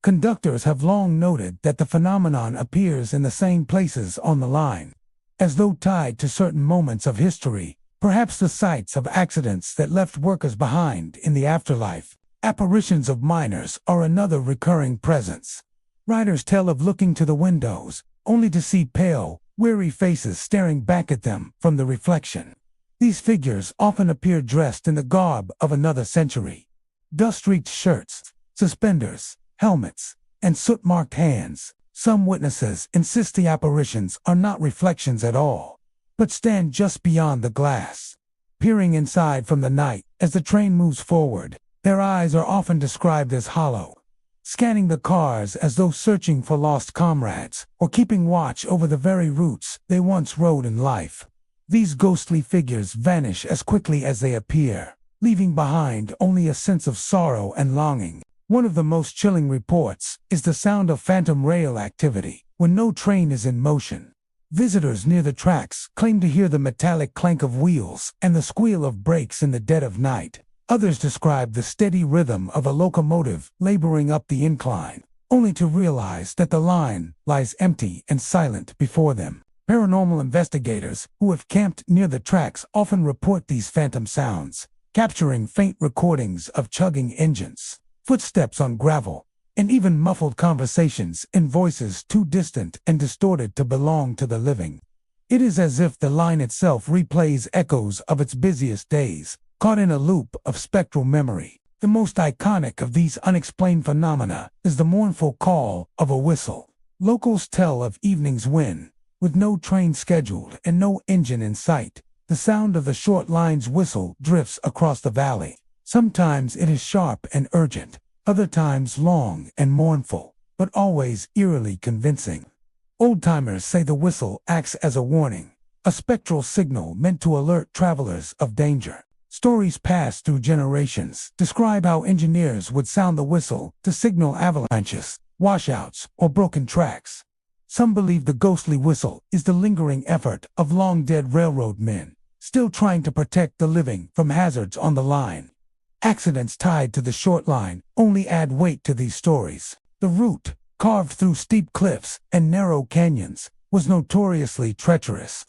Conductors have long noted that the phenomenon appears in the same places on the line, as though tied to certain moments of history, perhaps the sites of accidents that left workers behind in the afterlife. Apparitions of miners are another recurring presence. Riders tell of looking to the windows, only to see pale, weary faces staring back at them from the reflection. These figures often appear dressed in the garb of another century. Dust-streaked shirts, suspenders, helmets, and soot-marked hands. Some witnesses insist the apparitions are not reflections at all, but stand just beyond the glass, peering inside from the night as the train moves forward. Their eyes are often described as hollow, scanning the cars as though searching for lost comrades or keeping watch over the very routes they once rode in life. These ghostly figures vanish as quickly as they appear, leaving behind only a sense of sorrow and longing. One of the most chilling reports is the sound of phantom rail activity when no train is in motion. Visitors near the tracks claim to hear the metallic clank of wheels and the squeal of brakes in the dead of night. Others describe the steady rhythm of a locomotive laboring up the incline, only to realize that the line lies empty and silent before them. Paranormal investigators who have camped near the tracks often report these phantom sounds, capturing faint recordings of chugging engines, footsteps on gravel, and even muffled conversations in voices too distant and distorted to belong to the living. It is as if the line itself replays echoes of its busiest days, caught in a loop of spectral memory. The most iconic of these unexplained phenomena is the mournful call of a whistle. Locals tell of evenings when, with no train scheduled and no engine in sight, the sound of the short line's whistle drifts across the valley. Sometimes it is sharp and urgent, other times long and mournful, but always eerily convincing. Old-timers say the whistle acts as a warning, a spectral signal meant to alert travelers of danger. Stories passed through generations describe how engineers would sound the whistle to signal avalanches, washouts, or broken tracks. Some believe the ghostly whistle is the lingering effort of long-dead railroad men, still trying to protect the living from hazards on the line. Accidents tied to the short line only add weight to these stories. The route, carved through steep cliffs and narrow canyons, was notoriously treacherous.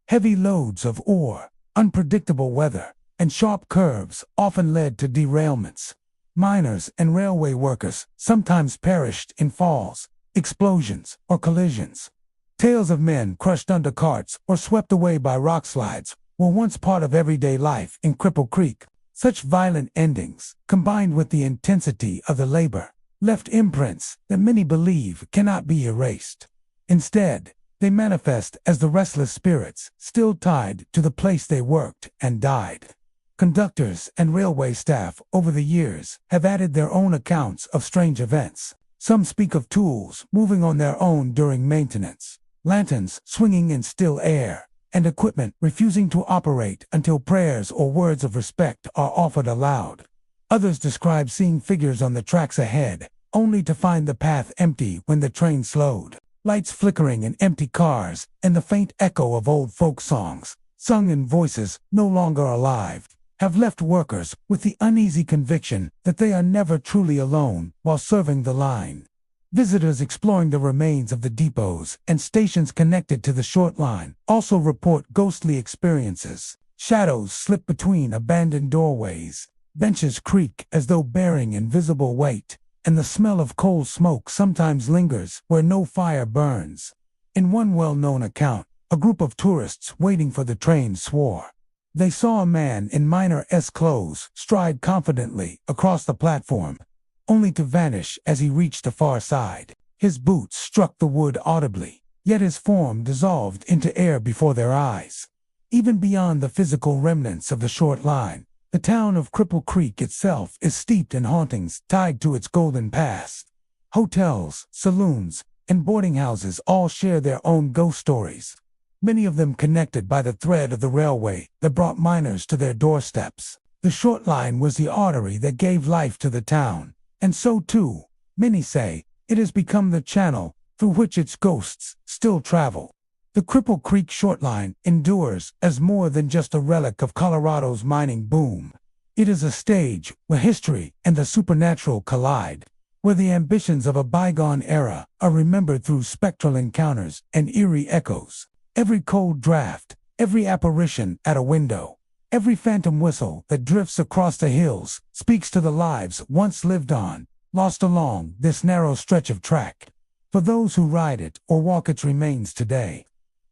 Heavy loads of ore, unpredictable weather, and sharp curves often led to derailments. Miners and railway workers sometimes perished in falls, explosions, or collisions. Tales of men crushed under carts or swept away by rockslides were once part of everyday life in Cripple Creek. Such violent endings, combined with the intensity of the labor, left imprints that many believe cannot be erased. Instead, they manifest as the restless spirits still tied to the place they worked and died. Conductors and railway staff over the years have added their own accounts of strange events. Some speak of tools moving on their own during maintenance, lanterns swinging in still air, and equipment refusing to operate until prayers or words of respect are offered aloud. Others describe seeing figures on the tracks ahead, only to find the path empty when the train slowed. Lights flickering in empty cars, and the faint echo of old folk songs, sung in voices no longer alive, have left workers with the uneasy conviction that they are never truly alone while serving the line. Visitors exploring the remains of the depots and stations connected to the short line also report ghostly experiences. Shadows slip between abandoned doorways, benches creak as though bearing invisible weight, and the smell of coal smoke sometimes lingers where no fire burns. In one well-known account, a group of tourists waiting for the train swore they saw a man in minor-s clothes stride confidently across the platform, only to vanish as he reached the far side. His boots struck the wood audibly, yet his form dissolved into air before their eyes. Even beyond the physical remnants of the short line, the town of Cripple Creek itself is steeped in hauntings tied to its golden past. Hotels, saloons, and boarding houses all share their own ghost stories, many of them connected by the thread of the railway that brought miners to their doorsteps. The short line was the artery that gave life to the town, and so too, many say, it has become the channel through which its ghosts still travel. The Cripple Creek short line endures as more than just a relic of Colorado's mining boom. It is a stage where history and the supernatural collide, where the ambitions of a bygone era are remembered through spectral encounters and eerie echoes. Every cold draft, every apparition at a window, every phantom whistle that drifts across the hills speaks to the lives once lived on, lost along this narrow stretch of track. For those who ride it or walk its remains today,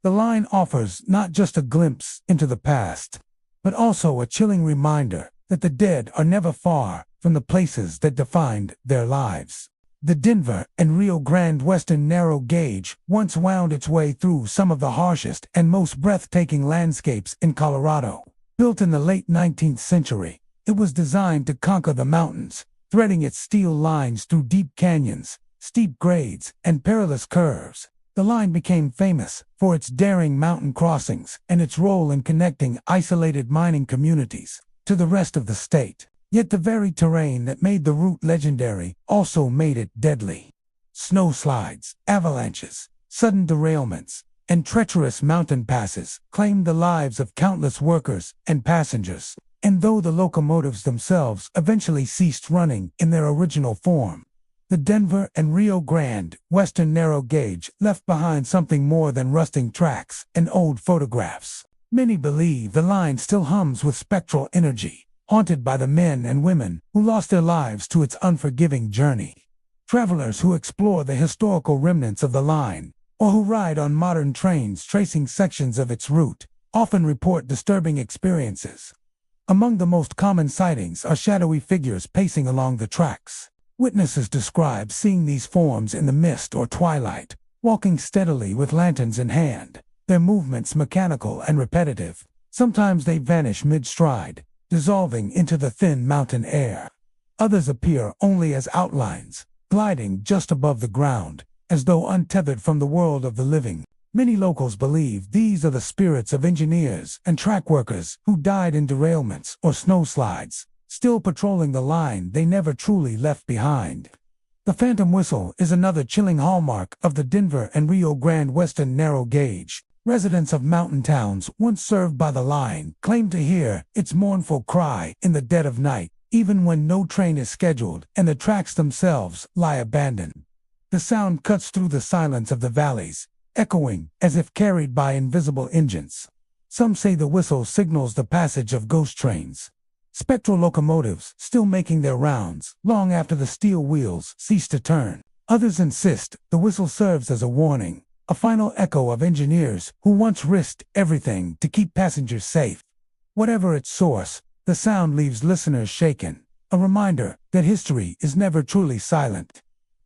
the line offers not just a glimpse into the past, but also a chilling reminder that the dead are never far from the places that defined their lives. The Denver and Rio Grande Western Narrow Gauge once wound its way through some of the harshest and most breathtaking landscapes in Colorado. Built in the late 19th century, it was designed to conquer the mountains, threading its steel lines through deep canyons, steep grades, and perilous curves. The line became famous for its daring mountain crossings and its role in connecting isolated mining communities to the rest of the state. Yet the very terrain that made the route legendary also made it deadly. Snowslides, avalanches, sudden derailments, and treacherous mountain passes claimed the lives of countless workers and passengers, and though the locomotives themselves eventually ceased running in their original form, the Denver and Rio Grande Western Narrow Gauge left behind something more than rusting tracks and old photographs. Many believe the line still hums with spectral energy, haunted by the men and women who lost their lives to its unforgiving journey. Travelers who explore the historical remnants of the line, or who ride on modern trains tracing sections of its route, often report disturbing experiences. Among the most common sightings are shadowy figures pacing along the tracks. Witnesses describe seeing these forms in the mist or twilight, walking steadily with lanterns in hand, their movements mechanical and repetitive. Sometimes they vanish mid-stride, dissolving into the thin mountain air. Others appear only as outlines, gliding just above the ground, as though untethered from the world of the living. Many locals believe these are the spirits of engineers and track workers who died in derailments or snowslides, still patrolling the line they never truly left behind. The phantom whistle is another chilling hallmark of the Denver and Rio Grande Western Narrow Gauge. Residents of mountain towns once served by the line claim to hear its mournful cry in the dead of night, even when no train is scheduled and the tracks themselves lie abandoned. The sound cuts through the silence of the valleys, echoing as if carried by invisible engines. Some say the whistle signals the passage of ghost trains, spectral locomotives still making their rounds long after the steel wheels cease to turn. Others insist the whistle serves as a warning, a final echo of engineers who once risked everything to keep passengers safe. Whatever its source, the sound leaves listeners shaken, a reminder that history is never truly silent.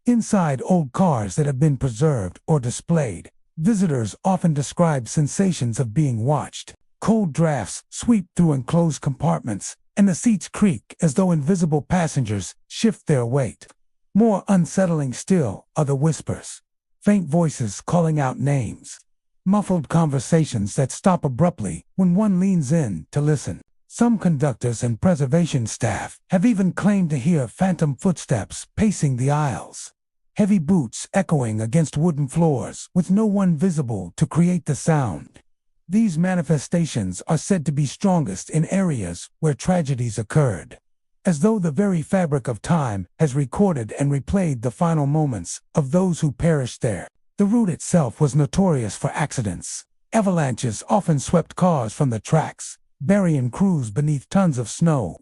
Inside old cars that have been preserved or displayed, visitors often describe sensations of being watched. Cold drafts sweep through enclosed compartments, and the seats creak as though invisible passengers shift their weight. More unsettling still are the whispers, faint voices calling out names, muffled conversations that stop abruptly when one leans in to listen. Some conductors and preservation staff have even claimed to hear phantom footsteps pacing the aisles. heavy boots echoing against wooden floors with no one visible to create the sound. These manifestations are said to be strongest in areas where tragedies occurred, as though the very fabric of time has recorded and replayed the final moments of those who perished there. The route itself was notorious for accidents. Avalanches often swept cars from the tracks, burying crews beneath tons of snow.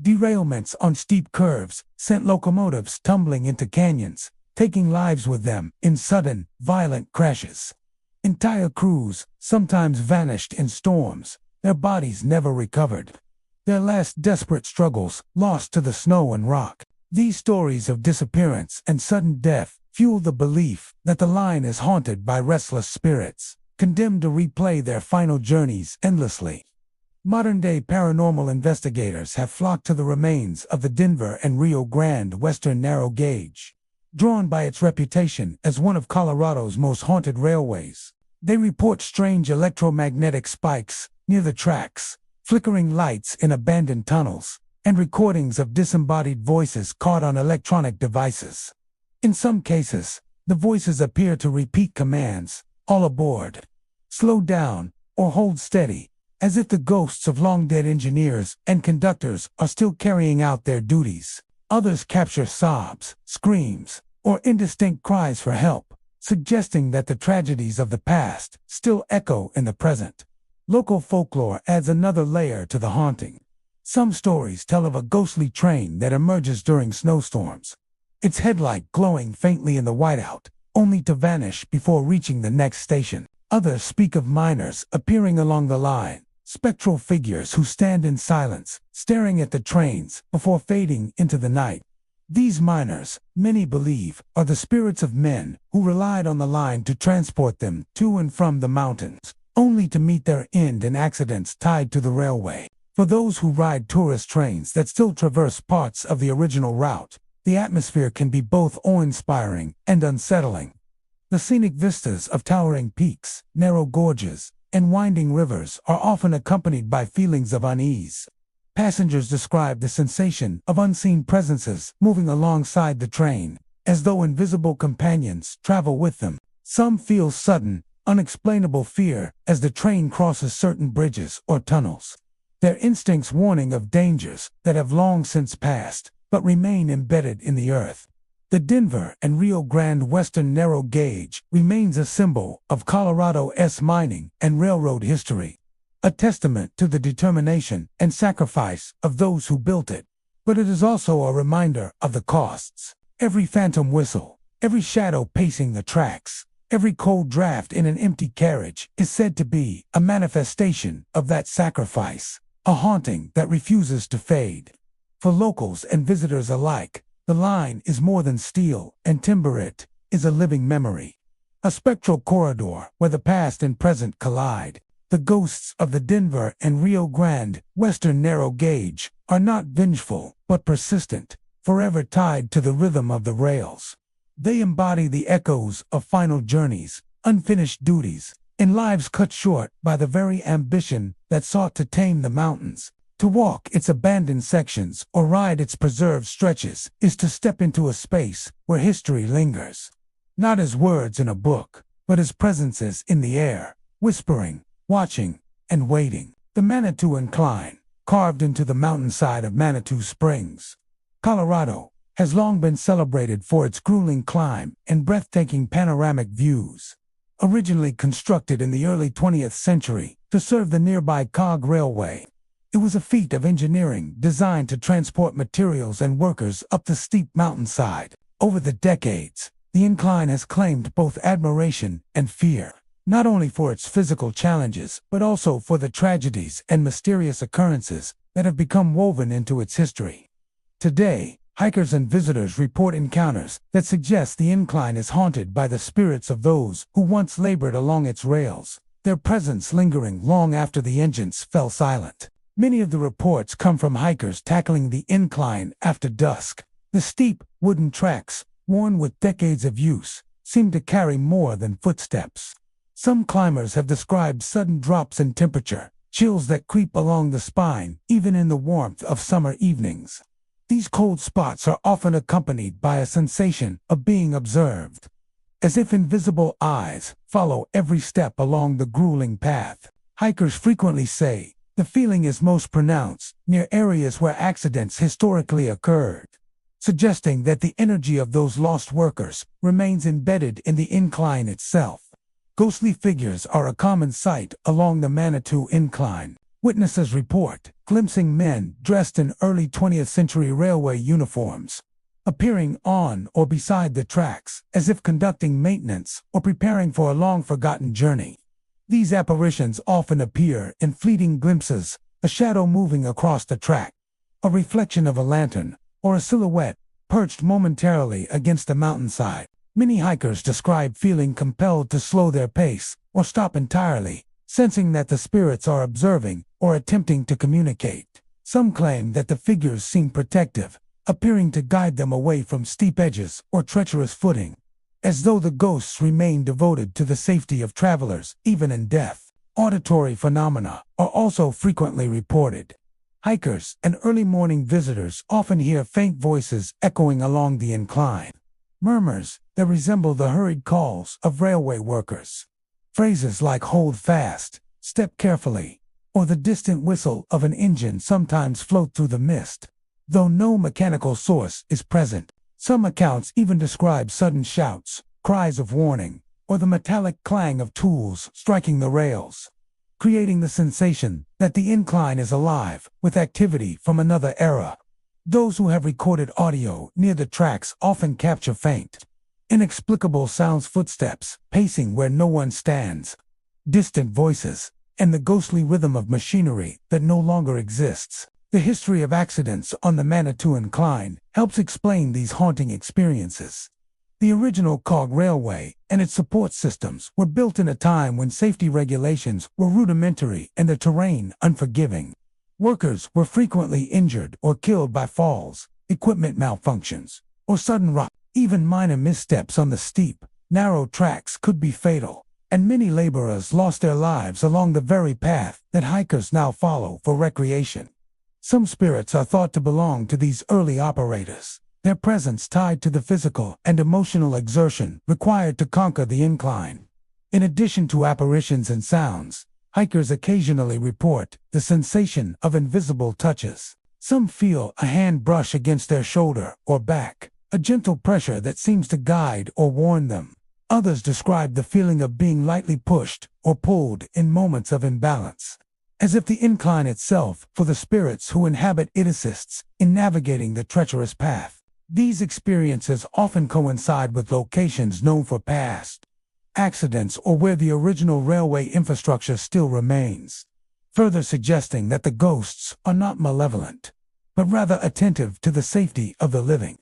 Derailments on steep curves sent locomotives tumbling into canyons, taking lives with them in sudden, violent crashes. Entire crews sometimes vanished in storms, their bodies never recovered. Their last desperate struggles lost to the snow and rock. These stories of disappearance and sudden death fuel the belief that the line is haunted by restless spirits, condemned to replay their final journeys endlessly. Modern-day paranormal investigators have flocked to the remains of the Denver and Rio Grande Western Narrow Gauge. Drawn by its reputation as one of Colorado's most haunted railways, they report strange electromagnetic spikes near the tracks, flickering lights in abandoned tunnels, and recordings of disembodied voices caught on electronic devices. In some cases, the voices appear to repeat commands, "All aboard," "Slow down," or "Hold steady," as if the ghosts of long-dead engineers and conductors are still carrying out their duties. Others capture sobs, screams, or indistinct cries for help, suggesting that the tragedies of the past still echo in the present. Local folklore adds another layer to the haunting. Some stories tell of a ghostly train that emerges during snowstorms, its headlight glowing faintly in the whiteout, only to vanish before reaching the next station. Others speak of miners appearing along the line, spectral figures who stand in silence, staring at the trains before fading into the night. These miners, many believe, are the spirits of men who relied on the line to transport them to and from the mountains, only to meet their end in accidents tied to the railway. For those who ride tourist trains that still traverse parts of the original route, the atmosphere can be both awe-inspiring and unsettling. The scenic vistas of towering peaks, narrow gorges, and winding rivers are often accompanied by feelings of unease. Passengers describe the sensation of unseen presences moving alongside the train, as though invisible companions travel with them. Some feel sudden, unexplainable fear as the train crosses certain bridges or tunnels, their instincts warning of dangers that have long since passed, but remain embedded in the earth. The Denver and Rio Grande Western Narrow Gauge remains a symbol of Colorado's mining and railroad history, a testament to the determination and sacrifice of those who built it. But it is also a reminder of the costs. Every phantom whistle, every shadow pacing the tracks, every cold draft in an empty carriage is said to be a manifestation of that sacrifice, a haunting that refuses to fade. For locals and visitors alike, the line is more than steel and timber. It is a living memory, a spectral corridor where the past and present collide. The ghosts of the Denver and Rio Grande Western Narrow Gauge are not vengeful but persistent, forever tied to the rhythm of the rails. They embody the echoes of final journeys, unfinished duties, and lives cut short by the very ambition that sought to tame the mountains. To walk its abandoned sections or ride its preserved stretches is to step into a space where history lingers, not as words in a book, but as presences in the air, whispering, watching, and waiting. The Manitou Incline, carved into the mountainside of Manitou Springs, Colorado, has long been celebrated for its grueling climb and breathtaking panoramic views. Originally constructed in the early 20th century to serve the nearby Cog Railway, it was a feat of engineering designed to transport materials and workers up the steep mountainside. Over the decades, the incline has claimed both admiration and fear, not only for its physical challenges, but also for the tragedies and mysterious occurrences that have become woven into its history. Today, hikers and visitors report encounters that suggest the incline is haunted by the spirits of those who once labored along its rails, their presence lingering long after the engines fell silent. Many of the reports come from hikers tackling the incline after dusk. The steep, wooden tracks, worn with decades of use, seem to carry more than footsteps. Some climbers have described sudden drops in temperature, chills that creep along the spine, even in the warmth of summer evenings. These cold spots are often accompanied by a sensation of being observed, as if invisible eyes follow every step along the grueling path. Hikers frequently say the feeling is most pronounced near areas where accidents historically occurred, suggesting that the energy of those lost workers remains embedded in the incline itself. Ghostly figures are a common sight along the Manitou Incline. Witnesses report glimpsing men dressed in early 20th century railway uniforms, appearing on or beside the tracks as if conducting maintenance or preparing for a long-forgotten journey. These apparitions often appear in fleeting glimpses, a shadow moving across the track, a reflection of a lantern, or a silhouette perched momentarily against the mountainside. Many hikers describe feeling compelled to slow their pace or stop entirely, sensing that the spirits are observing or attempting to communicate. Some claim that the figures seem protective, appearing to guide them away from steep edges or treacherous footing, as though the ghosts remain devoted to the safety of travelers, even in death. Auditory phenomena are also frequently reported. Hikers and early morning visitors often hear faint voices echoing along the incline, murmurs that resemble the hurried calls of railway workers. Phrases like "hold fast," "step carefully," or the distant whistle of an engine sometimes float through the mist. Though no mechanical source is present, some accounts even describe sudden shouts, cries of warning, or the metallic clang of tools striking the rails, creating the sensation that the incline is alive with activity from another era. Those who have recorded audio near the tracks often capture faint, inexplicable sounds, footsteps pacing where no one stands, distant voices, and the ghostly rhythm of machinery that no longer exists. The history of accidents on the Manitou Incline helps explain these haunting experiences. The original cog railway and its support systems were built in a time when safety regulations were rudimentary and the terrain unforgiving. Workers were frequently injured or killed by falls, equipment malfunctions, or sudden rock. Even minor missteps on the steep, narrow tracks could be fatal, and many laborers lost their lives along the very path that hikers now follow for recreation. Some spirits are thought to belong to these early operators, their presence tied to the physical and emotional exertion required to conquer the incline. In addition to apparitions and sounds, hikers occasionally report the sensation of invisible touches. Some feel a hand brush against their shoulder or back, a gentle pressure that seems to guide or warn them. Others describe the feeling of being lightly pushed or pulled in moments of imbalance, as if the incline itself, for the spirits who inhabit it, assists in navigating the treacherous path. These experiences often coincide with locations known for past accidents or where the original railway infrastructure still remains, further suggesting that the ghosts are not malevolent, but rather attentive to the safety of the living.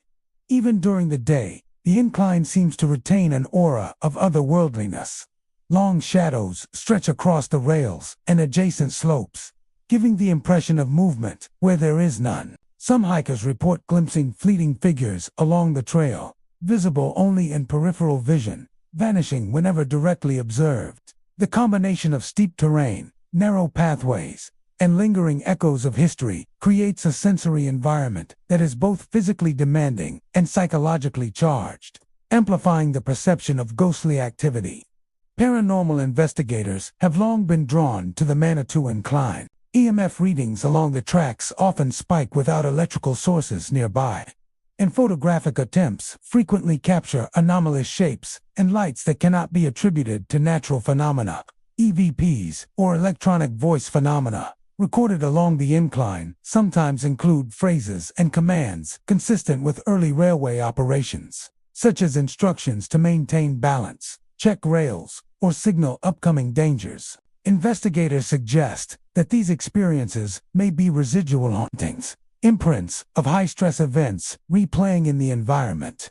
Even during the day, the incline seems to retain an aura of otherworldliness. Long shadows stretch across the rails and adjacent slopes, giving the impression of movement where there is none. Some hikers report glimpsing fleeting figures along the trail, visible only in peripheral vision, vanishing whenever directly observed. The combination of steep terrain, narrow pathways, and lingering echoes of history creates a sensory environment that is both physically demanding and psychologically charged, amplifying the perception of ghostly activity. Paranormal investigators have long been drawn to the Manitou Incline. EMF readings along the tracks often spike without electrical sources nearby, and photographic attempts frequently capture anomalous shapes and lights that cannot be attributed to natural phenomena. EVPs, or electronic voice phenomena, recorded along the incline sometimes include phrases and commands consistent with early railway operations, such as instructions to maintain balance, check rails, or signal upcoming dangers. Investigators suggest that these experiences may be residual hauntings, imprints of high-stress events replaying in the environment.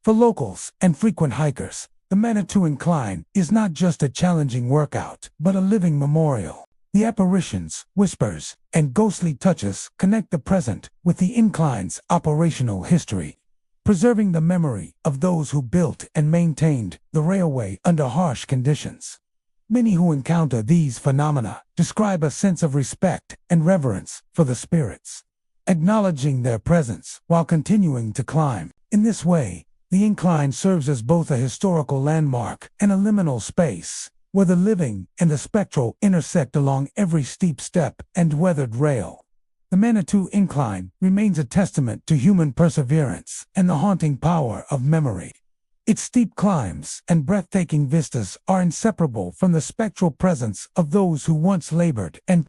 For locals and frequent hikers, the Manitou Incline is not just a challenging workout, but a living memorial. The apparitions, whispers, and ghostly touches connect the present with the incline's operational history, preserving the memory of those who built and maintained the railway under harsh conditions. Many who encounter these phenomena describe a sense of respect and reverence for the spirits, acknowledging their presence while continuing to climb. In this way, the incline serves as both a historical landmark and a liminal space, where the living and the spectral intersect along every steep step and weathered rail. The Manitou Incline remains a testament to human perseverance and the haunting power of memory. Its steep climbs and breathtaking vistas are inseparable from the spectral presence of those who once labored and,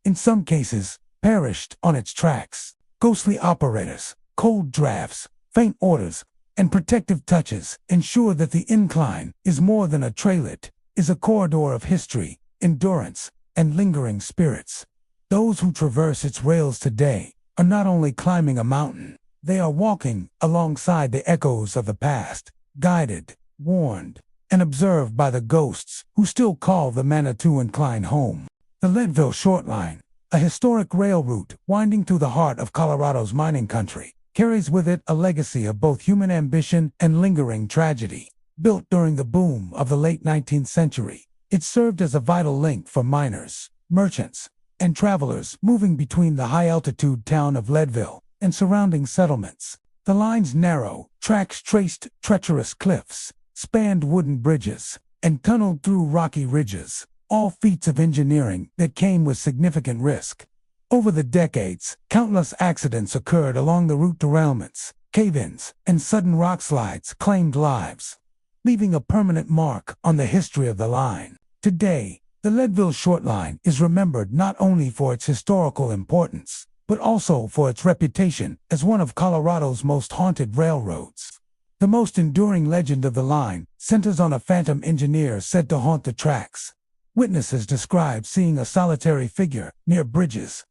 in some cases, perished on its tracks. Ghostly operators, cold drafts, faint orders, and protective touches ensure that the incline is more than a trailet, is a corridor of history, endurance, and lingering spirits. Those who traverse its rails today are not only climbing a mountain, they are walking alongside the echoes of the past, guided, warned, and observed by the ghosts who still call the Manitou Incline home. The Leadville Short Line, a historic rail route winding through the heart of Colorado's mining country, carries with it a legacy of both human ambition and lingering tragedy. Built during the boom of the late 19th century, it served as a vital link for miners, merchants, and travelers moving between the high-altitude town of Leadville and surrounding settlements. The line's narrow tracks traced treacherous cliffs, spanned wooden bridges, and tunneled through rocky ridges, all feats of engineering that came with significant risk. Over the decades, countless accidents occurred along the route. Derailments, cave-ins, and sudden rock slides claimed lives, leaving a permanent mark on the history of the line. Today, the Leadville Short Line is remembered not only for its historical importance, but also for its reputation as one of Colorado's most haunted railroads. The most enduring legend of the line centers on a phantom engineer said to haunt the tracks. Witnesses describe seeing a solitary figure near bridges,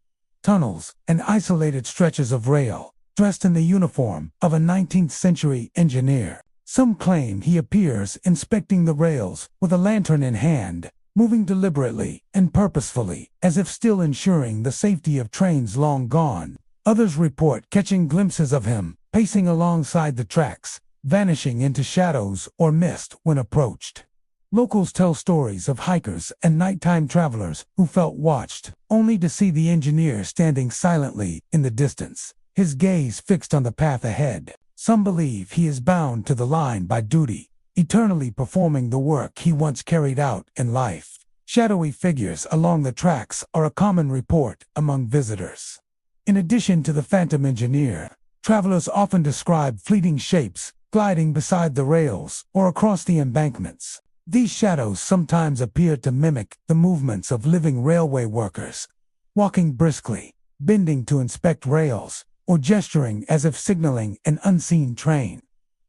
tunnels, and isolated stretches of rail, dressed in the uniform of a 19th-century engineer. Some claim he appears inspecting the rails with a lantern in hand, moving deliberately and purposefully, as if still ensuring the safety of trains long gone. Others report catching glimpses of him, pacing alongside the tracks, vanishing into shadows or mist when approached. Locals tell stories of hikers and nighttime travelers who felt watched, only to see the engineer standing silently in the distance, his gaze fixed on the path ahead. Some believe he is bound to the line by duty, eternally performing the work he once carried out in life. Shadowy figures along the tracks are a common report among visitors. In addition to the phantom engineer, travelers often describe fleeting shapes gliding beside the rails or across the embankments. These shadows sometimes appear to mimic the movements of living railway workers, walking briskly, bending to inspect rails, or gesturing as if signaling an unseen train.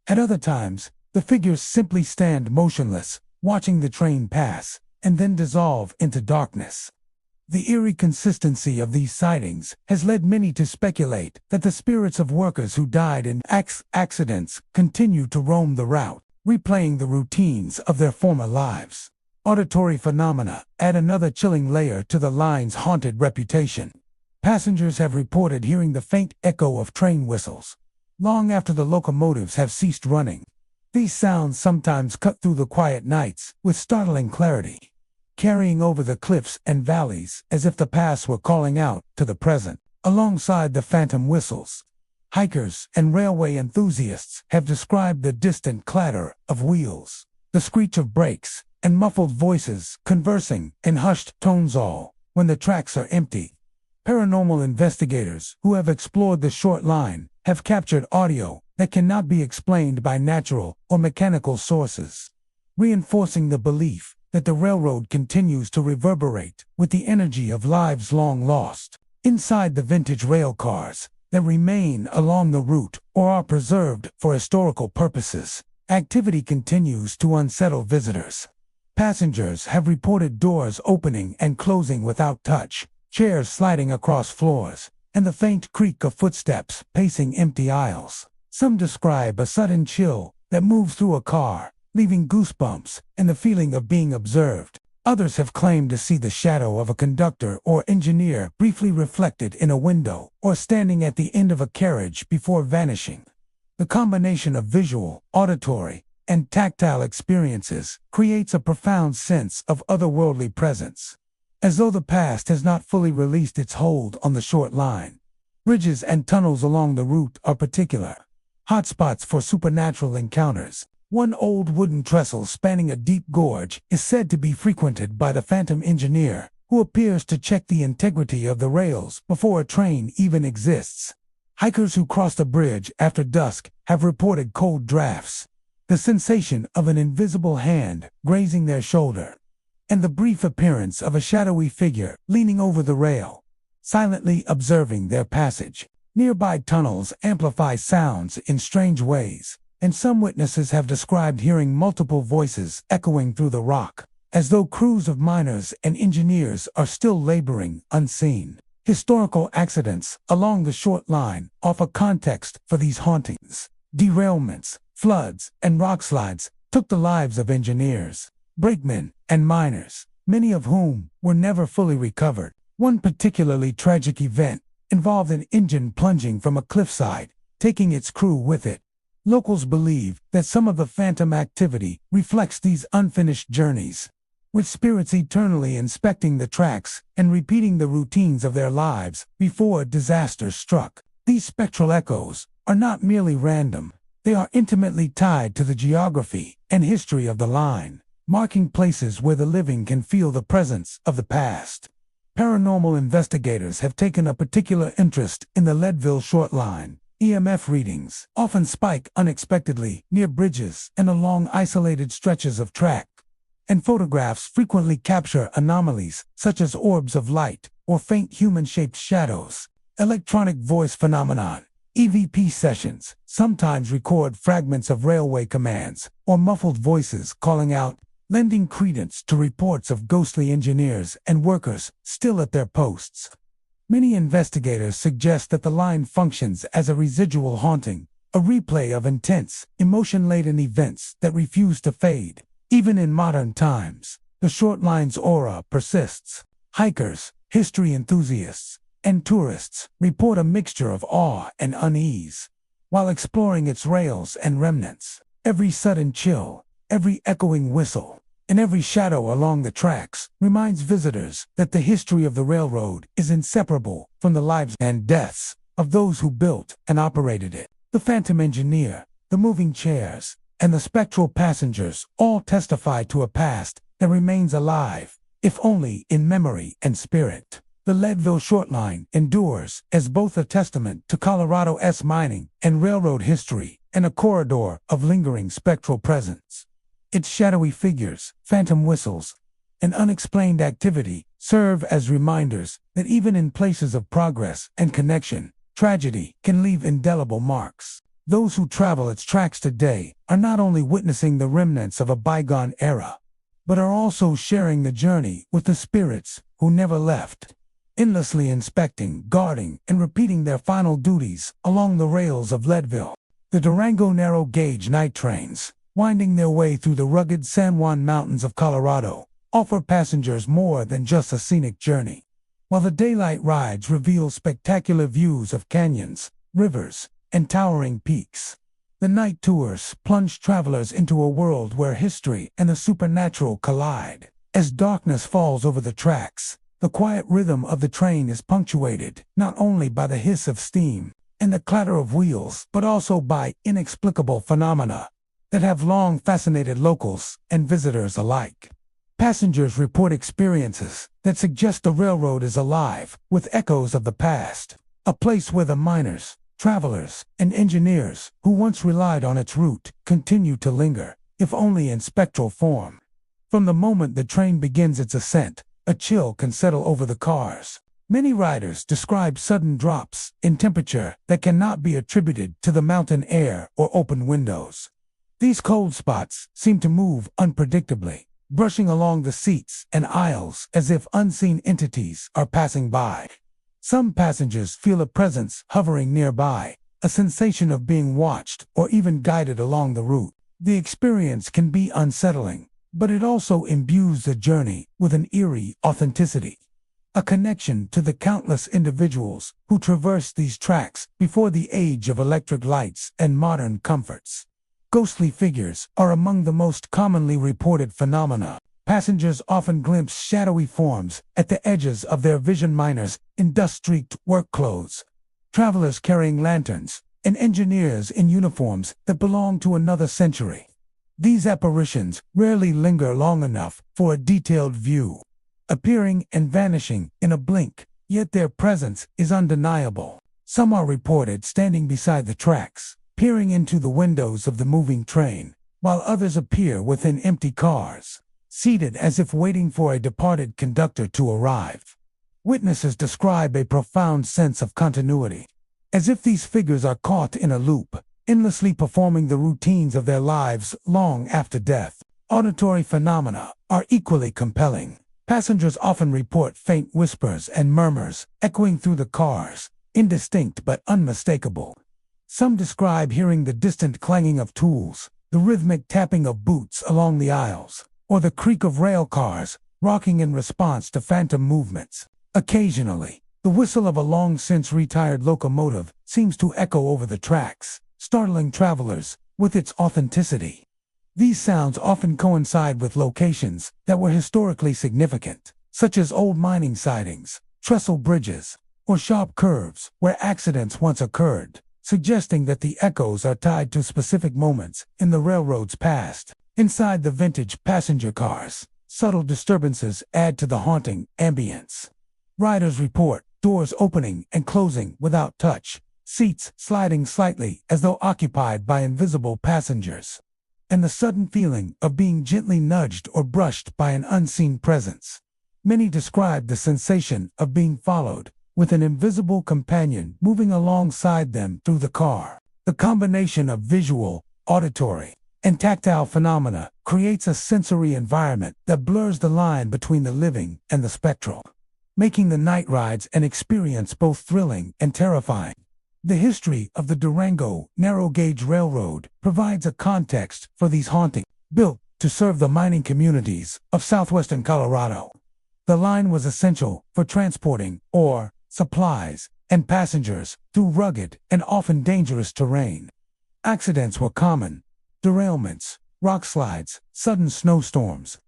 At other times, the figures simply stand motionless, watching the train pass, and then dissolve into darkness. The eerie consistency of these sightings has led many to speculate that the spirits of workers who died in accidents continue to roam the route, replaying the routines of their former lives. Auditory phenomena add another chilling layer to the line's haunted reputation. Passengers have reported hearing the faint echo of train whistles, long after the locomotives have ceased running. These sounds sometimes cut through the quiet nights with startling clarity, carrying over the cliffs and valleys as if the past were calling out to the present. Alongside the phantom whistles, hikers and railway enthusiasts have described the distant clatter of wheels, the screech of brakes, and muffled voices conversing in hushed tones all when the tracks are empty. Paranormal investigators who have explored the short line have captured audio that cannot be explained by natural or mechanical sources, reinforcing the belief that the railroad continues to reverberate with the energy of lives long lost. Inside the vintage rail cars that remain along the route or are preserved for historical purposes, activity continues to unsettle visitors. Passengers have reported doors opening and closing without touch, chairs sliding across floors, and the faint creak of footsteps pacing empty aisles. Some describe a sudden chill that moves through a car, leaving goosebumps and the feeling of being observed. Others have claimed to see the shadow of a conductor or engineer briefly reflected in a window or standing at the end of a carriage before vanishing. The combination of visual, auditory, and tactile experiences creates a profound sense of otherworldly presence, as though the past has not fully released its hold on the short line. Bridges and tunnels along the route are particular hotspots for supernatural encounters. One old wooden trestle spanning a deep gorge is said to be frequented by the phantom engineer, who appears to check the integrity of the rails before a train even exists. Hikers who cross the bridge after dusk have reported cold drafts, the sensation of an invisible hand grazing their shoulder, and the brief appearance of a shadowy figure leaning over the rail, silently observing their passage. Nearby tunnels amplify sounds in strange ways, and some witnesses have described hearing multiple voices echoing through the rock, as though crews of miners and engineers are still laboring unseen. Historical accidents along the short line offer context for these hauntings. Derailments, floods, and rockslides took the lives of engineers, brakemen, and miners, many of whom were never fully recovered. One particularly tragic event involved an engine plunging from a cliffside, taking its crew with it. Locals believe that some of the phantom activity reflects these unfinished journeys, with spirits eternally inspecting the tracks and repeating the routines of their lives before a disaster struck. These spectral echoes are not merely random. They are intimately tied to the geography and history of the line, marking places where the living can feel the presence of the past. Paranormal investigators have taken a particular interest in the Leadville Short Line. EMF readings often spike unexpectedly near bridges and along isolated stretches of track, and photographs frequently capture anomalies such as orbs of light or faint human-shaped shadows. Electronic voice phenomenon EVP sessions sometimes record fragments of railway commands or muffled voices calling out, lending credence to reports of ghostly engineers and workers still at their posts. Many investigators suggest that the line functions as a residual haunting, a replay of intense, emotion-laden events that refuse to fade. Even in modern times, the short line's aura persists. Hikers, history enthusiasts, and tourists report a mixture of awe and unease while exploring its rails and remnants. Every sudden chill, every echoing whistle, and every shadow along the tracks reminds visitors that the history of the railroad is inseparable from the lives and deaths of those who built and operated it. The phantom engineer, the moving chairs, and the spectral passengers all testify to a past that remains alive, if only in memory and spirit. The Leadville Short Line endures as both a testament to Colorado's mining and railroad history and a corridor of lingering spectral presence. Its shadowy figures, phantom whistles, and unexplained activity serve as reminders that even in places of progress and connection, tragedy can leave indelible marks. Those who travel its tracks today are not only witnessing the remnants of a bygone era, but are also sharing the journey with the spirits who never left, endlessly inspecting, guarding, and repeating their final duties along the rails of Leadville. The Durango narrow-gauge night trains, winding their way through the rugged San Juan Mountains of Colorado, offer passengers more than just a scenic journey. While the daylight rides reveal spectacular views of canyons, rivers, and towering peaks, the night tours plunge travelers into a world where history and the supernatural collide. As darkness falls over the tracks, the quiet rhythm of the train is punctuated not only by the hiss of steam and the clatter of wheels, but also by inexplicable phenomena that have long fascinated locals and visitors alike. Passengers report experiences that suggest the railroad is alive with echoes of the past, a place where the miners, travelers, and engineers who once relied on its route continue to linger, if only in spectral form. From the moment the train begins its ascent, a chill can settle over the cars. Many riders describe sudden drops in temperature that cannot be attributed to the mountain air or open windows. These cold spots seem to move unpredictably, brushing along the seats and aisles as if unseen entities are passing by. Some passengers feel a presence hovering nearby, a sensation of being watched or even guided along the route. The experience can be unsettling, but it also imbues the journey with an eerie authenticity, a connection to the countless individuals who traversed these tracks before the age of electric lights and modern comforts. Ghostly figures are among the most commonly reported phenomena. Passengers often glimpse shadowy forms at the edges of their vision. Miners in dust-streaked work clothes, travelers carrying lanterns, and engineers in uniforms that belong to another century. These apparitions rarely linger long enough for a detailed view, appearing and vanishing in a blink, yet their presence is undeniable. Some are reported standing beside the tracks, peering into the windows of the moving train, while others appear within empty cars, seated as if waiting for a departed conductor to arrive. Witnesses describe a profound sense of continuity, as if these figures are caught in a loop, endlessly performing the routines of their lives long after death. Auditory phenomena are equally compelling. Passengers often report faint whispers and murmurs echoing through the cars, indistinct but unmistakable. Some describe hearing the distant clanging of tools, the rhythmic tapping of boots along the aisles, or the creak of rail cars rocking in response to phantom movements. Occasionally, the whistle of a long-since-retired locomotive seems to echo over the tracks, startling travelers with its authenticity. These sounds often coincide with locations that were historically significant, such as old mining sidings, trestle bridges, or sharp curves where accidents once occurred, suggesting that the echoes are tied to specific moments in the railroad's past. Inside the vintage passenger cars, subtle disturbances add to the haunting ambience. Riders report doors opening and closing without touch, seats sliding slightly as though occupied by invisible passengers, and the sudden feeling of being gently nudged or brushed by an unseen presence. Many describe the sensation of being followed, with an invisible companion moving alongside them through the car. The combination of visual, auditory, and tactile phenomena creates a sensory environment that blurs the line between the living and the spectral, making the night rides an experience both thrilling and terrifying. The history of the Durango Narrow Gauge Railroad provides a context for these hauntings. Built to serve the mining communities of southwestern Colorado, the line was essential for transporting ore, supplies, and passengers through rugged and often dangerous terrain. Accidents were common. Derailments, rock slides, sudden snowstorms,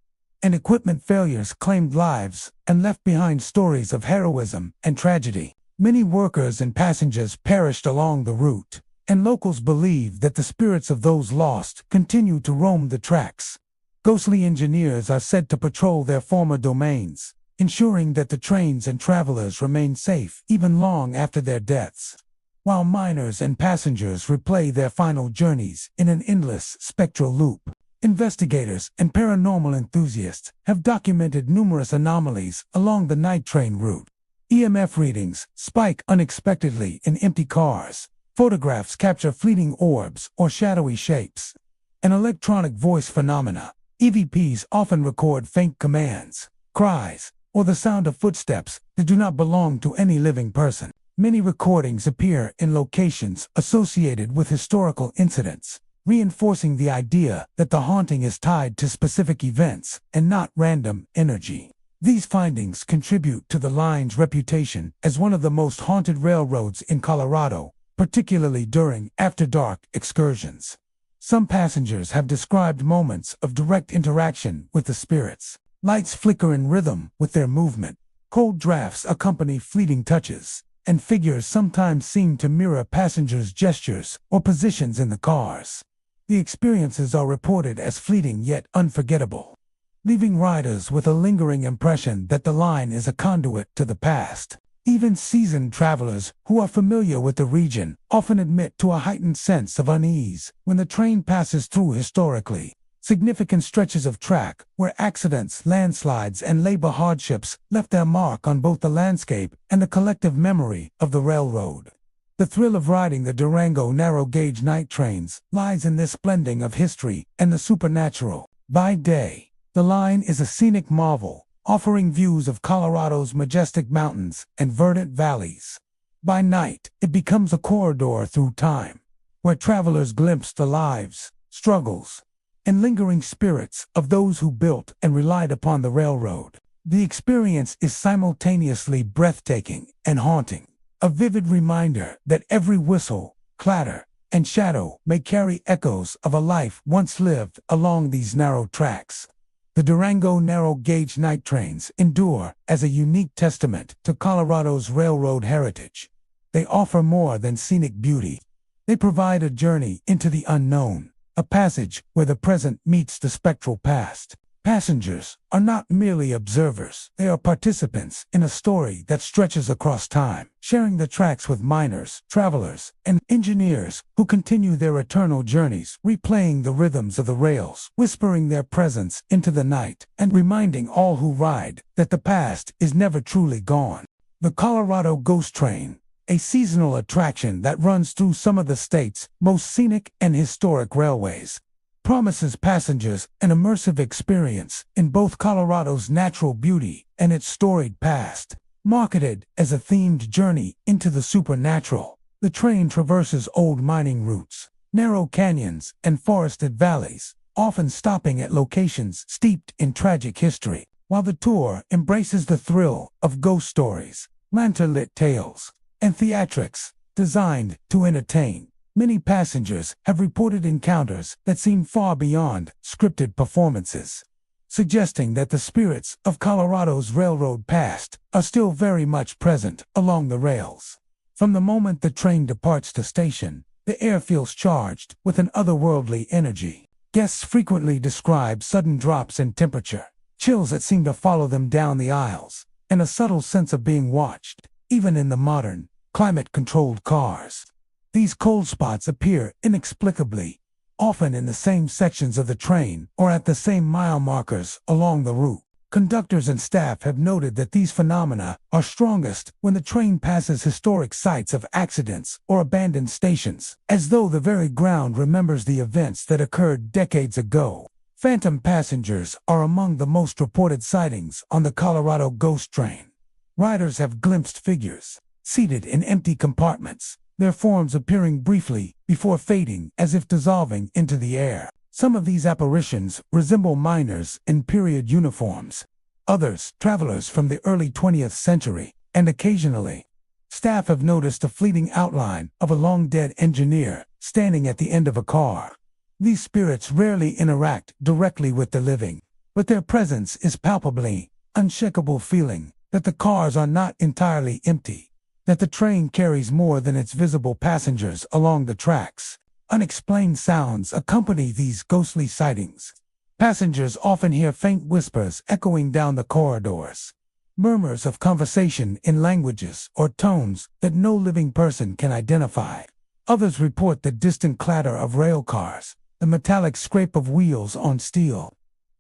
and equipment failures claimed lives and left behind stories of heroism and tragedy. Many workers and passengers perished along the route, and locals believe that the spirits of those lost continue to roam the tracks. Ghostly engineers are said to patrol their former domains, ensuring that the trains and travelers remain safe even long after their deaths, while miners and passengers replay their final journeys in an endless spectral loop. Investigators and paranormal enthusiasts have documented numerous anomalies along the night train route. EMF readings spike unexpectedly in empty cars. Photographs capture fleeting orbs or shadowy shapes. And electronic voice phenomena. EVPs often record faint commands, cries, or the sound of footsteps that do not belong to any living person. Many recordings appear in locations associated with historical incidents, reinforcing the idea that the haunting is tied to specific events and not random energy. These findings contribute to the line's reputation as one of the most haunted railroads in Colorado, particularly during after-dark excursions. Some passengers have described moments of direct interaction with the spirits. Lights flicker in rhythm with their movement. Cold drafts accompany fleeting touches, and figures sometimes seem to mirror passengers' gestures or positions in the cars. The experiences are reported as fleeting yet unforgettable, leaving riders with a lingering impression that the line is a conduit to the past. Even seasoned travelers who are familiar with the region often admit to a heightened sense of unease when the train passes through historically significant stretches of track where accidents, landslides, and labor hardships left their mark on both the landscape and the collective memory of the railroad. The thrill of riding the Durango narrow-gauge night trains lies in this blending of history and the supernatural. By day, the line is a scenic marvel, offering views of Colorado's majestic mountains and verdant valleys. By night, it becomes a corridor through time, where travelers glimpse the lives, struggles, and lingering spirits of those who built and relied upon the railroad. The experience is simultaneously breathtaking and haunting, a vivid reminder that every whistle, clatter, and shadow may carry echoes of a life once lived along these narrow tracks. The Durango narrow-gauge night trains endure as a unique testament to Colorado's railroad heritage. they offer more than scenic beauty. They provide a journey into the unknown, a passage where the present meets the spectral past. Passengers are not merely observers, they are participants in a story that stretches across time, sharing the tracks with miners, travelers, and engineers who continue their eternal journeys, replaying the rhythms of the rails, whispering their presence into the night, and reminding all who ride that the past is never truly gone. The Colorado Ghost Train, a seasonal attraction that runs through some of the state's most scenic and historic railways, promises passengers an immersive experience in both Colorado's natural beauty and its storied past. Marketed as a themed journey into the supernatural, the train traverses old mining routes, narrow canyons, and forested valleys, often stopping at locations steeped in tragic history, while the tour embraces the thrill of ghost stories, lantern-lit tales, and theatrics designed to entertain. Many passengers have reported encounters that seem far beyond scripted performances, suggesting that the spirits of Colorado's railroad past are still very much present along the rails. From the moment the train departs the station, the air feels charged with an otherworldly energy. Guests frequently describe sudden drops in temperature, chills that seem to follow them down the aisles, and a subtle sense of being watched, even in the modern, climate-controlled cars. These cold spots appear inexplicably, often in the same sections of the train or at the same mile markers along the route. Conductors and staff have noted that these phenomena are strongest when the train passes historic sites of accidents or abandoned stations, as though the very ground remembers the events that occurred decades ago. Phantom passengers are among the most reported sightings on the Colorado Ghost Train. Riders have glimpsed figures, seated in empty compartments, their forms appearing briefly before fading as if dissolving into the air. Some of these apparitions resemble miners in period uniforms, others travelers from the early 20th century, and occasionally, staff have noticed a fleeting outline of a long-dead engineer standing at the end of a car. These spirits rarely interact directly with the living, but their presence is palpably, unshakable feeling that the cars are not entirely empty, that the train carries more than its visible passengers along the tracks. Unexplained sounds accompany these ghostly sightings. Passengers often hear faint whispers echoing down the corridors, murmurs of conversation in languages or tones that no living person can identify. Others report the distant clatter of rail cars, the metallic scrape of wheels on steel,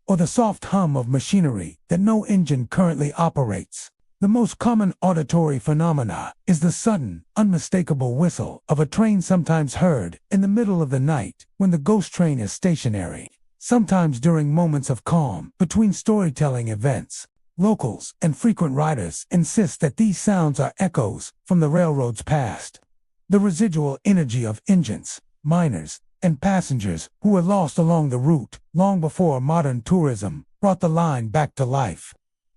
or the soft hum of machinery that no engine currently operates. The most common auditory phenomena is the sudden, unmistakable whistle of a train, sometimes heard in the middle of the night when the ghost train is stationary, sometimes during moments of calm between storytelling events. Locals and frequent riders insist that these sounds are echoes from the railroad's past, the residual energy of engines, miners, and passengers who were lost along the route long before modern tourism brought the line back to life.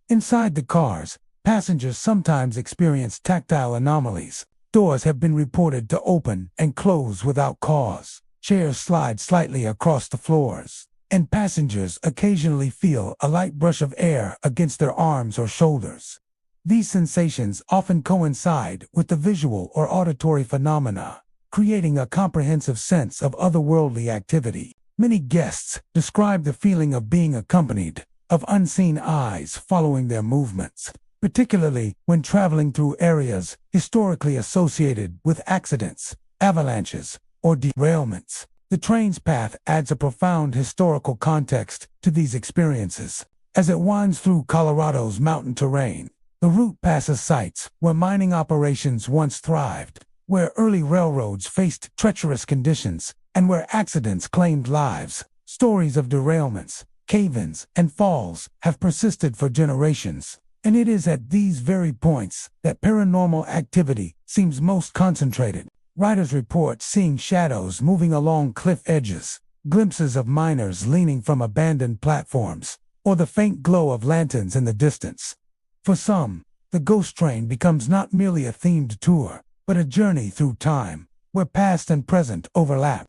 Inside the cars, passengers sometimes experience tactile anomalies. Doors have been reported to open and close without cause. Chairs slide slightly across the floors, and passengers occasionally feel a light brush of air against their arms or shoulders. These sensations often coincide with the visual or auditory phenomena, creating a comprehensive sense of otherworldly activity. Many guests describe the feeling of being accompanied, of unseen eyes following their movements, particularly when traveling through areas historically associated with accidents, avalanches, or derailments. The train's path adds a profound historical context to these experiences. As it winds through Colorado's mountain terrain, the route passes sites where mining operations once thrived, where early railroads faced treacherous conditions, and where accidents claimed lives. Stories of derailments, cave-ins, and falls have persisted for generations. And it is at these very points that paranormal activity seems most concentrated. Riders report seeing shadows moving along cliff edges, glimpses of miners leaning from abandoned platforms, or the faint glow of lanterns in the distance. For some, the ghost train becomes not merely a themed tour, but a journey through time, where past and present overlap.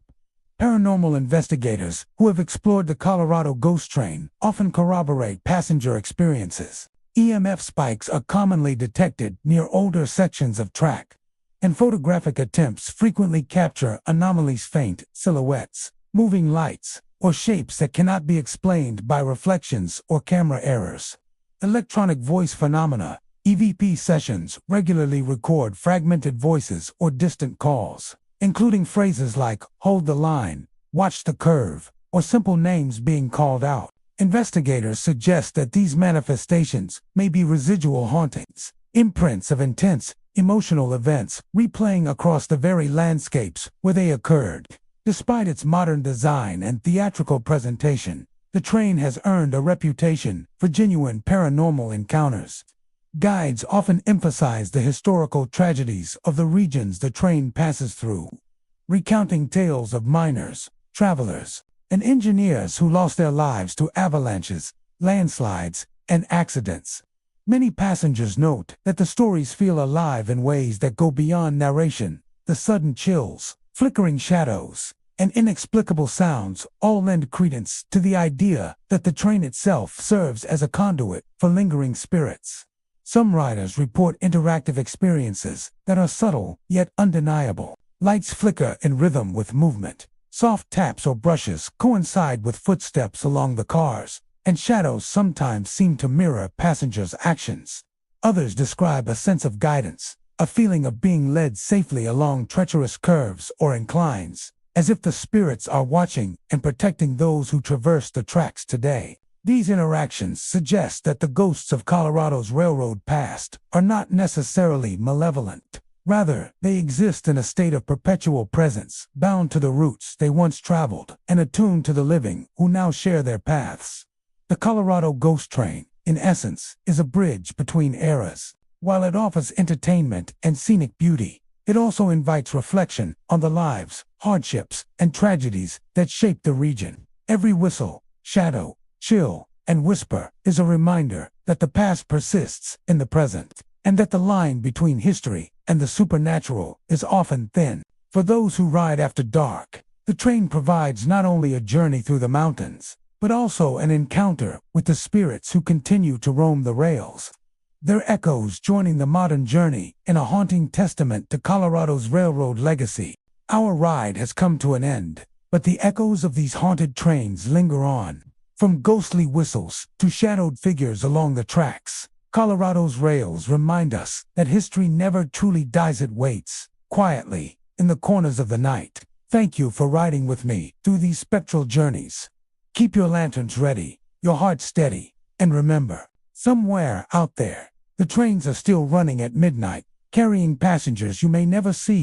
Paranormal investigators who have explored the Colorado Ghost Train often corroborate passenger experiences. EMF spikes are commonly detected near older sections of track, and photographic attempts frequently capture anomalies, faint silhouettes, moving lights, or shapes that cannot be explained by reflections or camera errors. Electronic voice phenomena, EVP sessions regularly record fragmented voices or distant calls, including phrases like, "hold the line," "watch the curve," or simple names being called out. Investigators suggest that these manifestations may be residual hauntings, imprints of intense, emotional events replaying across the very landscapes where they occurred. Despite its modern design and theatrical presentation, the train has earned a reputation for genuine paranormal encounters. Guides often emphasize the historical tragedies of the regions the train passes through, recounting tales of miners, travelers, and engineers who lost their lives to avalanches, landslides, and accidents. Many passengers note that the stories feel alive in ways that go beyond narration. The sudden chills, flickering shadows, and inexplicable sounds all lend credence to the idea that the train itself serves as a conduit for lingering spirits. Some riders report interactive experiences that are subtle yet undeniable. Lights flicker in rhythm with movement. Soft taps or brushes coincide with footsteps along the cars, and shadows sometimes seem to mirror passengers' actions. Others describe a sense of guidance, a feeling of being led safely along treacherous curves or inclines, as if the spirits are watching and protecting those who traverse the tracks today. These interactions suggest that the ghosts of Colorado's railroad past are not necessarily malevolent. Rather, they exist in a state of perpetual presence, bound to the routes they once traveled and attuned to the living who now share their paths. The Colorado Ghost Train, in essence, is a bridge between eras. While it offers entertainment and scenic beauty, it also invites reflection on the lives, hardships, and tragedies that shape the region. Every whistle, shadow, chill, and whisper is a reminder that the past persists in the present, and that the line between history and the supernatural is often thin. For those who ride after dark, the train provides not only a journey through the mountains, but also an encounter with the spirits who continue to roam the rails. Their echoes joining the modern journey in a haunting testament to Colorado's railroad legacy. Our ride has come to an end, but the echoes of these haunted trains linger on. From ghostly whistles to shadowed figures along the tracks, Colorado's rails remind us that history never truly dies, it waits, quietly, in the corners of the night. Thank you for riding with me through these spectral journeys. Keep your lanterns ready, your heart steady, and remember, somewhere out there, the trains are still running at midnight, carrying passengers you may never see.